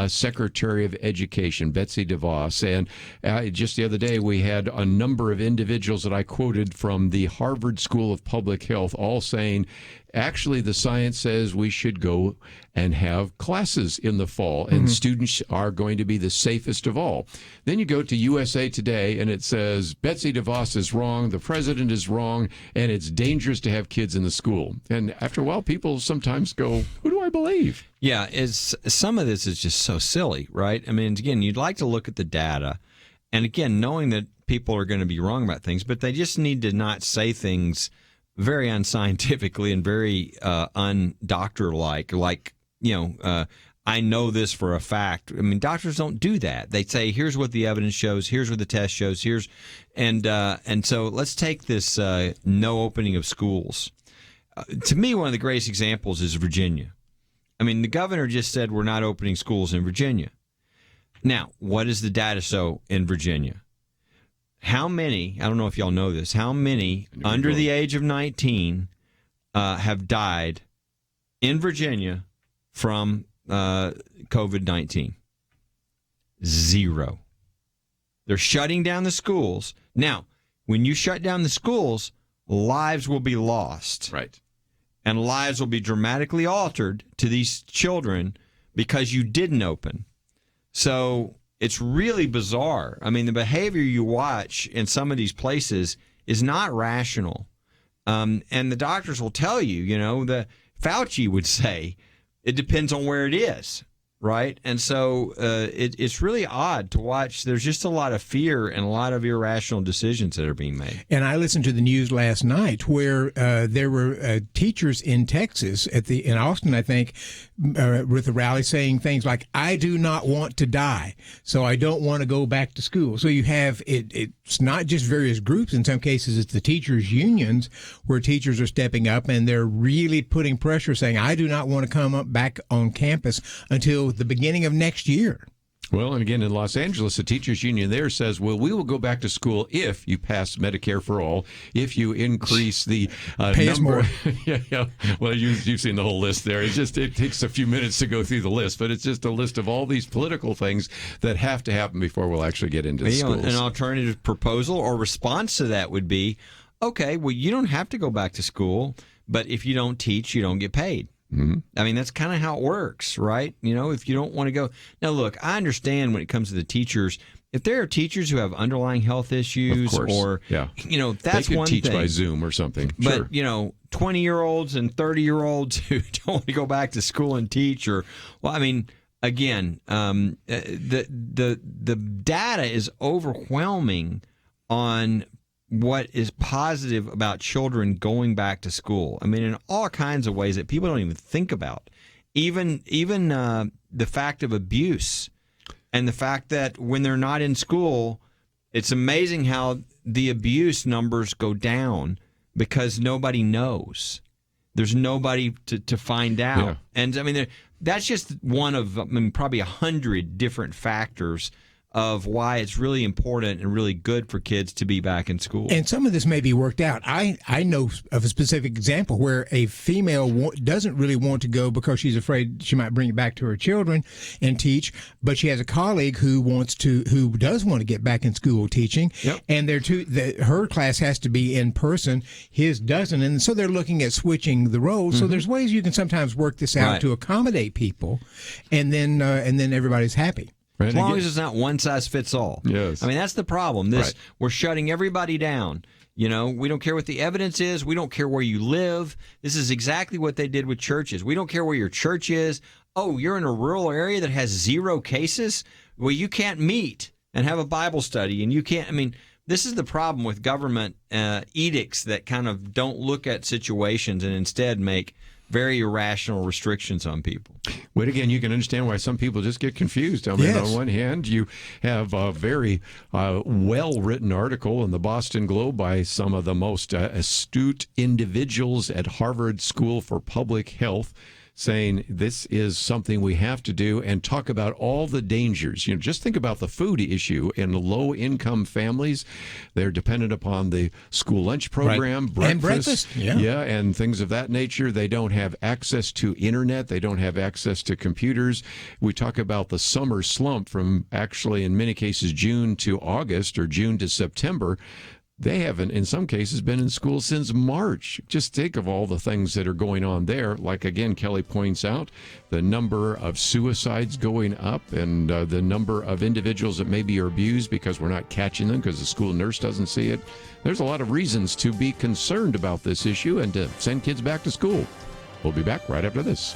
S1: Secretary of Education, Betsy DeVos. And just the other day, we had a number of individuals that I quoted from the Harvard School of Public Health all saying, actually, the science says we should go and have classes in the fall, and students are going to be the safest of all. Then you go to USA Today, and it says Betsy DeVos is wrong, the president is wrong, and it's dangerous to have kids in the school. And after a while, people sometimes go, who do I believe?
S3: Yeah, some of this is just so silly, right? I mean, again, you'd like to look at the data, and again, knowing that people are going to be wrong about things, but they just need to not say things very unscientifically and very undoctor-like.
S14: I know this for a fact. I mean, doctors don't do that. They say, here's what the evidence shows, here's what the test shows, and so let's take this no opening of schools. To me, one of the greatest examples is Virginia. I mean, the governor just said we're not opening schools in Virginia. Now, what does the data show in Virginia? How many, I don't know if y'all know this, how many under the age of 19 have died in Virginia from COVID-19? 0. They're shutting down the schools. Now, when you shut down the schools, lives will be lost.
S1: Right.
S14: And lives will be dramatically altered to these children because you didn't open. So it's really bizarre. I mean, the behavior you watch in some of these places is not rational. And the doctors will tell you, the Fauci would say, it depends on where it is, right? And so it's really odd to watch. There's just a lot of fear and a lot of irrational decisions that are being made.
S4: And I listened to the news last night where there were teachers in Texas in Austin, I think, with a rally saying things like, I do not want to die, so I don't want to go back to school. So you have it's not just various groups. In some cases, it's the teachers' unions where teachers are stepping up and they're really putting pressure saying, I do not want to come up back on campus until the beginning of next year.
S1: Well, and again, in Los Angeles, the teachers union there says, well, we will go back to school if you pass Medicare for all, if you increase the
S4: pay us
S1: number.
S4: More.
S1: Yeah. Well, you've seen the whole list there. It takes a few minutes to go through the list, but it's just a list of all these political things that have to happen before we'll actually get into the schools.
S14: An alternative proposal or response to that would be, okay, well, you don't have to go back to school, but if you don't teach, you don't get paid.
S1: Mm-hmm.
S14: I mean, that's kind of how it works, right? If you don't want to go. Now, look, I understand when it comes to the teachers, if there are teachers who have underlying health issues or, that's
S1: they could
S14: one
S1: teach
S14: thing.
S1: by Zoom or something.
S14: But,
S1: Sure.
S14: 20-year-olds and 30-year-olds who don't want to go back to school and teach again, the data is overwhelming on what is positive about children going back to school. I mean, in all kinds of ways that people don't even think about. Even the fact of abuse and the fact that when they're not in school, it's amazing how the abuse numbers go down because nobody knows. There's nobody to find out.
S1: Yeah.
S14: And I mean, that's just one of probably 100 different factors of why it's really important and really good for kids to be back in school.
S4: And some of this may be worked out. I know of a specific example where a female doesn't really want to go because she's afraid she might bring it back to her children and teach, but she has a colleague who does want to get back in school teaching.
S14: Yep.
S4: And her class has to be in person, his doesn't, and so they're looking at switching the roles. So there's ways you can sometimes work this out to accommodate people, and then everybody's happy.
S14: As long as it's not one size fits all.
S1: Yes.
S14: I mean, that's the problem. We're shutting everybody down. We don't care what the evidence is. We don't care where you live. This is exactly what they did with churches. We don't care where your church is. Oh, you're in a rural area that has 0 cases? Well, you can't meet and have a Bible study, and you can't. I mean, this is the problem with government edicts that kind of don't look at situations and instead make very irrational restrictions on people.
S1: But again, you can understand why some people just get confused. I mean, on one hand, you have a very well-written article in the Boston Globe by some of the most astute individuals at Harvard School for Public Health saying this is something we have to do and talk about all the dangers. Just think about the food issue in low-income families. They're dependent upon the school lunch program, breakfast. And things of that nature. They don't have access to internet. They don't have access to computers. We talk about the summer slump from actually, in many cases, June to August or June to September. They haven't, in some cases, been in school since March. Just think of all the things that are going on there. Like, again, Kelly points out, the number of suicides going up and the number of individuals that maybe are abused because we're not catching them because the school nurse doesn't see it. There's a lot of reasons to be concerned about this issue and to send kids back to school. We'll be back right after this.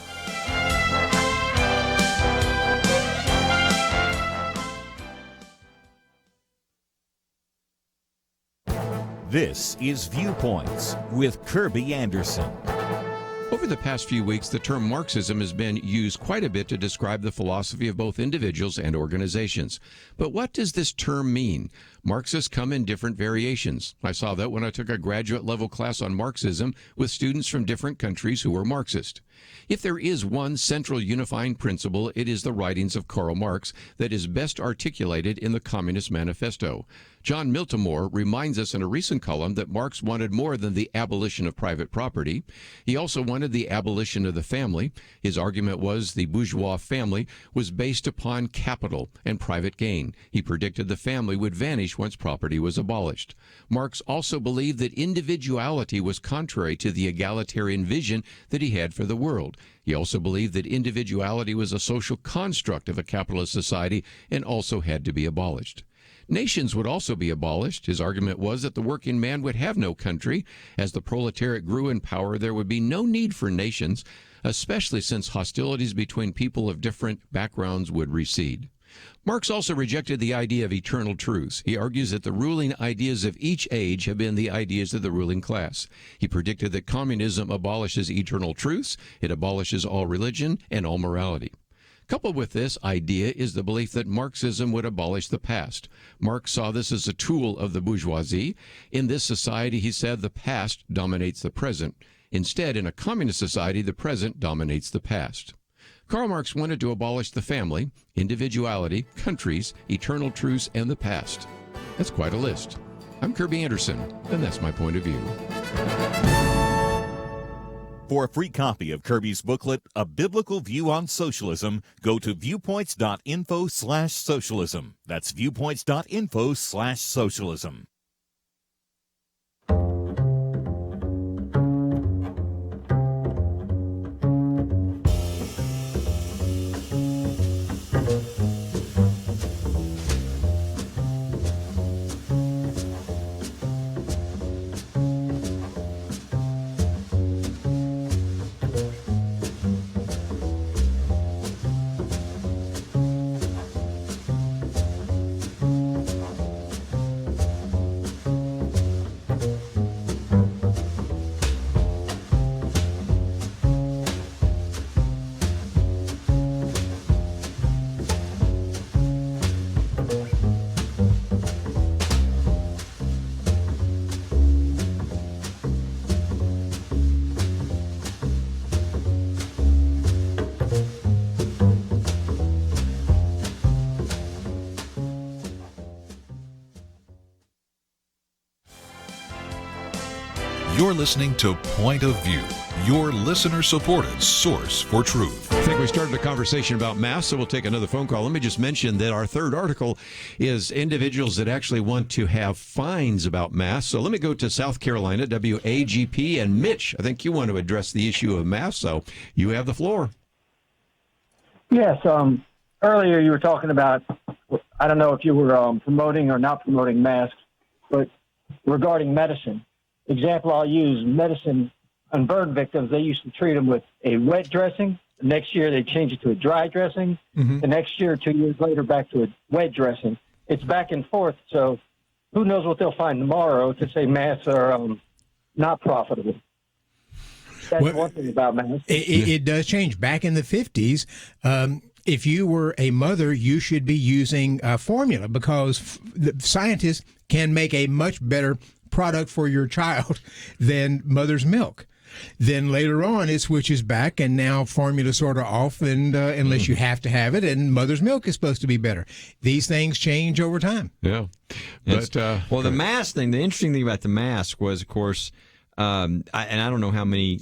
S5: This is Viewpoints with Kerby Anderson.
S1: Well, Over the past few weeks, the term Marxism has been used quite a bit to describe the philosophy of both individuals and organizations. But what does this term mean? Marxists come in different variations. I saw that when I took a graduate-level class on Marxism with students from different countries who were Marxist. If there is one central unifying principle, it is the writings of Karl Marx that is best articulated in the Communist Manifesto. John Miltimore reminds us in a recent column that Marx wanted more than the abolition of private property. He also wanted the abolition of the family. His argument was the bourgeois family was based upon capital and private gain. He predicted the family would vanish once property was abolished. Marx also believed that individuality was contrary to the egalitarian vision that he had for the world. He also believed that individuality was a social construct of a capitalist society and also had to be abolished. Nations would also be abolished. His argument was that the working man would have no country. As the proletariat grew in power, there would be no need for nations, especially since hostilities between people of different backgrounds would recede. Marx also rejected the idea of eternal truths. He argues that the ruling ideas of each age have been the ideas of the ruling class. He predicted that communism abolishes eternal truths, it abolishes all religion and all morality. Coupled with this idea is the belief that Marxism would abolish the past. Marx saw this as a tool of the bourgeoisie. In this society, he said, the past dominates the present. Instead, in a communist society, the present dominates the past. Karl Marx wanted to abolish the family, individuality, countries, eternal truths, and the past. That's quite a list. I'm Kerby Anderson, and that's my point of view.
S5: For a free copy of Kerby's booklet, A Biblical View on Socialism, go to viewpoints.info/socialism. That's viewpoints.info/socialism.
S6: You're listening to Point of View, your listener-supported source for truth.
S1: I think we started a conversation about masks, so we'll take another phone call. Let me just mention that our third article is individuals that actually want to have fines about masks. So let me go to South Carolina, WAGP, and Mitch, I think you want to address the issue of masks, so you have the floor.
S17: Yes, earlier you were talking about, I don't know if you were promoting or not promoting masks, but regarding medicine. Example I'll use, medicine on burn victims, they used to treat them with a wet dressing. The next year they change it to a dry dressing. Mm-hmm. The next year, 2 years later, back to a wet dressing. It's back and forth, so who knows what they'll find tomorrow to say masks are not profitable. That's one thing about masks.
S4: It does change. Back in the 50s, if you were a mother, you should be using formula because the scientists can make a much better product for your child than mother's milk. Then later on, it switches back, and now formula sort of off, and unless you have to have it, and mother's milk is supposed to be better. These things change over time.
S1: Yeah,
S3: but well, the mask thing. The interesting thing about the mask was, of course, and I don't know how many.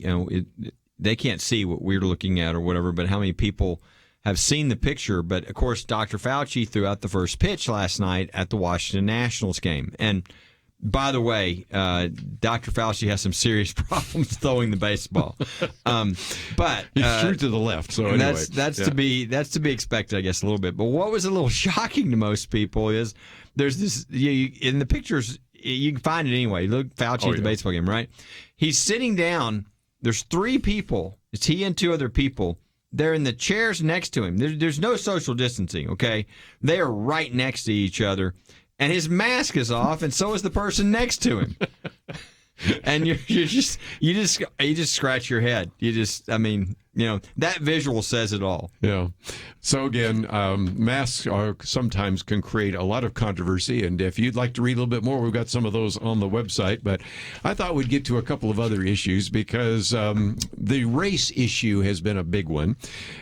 S3: They can't see what we're looking at or whatever, but how many people have seen the picture? But of course, Dr. Fauci threw out the first pitch last night at the Washington Nationals game, and by the way, Dr. Fauci has some serious problems throwing the baseball, but
S1: he's true to the left. So anyway,
S3: that's to be expected, I guess, a little bit. But what was a little shocking to most people is there's this in the pictures. You can find it anyway. Look, Fauci at the baseball game, right? He's sitting down. There's three people. It's he and two other people. They're in the chairs next to him. There's no social distancing. Okay, they are right next to each other. And his mask is off, and so is the person next to him. and you just scratch your head. That visual says it all.
S1: Yeah. So again, masks sometimes can create a lot of controversy, and if you'd like to read a little bit more, we've got some of those on the website. But I thought we'd get to a couple of other issues because the race issue has been a big one.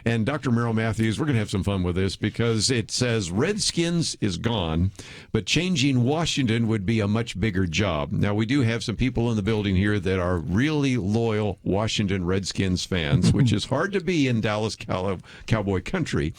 S1: And Dr. Merrill Matthews, we're going to have some fun with this because it says Redskins is gone, but changing Washington would be a much bigger job. Now, we do have some people in the building here that are really loyal Washington Redskins fans, which is hard to be in Dallas Cowboy country.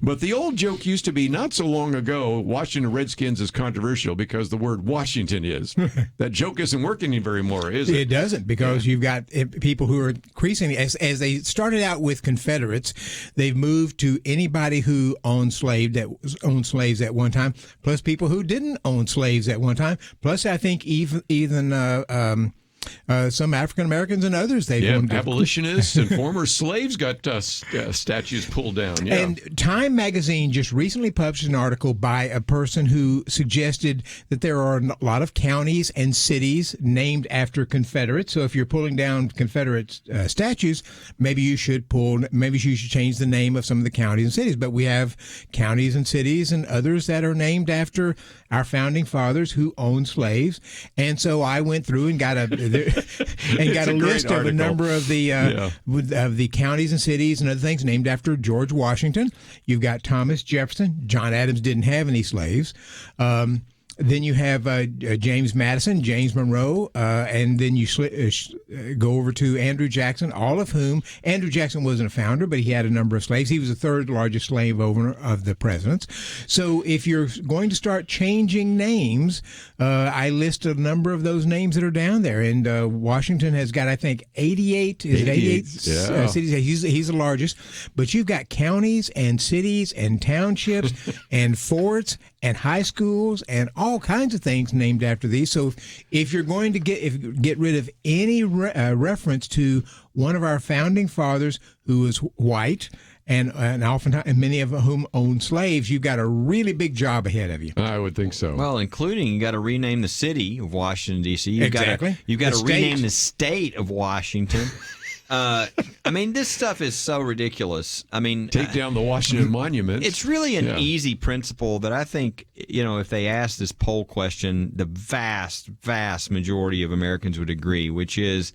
S1: But the old joke used to be not so long ago, Washington Redskins is controversial because the word Washington is. That joke isn't working very more, is it?
S4: It doesn't, because you've got people who are increasingly, as they started out with Confederates, they've moved to anybody who owned slaves at one time, plus people who didn't own slaves at one time, plus I think even some African Americans and others.
S1: Abolitionists and former slaves got statues pulled down. Yeah.
S4: And Time magazine just recently published an article by a person who suggested that there are a lot of counties and cities named after Confederates. So if you're pulling down Confederate statues, maybe you should change the name of some of the counties and cities. But we have counties and cities and others that are named after our founding fathers who owned slaves. And so I went through and got a list of a number of the counties and cities and other things named after George Washington. You've got Thomas Jefferson. John Adams didn't have any slaves. Then you have James Madison, James Monroe, and then you go over to Andrew Jackson, all of whom, Andrew Jackson wasn't a founder, but he had a number of slaves. He was the third largest slave owner of the presidents. So if you're going to start changing names, I list a number of those names that are down there. And Washington has got, I think, 88 cities. He's the largest. But you've got counties and cities and townships and forts and high schools and all kinds of things named after these. So if you're going to get rid of any reference to one of our founding fathers who was white and oftentimes many of whom owned slaves, you've got a really big job ahead of you.
S1: I would think so.
S3: Well, including you got to rename the city of Washington, D.C. You've got to rename the state of Washington. This stuff is so ridiculous.
S1: Take down the Washington Monument.
S3: It's really an easy principle that I think, if they ask this poll question, the vast, vast majority of Americans would agree, which is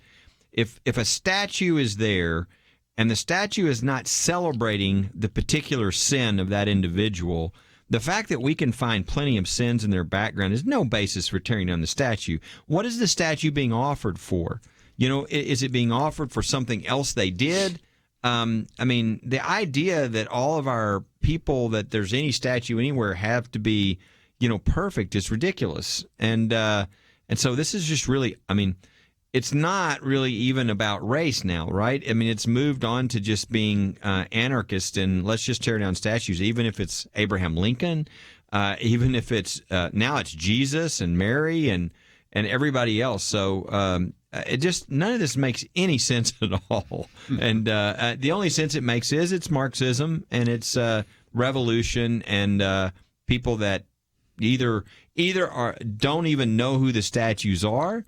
S3: if a statue is there and the statue is not celebrating the particular sin of that individual, the fact that we can find plenty of sins in their background is no basis for tearing down the statue. What is the statue being offered for? Is it being offered for something else they did? The idea that all of our people, that there's any statue anywhere, have to be, perfect is ridiculous. And so this is just really, it's not really even about race now, right? It's moved on to just being anarchist and let's just tear down statues, even if it's Abraham Lincoln, even if it's now it's Jesus and Mary and everybody else. So none of this makes any sense at all. And the only sense it makes is it's Marxism and it's revolution and people that either don't even know who the statues are,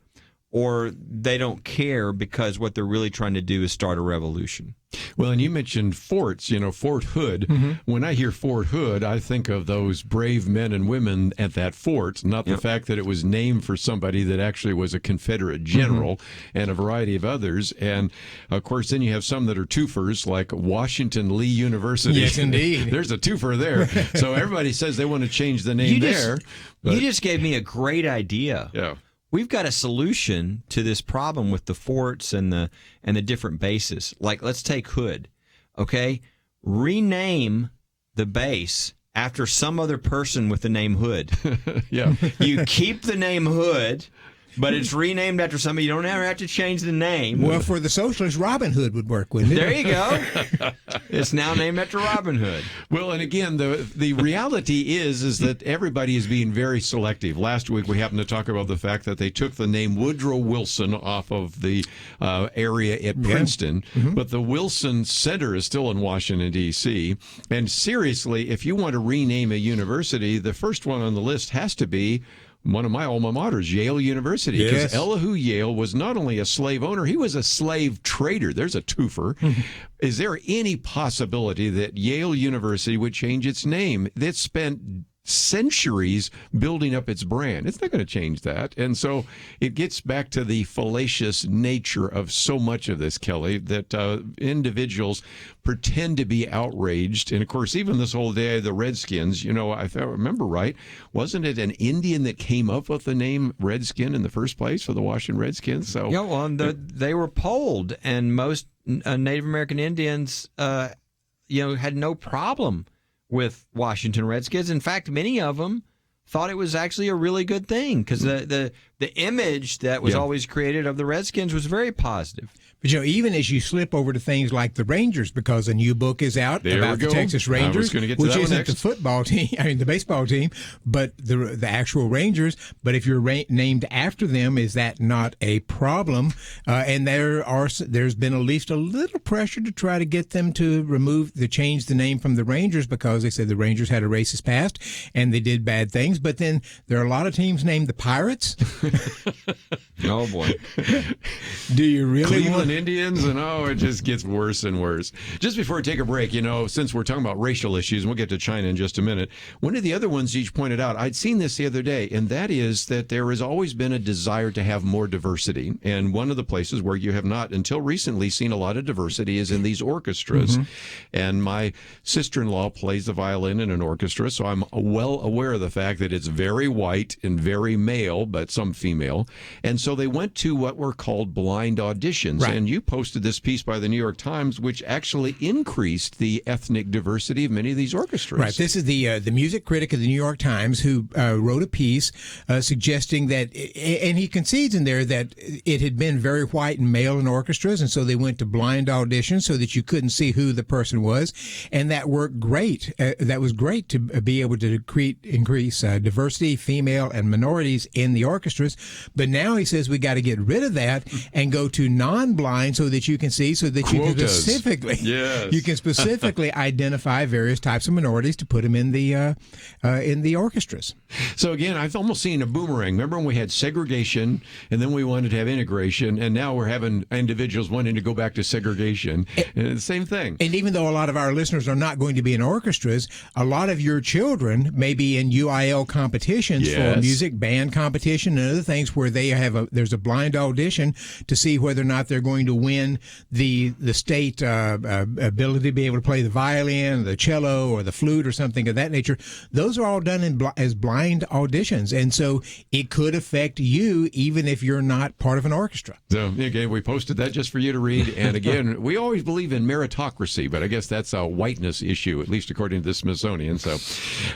S3: or they don't care because what they're really trying to do is start a revolution.
S1: Well, and you mentioned forts, Fort Hood. Mm-hmm. When I hear Fort Hood, I think of those brave men and women at that fort, not the fact that it was named for somebody that actually was a Confederate general and a variety of others. And, of course, then you have some that are twofers, like Washington Lee University.
S4: Yes, indeed.
S1: There's a twofer there. So everybody says they want to change the name there.
S3: You just gave me a great idea.
S1: Yeah.
S3: We've got a solution to this problem with the forts and the different bases. Like, let's take Hood, okay? Rename the base after some other person with the name Hood.
S1: Yeah.
S3: You keep the name Hood, but it's renamed after somebody. You don't ever have to change the name.
S4: Well, for the socialists, Robin Hood would work, wouldn't it?
S3: There you go. It's now named after Robin Hood.
S1: Well, and again, the reality is that everybody is being very selective. Last week, we happened to talk about the fact that they took the name Woodrow Wilson off of the area at Princeton, but the Wilson Center is still in Washington, D.C. And seriously, if you want to rename a university, the first one on the list has to be one of my alma maters, Yale University, because
S4: Yes.
S1: Elihu Yale was not only a slave owner, he was a slave trader. There's a twofer. Is there any possibility that Yale University would change its name? That spent centuries building up its brand. It's not going to change that. And so it gets back to the fallacious nature of so much of this, Kelly, that individuals pretend to be outraged. And of course, even this whole day, the Redskins, if I remember right, wasn't it an Indian that came up with the name Redskin in the first place for the Washington Redskins? So
S3: yeah, well, they were polled, and most Native American Indians, had no problem with Washington Redskins. In fact, many of them thought it was actually a really good thing because the image that was always created of the Redskins was very positive.
S4: But even as you slip over to things like the Rangers, because a new book is out about the Texas Rangers, which isn't the football team, the baseball team, but the actual Rangers. But if you're named after them, is that not a problem? And there's been at least a little pressure to try to get them to change the name from the Rangers, because they said the Rangers had a racist past and they did bad things. But then there are a lot of teams named the Pirates.
S3: Oh boy.
S4: Do you really
S1: Cleveland Indians, and it just gets worse and worse. Just before we take a break, since we're talking about racial issues, and we'll get to China in just a minute, one of the other ones you pointed out, I'd seen this the other day, and that is that there has always been a desire to have more diversity. And one of the places where you have not, until recently, seen a lot of diversity is in these orchestras. Mm-hmm. And my sister-in-law plays the violin in an orchestra, so I'm well aware of the fact that it's very white and very male, but some female. And so they went to what were called blind auditions. Right. And you posted this piece by the New York Times, which actually increased the ethnic diversity of many of these orchestras.
S4: Right. This is the music critic of the New York Times who wrote a piece suggesting that, and he concedes in there that it had been very white and male in orchestras, and so they went to blind auditions so that you couldn't see who the person was, and that worked great. That was great to be able to increase diversity, female and minorities in the orchestras. But now he says we got to get rid of that and go to non-blind so that you can see, so that
S1: Quotas.
S4: you can specifically identify various types of minorities to put them in the orchestras.
S1: So again, I've almost seen a boomerang. Remember when we had segregation, and then we wanted to have integration, and now we're having individuals wanting to go back to segregation. And the same thing.
S4: And even though a lot of our listeners are not going to be in orchestras, a lot of your children may be in UIL competitions for music, band competition, and other things where they there's a blind audition to see whether or not they're going to win the state ability to be able to play the violin, the cello, or the flute, or something of that nature. Those are all done as blind auditions, and so it could affect you even if you're not part of an orchestra.
S1: So again, we posted that just for you to read. And again, we always believe in meritocracy, but I guess that's a whiteness issue, at least according to the Smithsonian. So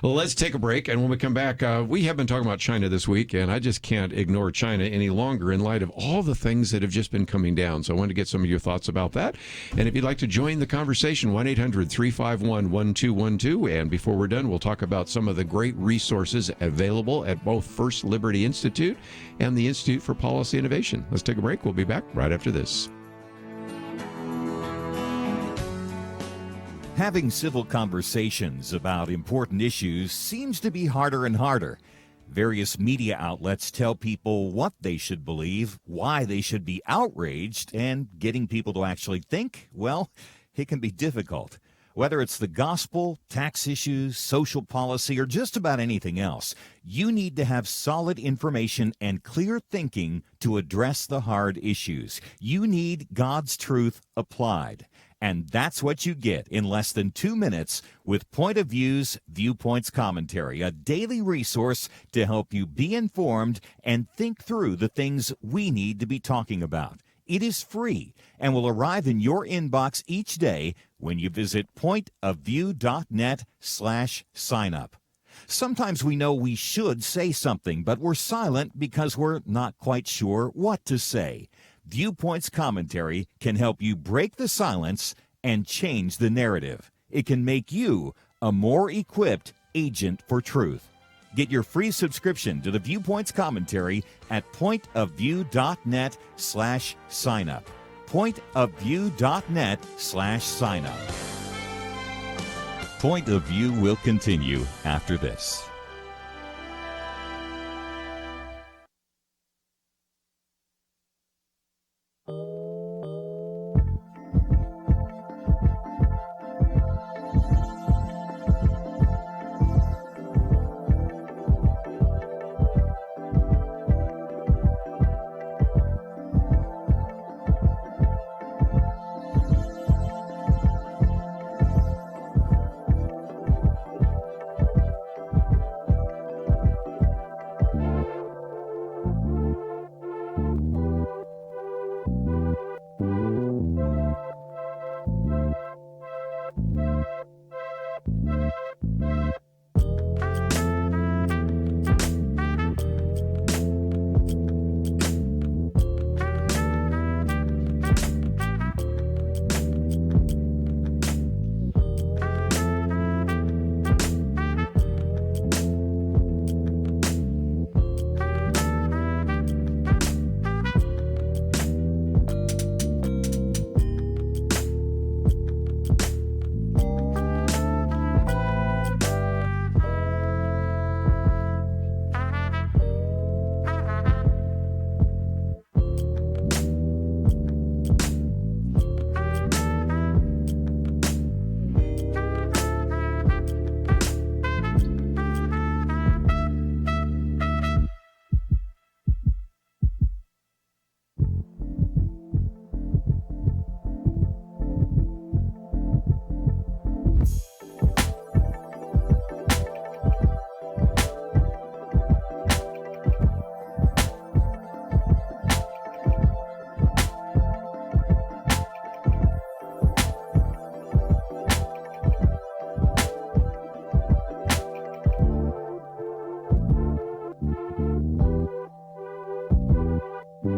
S1: let's take a break, and when we come back, we have been talking about China this week, and I just can't ignore China any longer in light of all the things that have just been coming down. So I wanted to get some of your thoughts about that. And if you'd like to join the conversation, 1-800-351-1212. And before we're done, we'll talk about some of the great resources available at both First Liberty Institute and the Institute for Policy Innovation. Let's take a break. We'll be back right after this.
S5: Having civil conversations about important issues seems to be harder and harder. Various media outlets tell people what they should believe, why they should be outraged, and getting people to actually think, well, it can be difficult. Whether it's the gospel, tax issues, social policy, or just about anything else, you need to have solid information and clear thinking to address the hard issues. You need God's truth applied. And that's what you get in less than 2 minutes with Point of View's Viewpoints Commentary, a daily resource to help you be informed and think through the things we need to be talking about. It is free and will arrive in your inbox each day when you visit pointofview.net/signup. Sometimes we know we should say something, but we're silent because we're not quite sure what to say. Viewpoints Commentary can help you break the silence and change the narrative. It can make you a more equipped agent for truth. Get your free subscription to the Viewpoints Commentary at pointofview.net/signup. pointofview.net/signup. Point of View will continue after this.
S2: You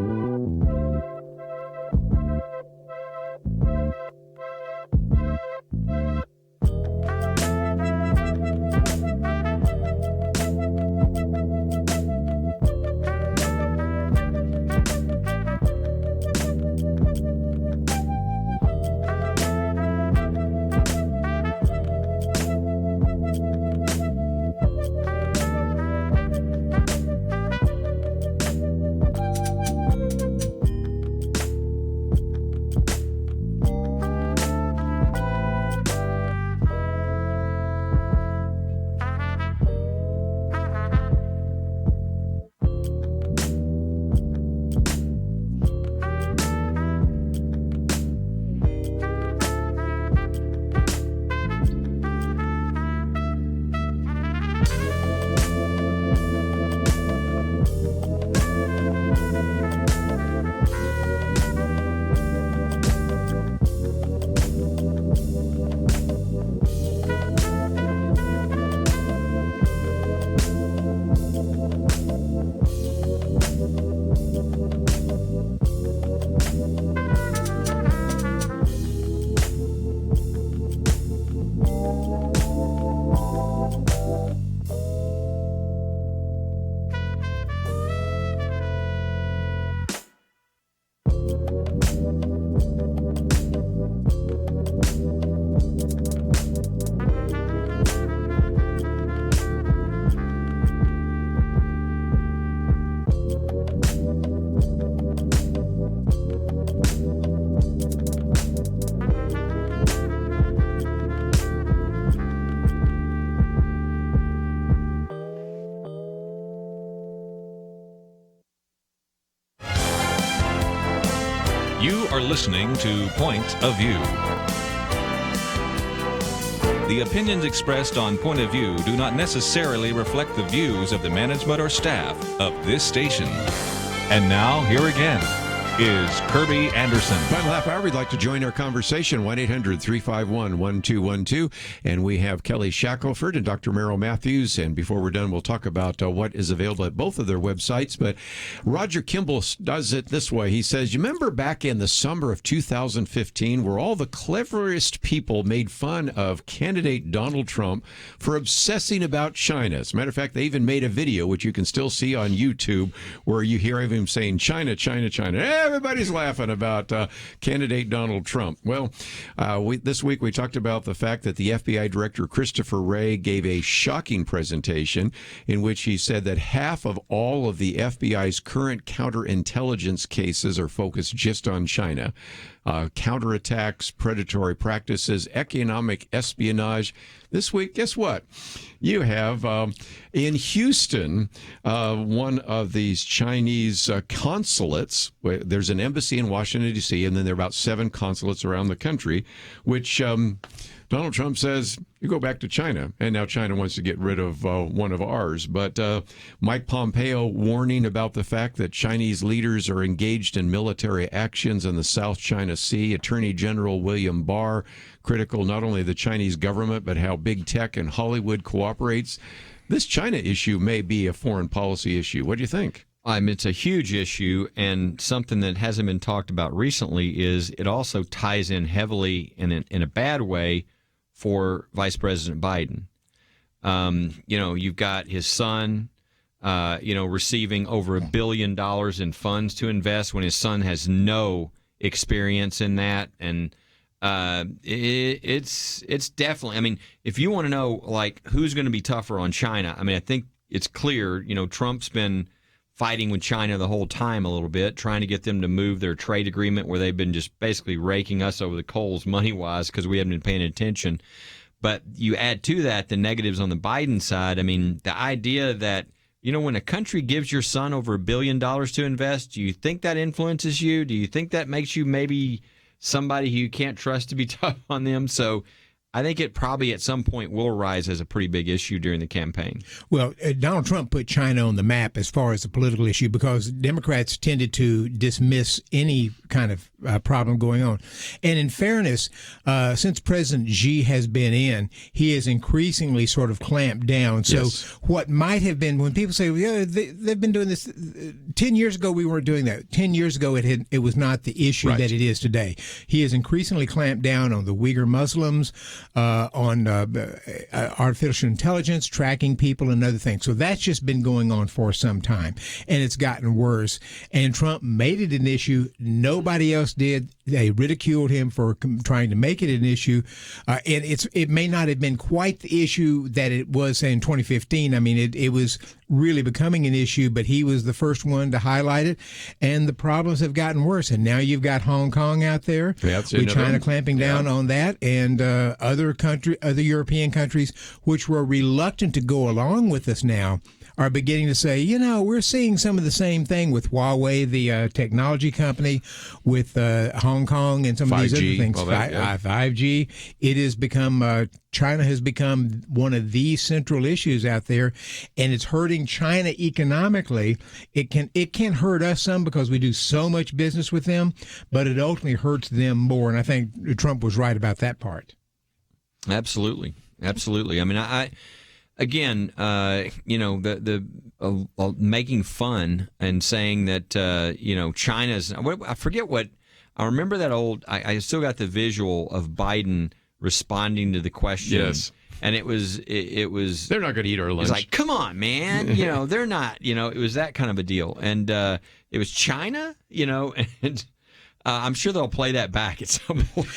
S2: are listening to Point of View. The opinions expressed on Point of View do not necessarily reflect the views of the management or staff of this station. And now, here again is Kerby Anderson.
S1: Final half hour, we'd like to join our conversation, 1-800-351-1212. And we have Kelly Shackelford and Dr. Merrill Matthews. And before we're done, we'll talk about what is available at both of their websites. But Roger Kimball does it this way. He says, you remember back in the summer of 2015 where all the cleverest people made fun of candidate Donald Trump for obsessing about China? As a matter of fact, they even made a video, which you can still see on YouTube, where you hear him saying, China, China, China. Everybody's laughing about candidate Donald Trump. Well, this week we talked about the fact that the FBI Director Christopher Wray gave a shocking presentation in which he said that half of all of the FBI's current counterintelligence cases are focused just on China. Counterattacks, predatory practices, economic espionage. This week, guess what? You have in Houston, one of these Chinese consulates. There's an embassy in Washington, D.C., and then there are about 7 consulates around the country, which Donald Trump says, you go back to China. And now China wants to get rid of one of ours. But Mike Pompeo warning about the fact that Chinese leaders are engaged in military actions in the South China Sea. Attorney General William Barr critical not only of the Chinese government, but how big tech and Hollywood cooperates. This China issue may be a foreign policy issue. What do you think?
S3: It's a huge issue, and something that hasn't been talked about recently is it also ties in heavily in a bad way for Vice President Biden. You've got his son, receiving over $1 billion in funds to invest when his son has no experience in that. And it's definitely, I mean, if you want to know, like, who's going to be tougher on China, I mean, I think it's clear, Trump's been fighting with China the whole time a little bit, trying to get them to move their trade agreement where they've been just basically raking us over the coals money-wise because we haven't been paying attention. But you add to that the negatives on the Biden side. I mean, the idea that, when a country gives your son over $1 billion to invest, do you think that influences you? Do you think that makes you maybe somebody who you can't trust to be tough on them? So I think it probably at some point will rise as a pretty big issue during the campaign.
S4: Well, Donald Trump put China on the map as far as a political issue because Democrats tended to dismiss any kind of problem going on. And in fairness, since President Xi has been in, he has increasingly sort of clamped down. So what might have been, when people say, yeah, they've been doing this, 10 years ago we weren't doing that. 10 years ago it was not the issue that it is today. He has increasingly clamped down on the Uyghur Muslims, on artificial intelligence, tracking people, and other things. So that's just been going on for some time, and it's gotten worse. And Trump made it an issue. Nobody else did. They ridiculed him for trying to make it an issue, and it may not have been quite the issue that it was in 2015. I mean, it was really becoming an issue, but he was the first one to highlight it, and the problems have gotten worse. And now you've got Hong Kong out there with China clamping down on that, and other European countries which were reluctant to go along with us now are beginning to say, we're seeing some of the same thing with Huawei, the technology company, with Hong Kong and some of these other things. 5G. It has become, China has become one of the central issues out there, and it's hurting China economically. It can hurt us some because we do so much business with them, but it ultimately hurts them more. And I think Trump was right about that part.
S3: Absolutely. I mean, Again, the making fun and saying that China's. I forget what. I remember that old. I still got the visual of Biden responding to the question. Yes. And it was. They're not going to eat our lunch. It's like, come on, man. They're not. It was that kind of a deal. And it was China. And. I'm sure they'll play that back at some point.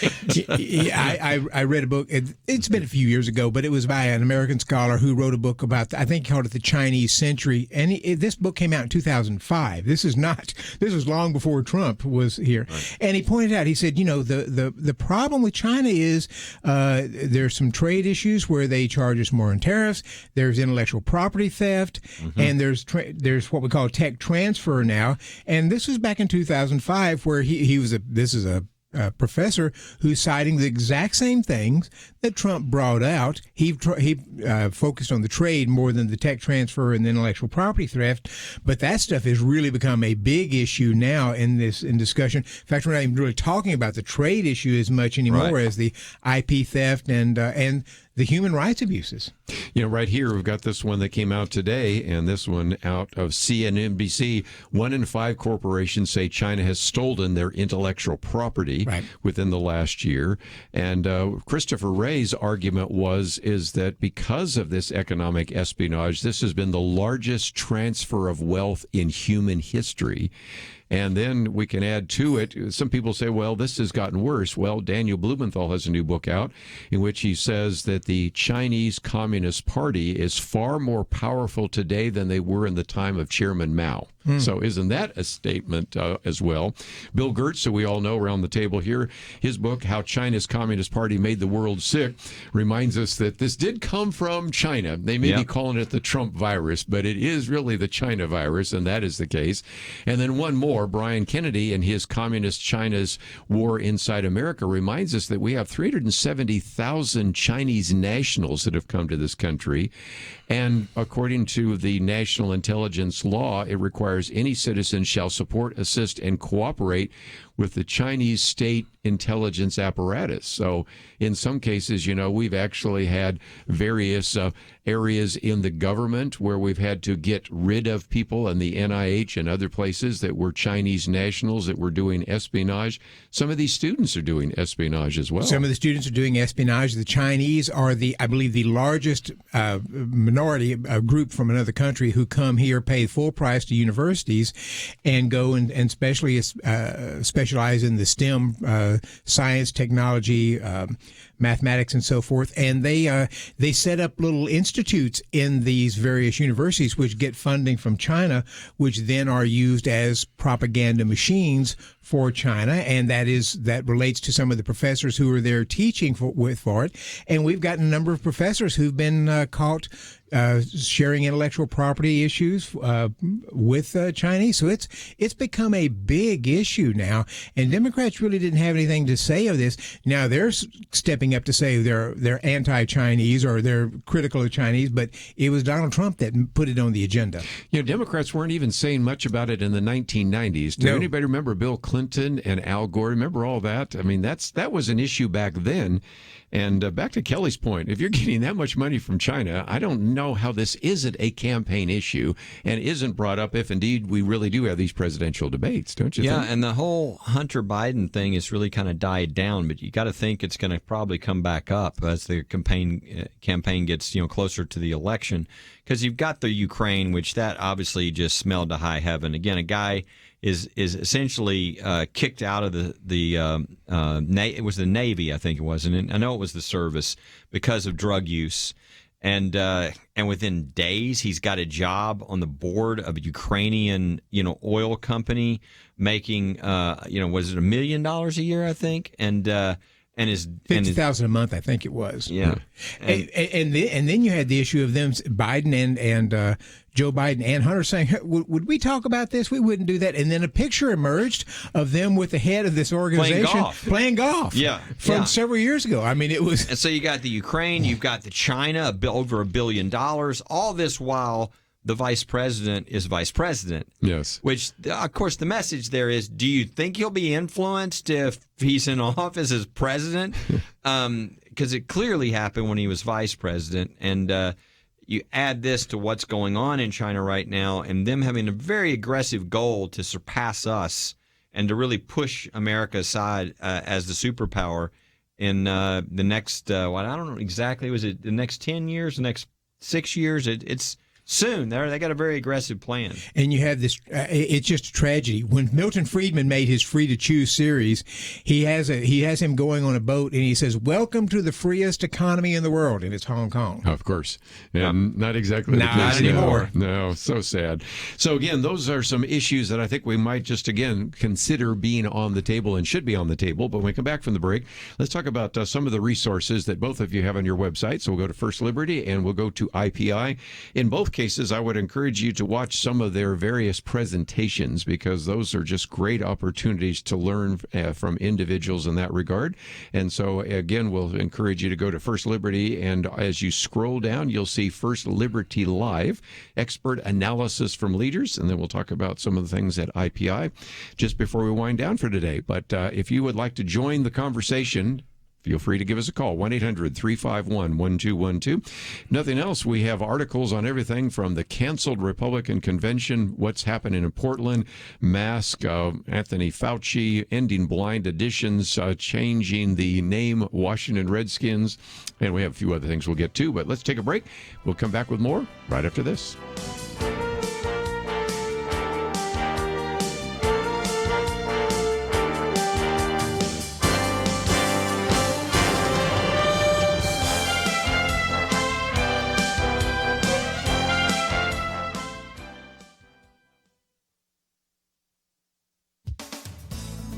S4: I read a book. It's been a few years ago, but it was by an American scholar who wrote a book about, I think he called it The Chinese Century. And this book came out in 2005. This was long before Trump was here. Right. And he pointed out, he said, the problem with China is there's some trade issues where they charge us more in tariffs. There's intellectual property theft, and there's what we call tech transfer now. And this was back in 2005 where this is a professor who's citing the exact same things that Trump brought out. He focused on the trade more than the tech transfer and the intellectual property theft, but that stuff has really become a big issue now in discussion. In fact, we're not even really talking about the trade issue as much anymore as the IP theft and the human rights abuses.
S1: Right here, we've got this one that came out today, and this one out of CNBC. 1 in 5 corporations say China has stolen their intellectual property within the last year. And Christopher Wray's argument is that because of this economic espionage, this has been the largest transfer of wealth in human history. And then we can add to it, some people say, well, this has gotten worse. Well, Daniel Blumenthal has a new book out in which he says that the Chinese Communist Party is far more powerful today than they were in the time of Chairman Mao. So isn't that a statement as well? Bill Gertz, who we all know around the table here, his book, How China's Communist Party Made the World Sick, reminds us that this did come from China. They may be calling it the Trump virus, but it is really the China virus, and that is the case. And then one more, Brian Kennedy and his Communist China's War Inside America reminds us that we have 370,000 Chinese nationals that have come to this country. And according to the national intelligence law, it requires any citizen shall support, assist, and cooperate with the Chinese state intelligence apparatus. So in some cases, we've actually had various areas in the government where we've had to get rid of people, and the NIH and other places that were Chinese nationals that were doing espionage. Some of these students are doing espionage as well.
S4: Some of the students are doing espionage. The Chinese are I believe the largest minority group from another country who come here, pay full price to universities, and go and specialize in the STEM, science, technology, mathematics, and so forth. And they set up little institutes in these various universities which get funding from China, which then are used as propaganda machines for China, and that relates to some of the professors who are there teaching for it. And we've gotten a number of professors who've been caught sharing intellectual property issues with Chinese. So it's become a big issue now, and Democrats really didn't have anything to say of this. Now they're stepping stepping up to say they're anti-Chinese or they're critical of Chinese, but it was Donald Trump that put it on the agenda.
S1: Democrats weren't even saying much about it in the 1990s. Does anybody remember Bill Clinton and Al Gore? Remember all that? I mean, that was an issue back then. And back to Kelly's point, if you're getting that much money from China, I don't know how this isn't a campaign issue and isn't brought up if indeed we really do have these presidential debates, don't you think?
S3: Yeah, and the whole Hunter Biden thing has really kind of died down, but you got to think it's going to probably come back up as the campaign gets closer to the election, because you've got the Ukraine, which that obviously just smelled to high heaven. Again, a guy is essentially kicked out of it was the Navy, I think it was, and I know it was the service because of drug use, and within days he's got a job on the board of a Ukrainian oil company, making was it $1 million a year, I think, and is
S4: $50,000 a month, I think it was.
S3: Yeah,
S4: and then you had the issue of them, Biden and Joe Biden and Hunter saying, would we talk about this? We wouldn't do that. And then a picture emerged of them with the head of this organization playing golf.
S3: Yeah,
S4: from several years ago. I mean, it was.
S3: And so you got the Ukraine, you've got the China, over $1 billion. All this while the vice president is vice president.
S1: Yes.
S3: Which, of course, the message there is, do you think he'll be influenced if he's in office as president? Because it clearly happened when he was vice president. And you add this to what's going on in China right now and them having a very aggressive goal to surpass us and to really push America aside as the superpower in the next, I don't know exactly, was it the next 10 years, the next 6 years? It's soon. They got a very aggressive plan.
S4: And you have this, it's just a tragedy. When Milton Friedman made his Free to Choose series, he has him going on a boat and he says, "Welcome to the freest economy in the world," and it's Hong Kong.
S1: Of course. Yeah, not exactly the case
S4: not anymore.
S1: No, so sad. So again, those are some issues that I think we might just, again, consider being on the table and should be on the table. But when we come back from the break, let's talk about some of the resources that both of you have on your website. So we'll go to First Liberty and we'll go to IPI. In both cases, I would encourage you to watch some of their various presentations, because those are just great opportunities to learn from individuals in that regard. And so, again, we'll encourage you to go to First Liberty, and as you scroll down, you'll see First Liberty Live, expert analysis from leaders, and then we'll talk about some of the things at IPI just before we wind down for today. But if you would like to join the conversation, feel free to give us a call, 1-800-351-1212. Nothing else, we have articles on everything from the canceled Republican convention, what's happening in Portland, mask, Anthony Fauci, ending blind auditions, changing the name Washington Redskins, and we have a few other things we'll get to, but let's take a break. We'll come back with more right after this.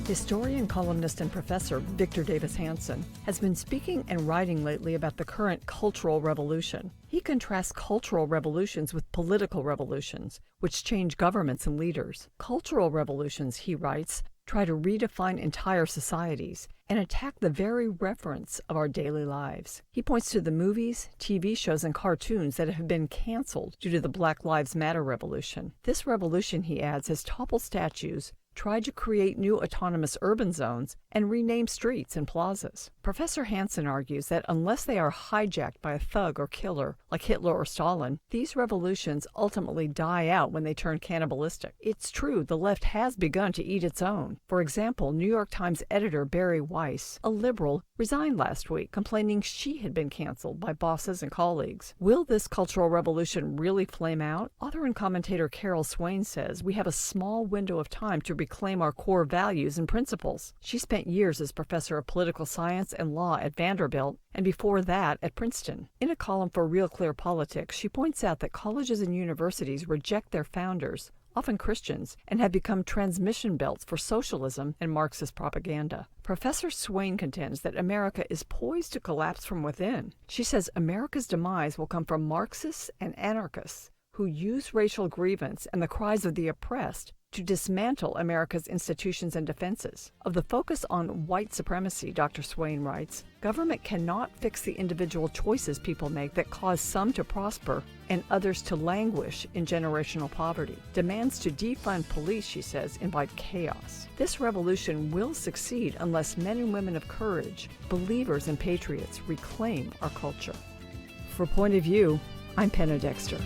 S7: Historian, columnist, and professor Victor Davis Hanson has been speaking and writing lately about the current cultural revolution. He contrasts cultural revolutions with political revolutions, which change governments and leaders. Cultural revolutions, he writes, try to redefine entire societies and attack the very reference of our daily lives. He points to the movies, TV shows, and cartoons that have been canceled due to the Black Lives Matter revolution. This revolution, he adds, has toppled statues, tried to create new autonomous urban zones, and rename streets and plazas. Professor Hanson argues that unless they are hijacked by a thug or killer like Hitler or Stalin, these revolutions ultimately die out when they turn cannibalistic. It's true, the left has begun to eat its own. For example, New York Times editor Barry Weiss, a liberal, resigned last week, complaining she had been canceled by bosses and colleagues. Will this cultural revolution really flame out? Author and commentator Carol Swain says we have a small window of time to reclaim our core values and principles. She spent years as professor of political science and law at Vanderbilt, and before that at Princeton. In a column for Real Clear Politics, she points out that colleges and universities reject their founders, often Christians, and have become transmission belts for socialism and Marxist propaganda. Professor Swain contends that America is poised to collapse from within. She says America's demise will come from Marxists and anarchists who use racial grievance and the cries of the oppressed to dismantle America's institutions and defenses. Of the focus on white supremacy, Dr. Swain writes, government cannot fix the individual choices people make that cause some to prosper and others to languish in generational poverty. Demands to defund police, she says, invite chaos. This revolution will succeed unless men and women of courage, believers and patriots, reclaim our culture. For Point of View, I'm Penna Dexter.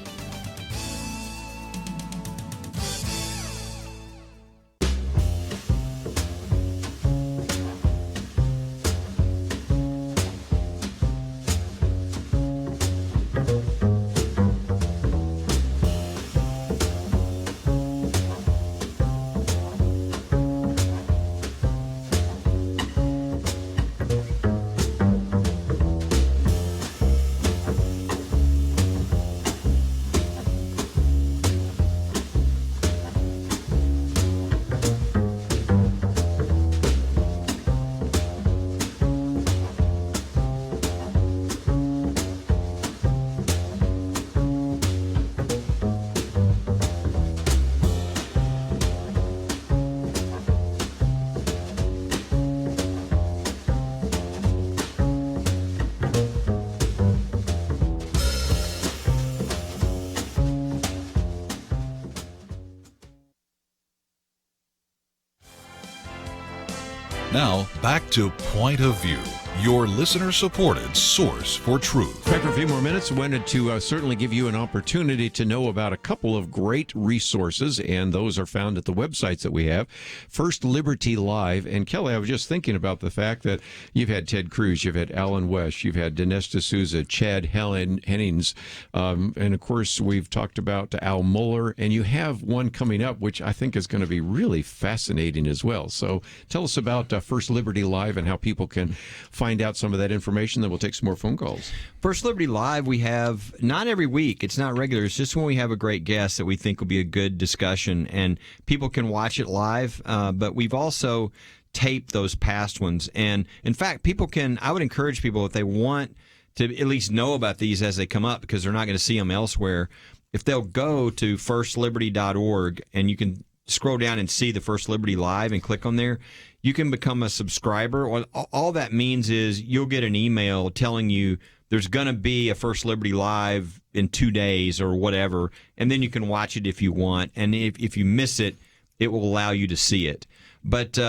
S6: Now, back to Point of View, your listener-supported source for truth.
S1: Back for a few more minutes. Wanted to certainly give you an opportunity to know about a couple of great resources, and those are found at the websites that we have. First Liberty Live. And Kelly, I was just thinking about the fact that you've had Ted Cruz, you've had Alan West, you've had Dinesh D'Souza, Chad Hennings, and of course we've talked about Al Mohler, and you have one coming up which I think is going to be really fascinating as well. So tell us about First Liberty Live and how people can find out some of that information. Then we'll take some more phone calls.
S3: First Liberty Live, we have not every week. It's not regular. It's just when we have a great guest that we think will be a good discussion, and people can watch it live. But we've also taped those past ones. And in fact, I would encourage people, if they want to at least know about these as they come up, because they're not going to see them elsewhere, if they'll go to firstliberty.org and you can scroll down and see the First Liberty Live and click on there, you can become a subscriber. All that means is you'll get an email telling you there's going to be a First Liberty Live in 2 days or whatever, and then you can watch it if you want. And if you miss it, it will allow you to see it. But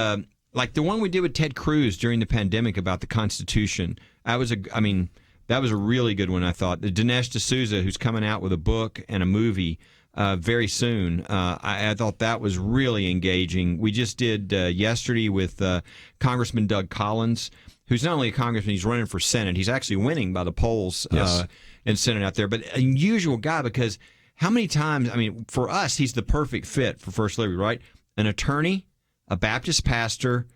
S3: like the one we did with Ted Cruz during the pandemic about the Constitution, that was a really good one, I thought. The Dinesh D'Souza, who's coming out with a book and a movie very soon. I thought that was really engaging. We just did yesterday with Congressman Doug Collins, who's not only a congressman, he's running for Senate. He's actually winning by the polls in Senate out there. But an unusual guy, because how many times, for us, he's the perfect fit for First Liberty, right? An attorney, a Baptist pastor,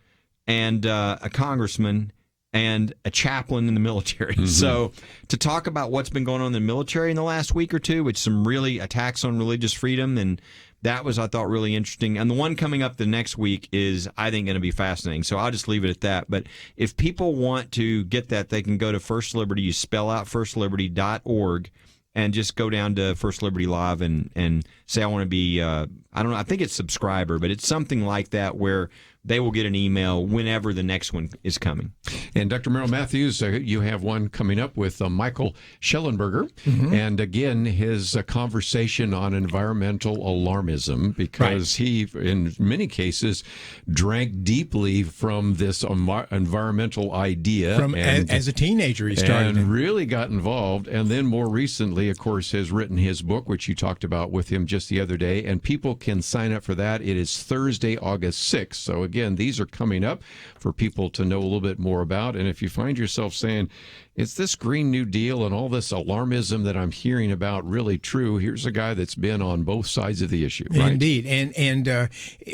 S3: and a congressman, and a chaplain in the military. Mm-hmm. So to talk about what's been going on in the military in the last week or two, with some really attacks on religious freedom, and that was, I thought, really interesting. And the one coming up the next week is, I think, going to be fascinating. So I'll just leave it at that. But if people want to get that, they can go to First Liberty. You spell out firstliberty.org and just go down to First Liberty Live and say, I want to be, I don't know, I think it's subscriber, but it's something like that where they will get an email whenever the next one is coming.
S1: And Dr. Merrill Matthews, you have one coming up with Michael Schellenberger. Mm-hmm. And again, his conversation on environmental alarmism, because he, in many cases, drank deeply from this environmental idea.
S4: As a teenager, he started.
S1: And really got involved. And then more recently, of course, has written his book, which you talked about with him just the other day. And people can sign up for that. It is Thursday, August 6th. So again, these are coming up for people to know a little bit more about. And if you find yourself saying, is this Green New Deal and all this alarmism that I'm hearing about really true? Here's a guy that's been on both sides of the issue. Right? Indeed.
S4: And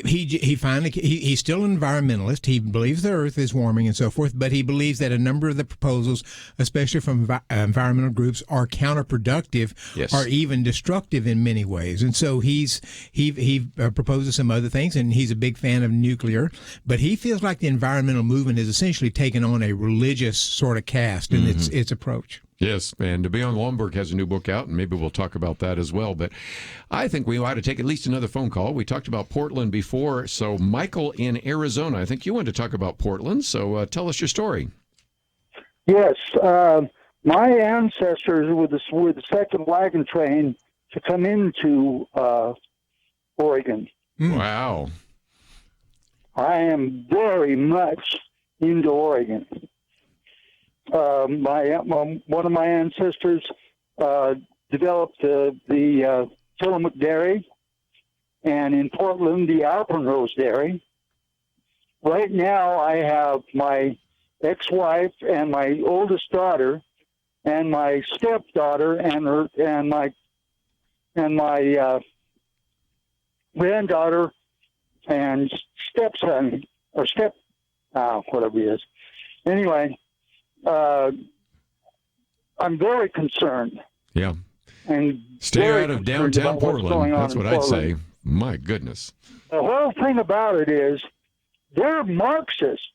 S4: he finally, he's still an environmentalist. He believes the earth is warming and so forth, but he believes that a number of the proposals, especially from environmental groups, are counterproductive, or even destructive in many ways. And so he proposes some other things, and he's a big fan of nuclear, but he feels like the environmental movement has essentially taken on a religious sort of cast in its approach.
S1: Yes, and Beyond Lomborg has a new book out, and maybe we'll talk about that as well. But I think we ought to take at least another phone call. We talked about Portland before, so Michael in Arizona, I think you wanted to talk about Portland, so tell us your story.
S18: Yes, my ancestors were the second wagon train to come into Oregon.
S1: Wow.
S18: I am very much into Oregon. One of my ancestors developed the Tillamook Dairy, and in Portland, the Alpenrose Dairy. Right now, I have my ex-wife and my oldest daughter, and my stepdaughter, and my granddaughter, and stepson or whatever he is. Anyway. I'm very concerned.
S1: Yeah.
S18: And
S1: stay out of downtown Portland. That's what I'd say. My goodness.
S18: The whole thing about it is they're Marxists.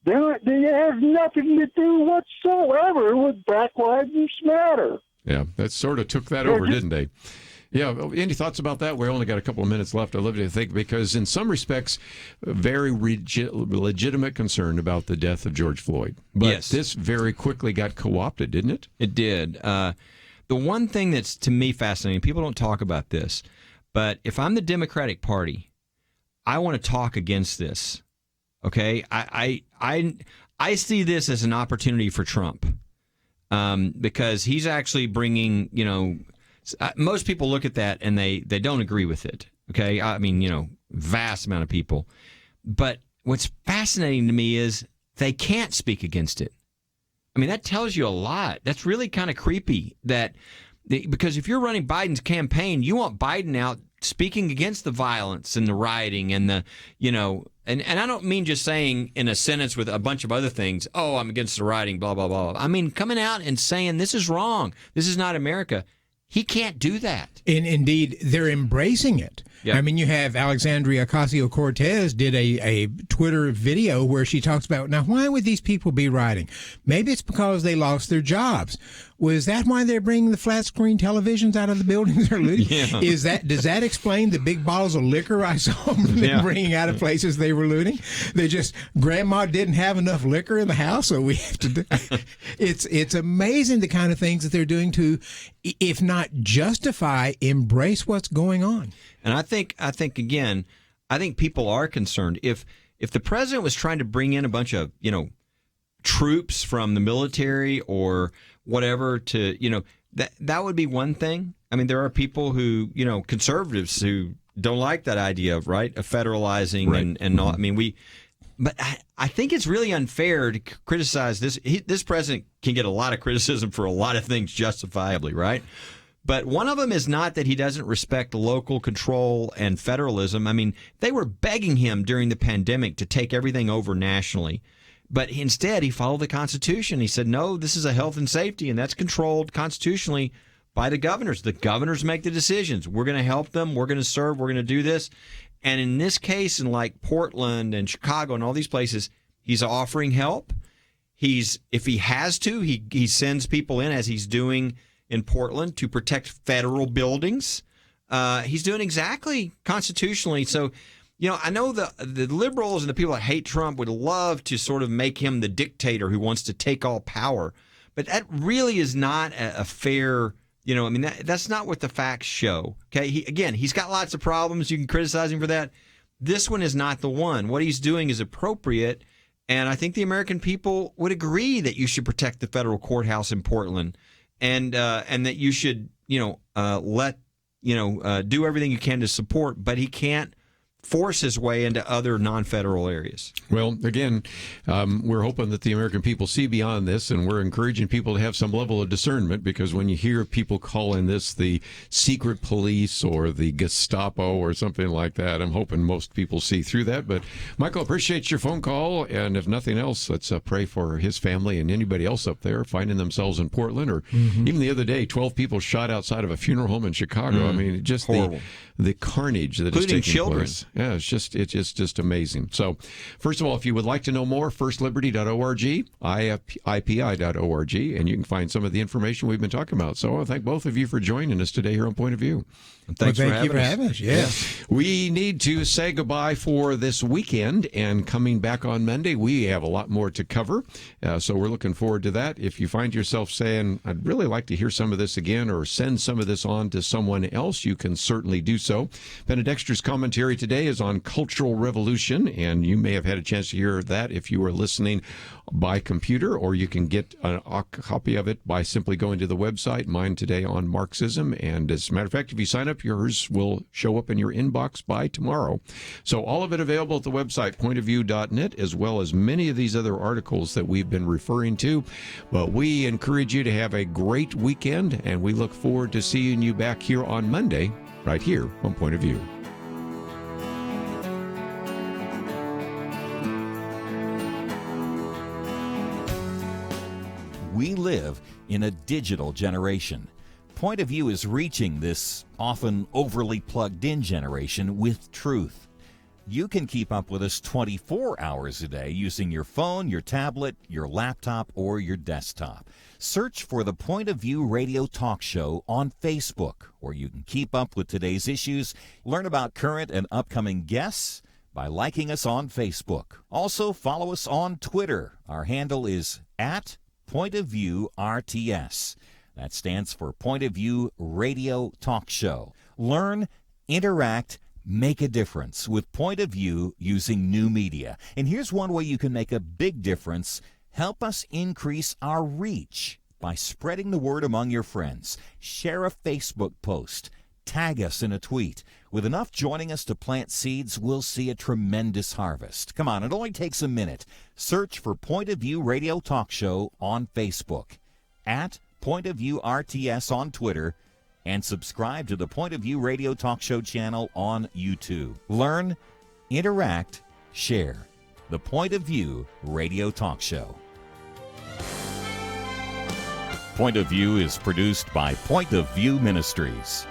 S18: They have nothing to do whatsoever with Black Lives Matter.
S1: Yeah, that sort of took that over, didn't they? Yeah, any thoughts about that? We only got a couple of minutes left. I'd love to think, because in some respects, very legitimate concern about the death of George Floyd. But this very quickly got co-opted, didn't it?
S14: It did. The one thing that's, to me, fascinating, people don't talk about this, but if I'm the Democratic Party, I want to talk against this. Okay? I see this as an opportunity for Trump, because he's actually bringing, most people look at that and they don't agree with it. Okay. I mean, vast amount of people. But what's fascinating to me is they can't speak against it. I mean, that tells you a lot. That's really kind of creepy because if you're running Biden's campaign, you want Biden out speaking against the violence and the rioting and the, and I don't mean just saying in a sentence with a bunch of other things, oh, I'm against the rioting, blah, blah, blah. I mean, coming out and saying this is wrong. This is not America. He can't do that.
S4: And indeed, they're embracing it.
S14: Yep.
S4: I mean, you have Alexandria Ocasio-Cortez did a Twitter video where she talks about, now, why would these people be rioting? Maybe it's because they lost their jobs. Was that why they're bringing the flat screen televisions out of the buildings they're looting?
S14: Yeah.
S4: Does that explain the big bottles of liquor I saw them bringing out of places they were looting? They just, grandma didn't have enough liquor in the house, so we have to do. It's amazing the kind of things that they're doing to, if not justify, embrace what's going on.
S14: And I think again, people are concerned. If the president was trying to bring in a bunch of, troops from the military or whatever to, that would be one thing. I mean, there are people who, conservatives who don't like that idea of federalizing
S1: right.
S14: and all. I mean, but I think it's really unfair to criticize this. This president can get a lot of criticism for a lot of things justifiably, right? But one of them is not that he doesn't respect local control and federalism. I mean, they were begging him during the pandemic to take everything over nationally. But instead, he followed the Constitution. He said, no, this is a health and safety, and that's controlled constitutionally by the governors. The governors make the decisions. We're going to help them. We're going to serve. We're going to do this. And in this case, in like Portland and Chicago and all these places, he's offering help. If he has to, he sends people in, as he's doing in Portland, to protect federal buildings. He's doing exactly constitutionally. So, I know the liberals and the people that hate Trump would love to sort of make him the dictator who wants to take all power. But that really is not a fair, that's not what the facts show. Okay, he's got lots of problems. You can criticize him for that. This one is not the one. What he's doing is appropriate. And I think the American people would agree that you should protect the federal courthouse in Portland. And that you should, do everything you can to support, but he can't force his way into other non-federal areas.
S1: Well, again, we're hoping that the American people see beyond this, and we're encouraging people to have some level of discernment, because when you hear people calling this the secret police or the Gestapo or something like that, I'm hoping most people see through that. But, Michael, appreciate your phone call, and if nothing else, let's pray for his family and anybody else up there finding themselves in Portland, or even the other day, 12 people shot outside of a funeral home in Chicago. I mean, just the carnage that is taking
S14: children.
S1: place. Yeah, it's just amazing. So, first of all, if you would like to know more, firstliberty.org, IPI.org, and you can find some of the information we've been talking about. So I want to thank both of you for joining us today here on Point of View.
S3: Thank
S4: you for having us. Yes.
S1: We need to say goodbye for this weekend, and coming back on Monday, we have a lot more to cover. So we're looking forward to that. If you find yourself saying, I'd really like to hear some of this again, or send some of this on to someone else, you can certainly do so. Benedexter's commentary today is on cultural revolution, and you may have had a chance to hear that if you were listening by computer, or you can get a copy of it by simply going to the website, Mine Today on Marxism. And as a matter of fact, if you sign up, yours will show up in your inbox by tomorrow. So all of it available at the website, pointofview.net, as well as many of these other articles that we've been referring to. But we encourage you to have a great weekend, and we look forward to seeing you back here on Monday, right here on Point of View.
S5: We live in a digital generation. Point of View is reaching this often overly plugged-in generation with truth. You can keep up with us 24 hours a day using your phone, your tablet, your laptop, or your desktop. Search for the Point of View Radio Talk Show on Facebook, where you can keep up with today's issues, learn about current and upcoming guests by liking us on Facebook. Also, follow us on Twitter. Our handle is @Point of View RTS. That stands for Point of View Radio Talk Show. Learn, interact, make a difference with Point of View using new media. And here's one way you can make a big difference. Help us increase our reach by spreading the word among your friends. Share a Facebook post. Tag us in a tweet. With enough joining us to plant seeds, we'll see a tremendous harvest. Come on, it only takes a minute. Search for Point of View Radio Talk Show on Facebook, @Point of View RTS on Twitter, and subscribe to the Point of View Radio Talk Show channel on YouTube. Learn, interact, share. The Point of View Radio Talk Show. Point of View is produced by Point of View Ministries.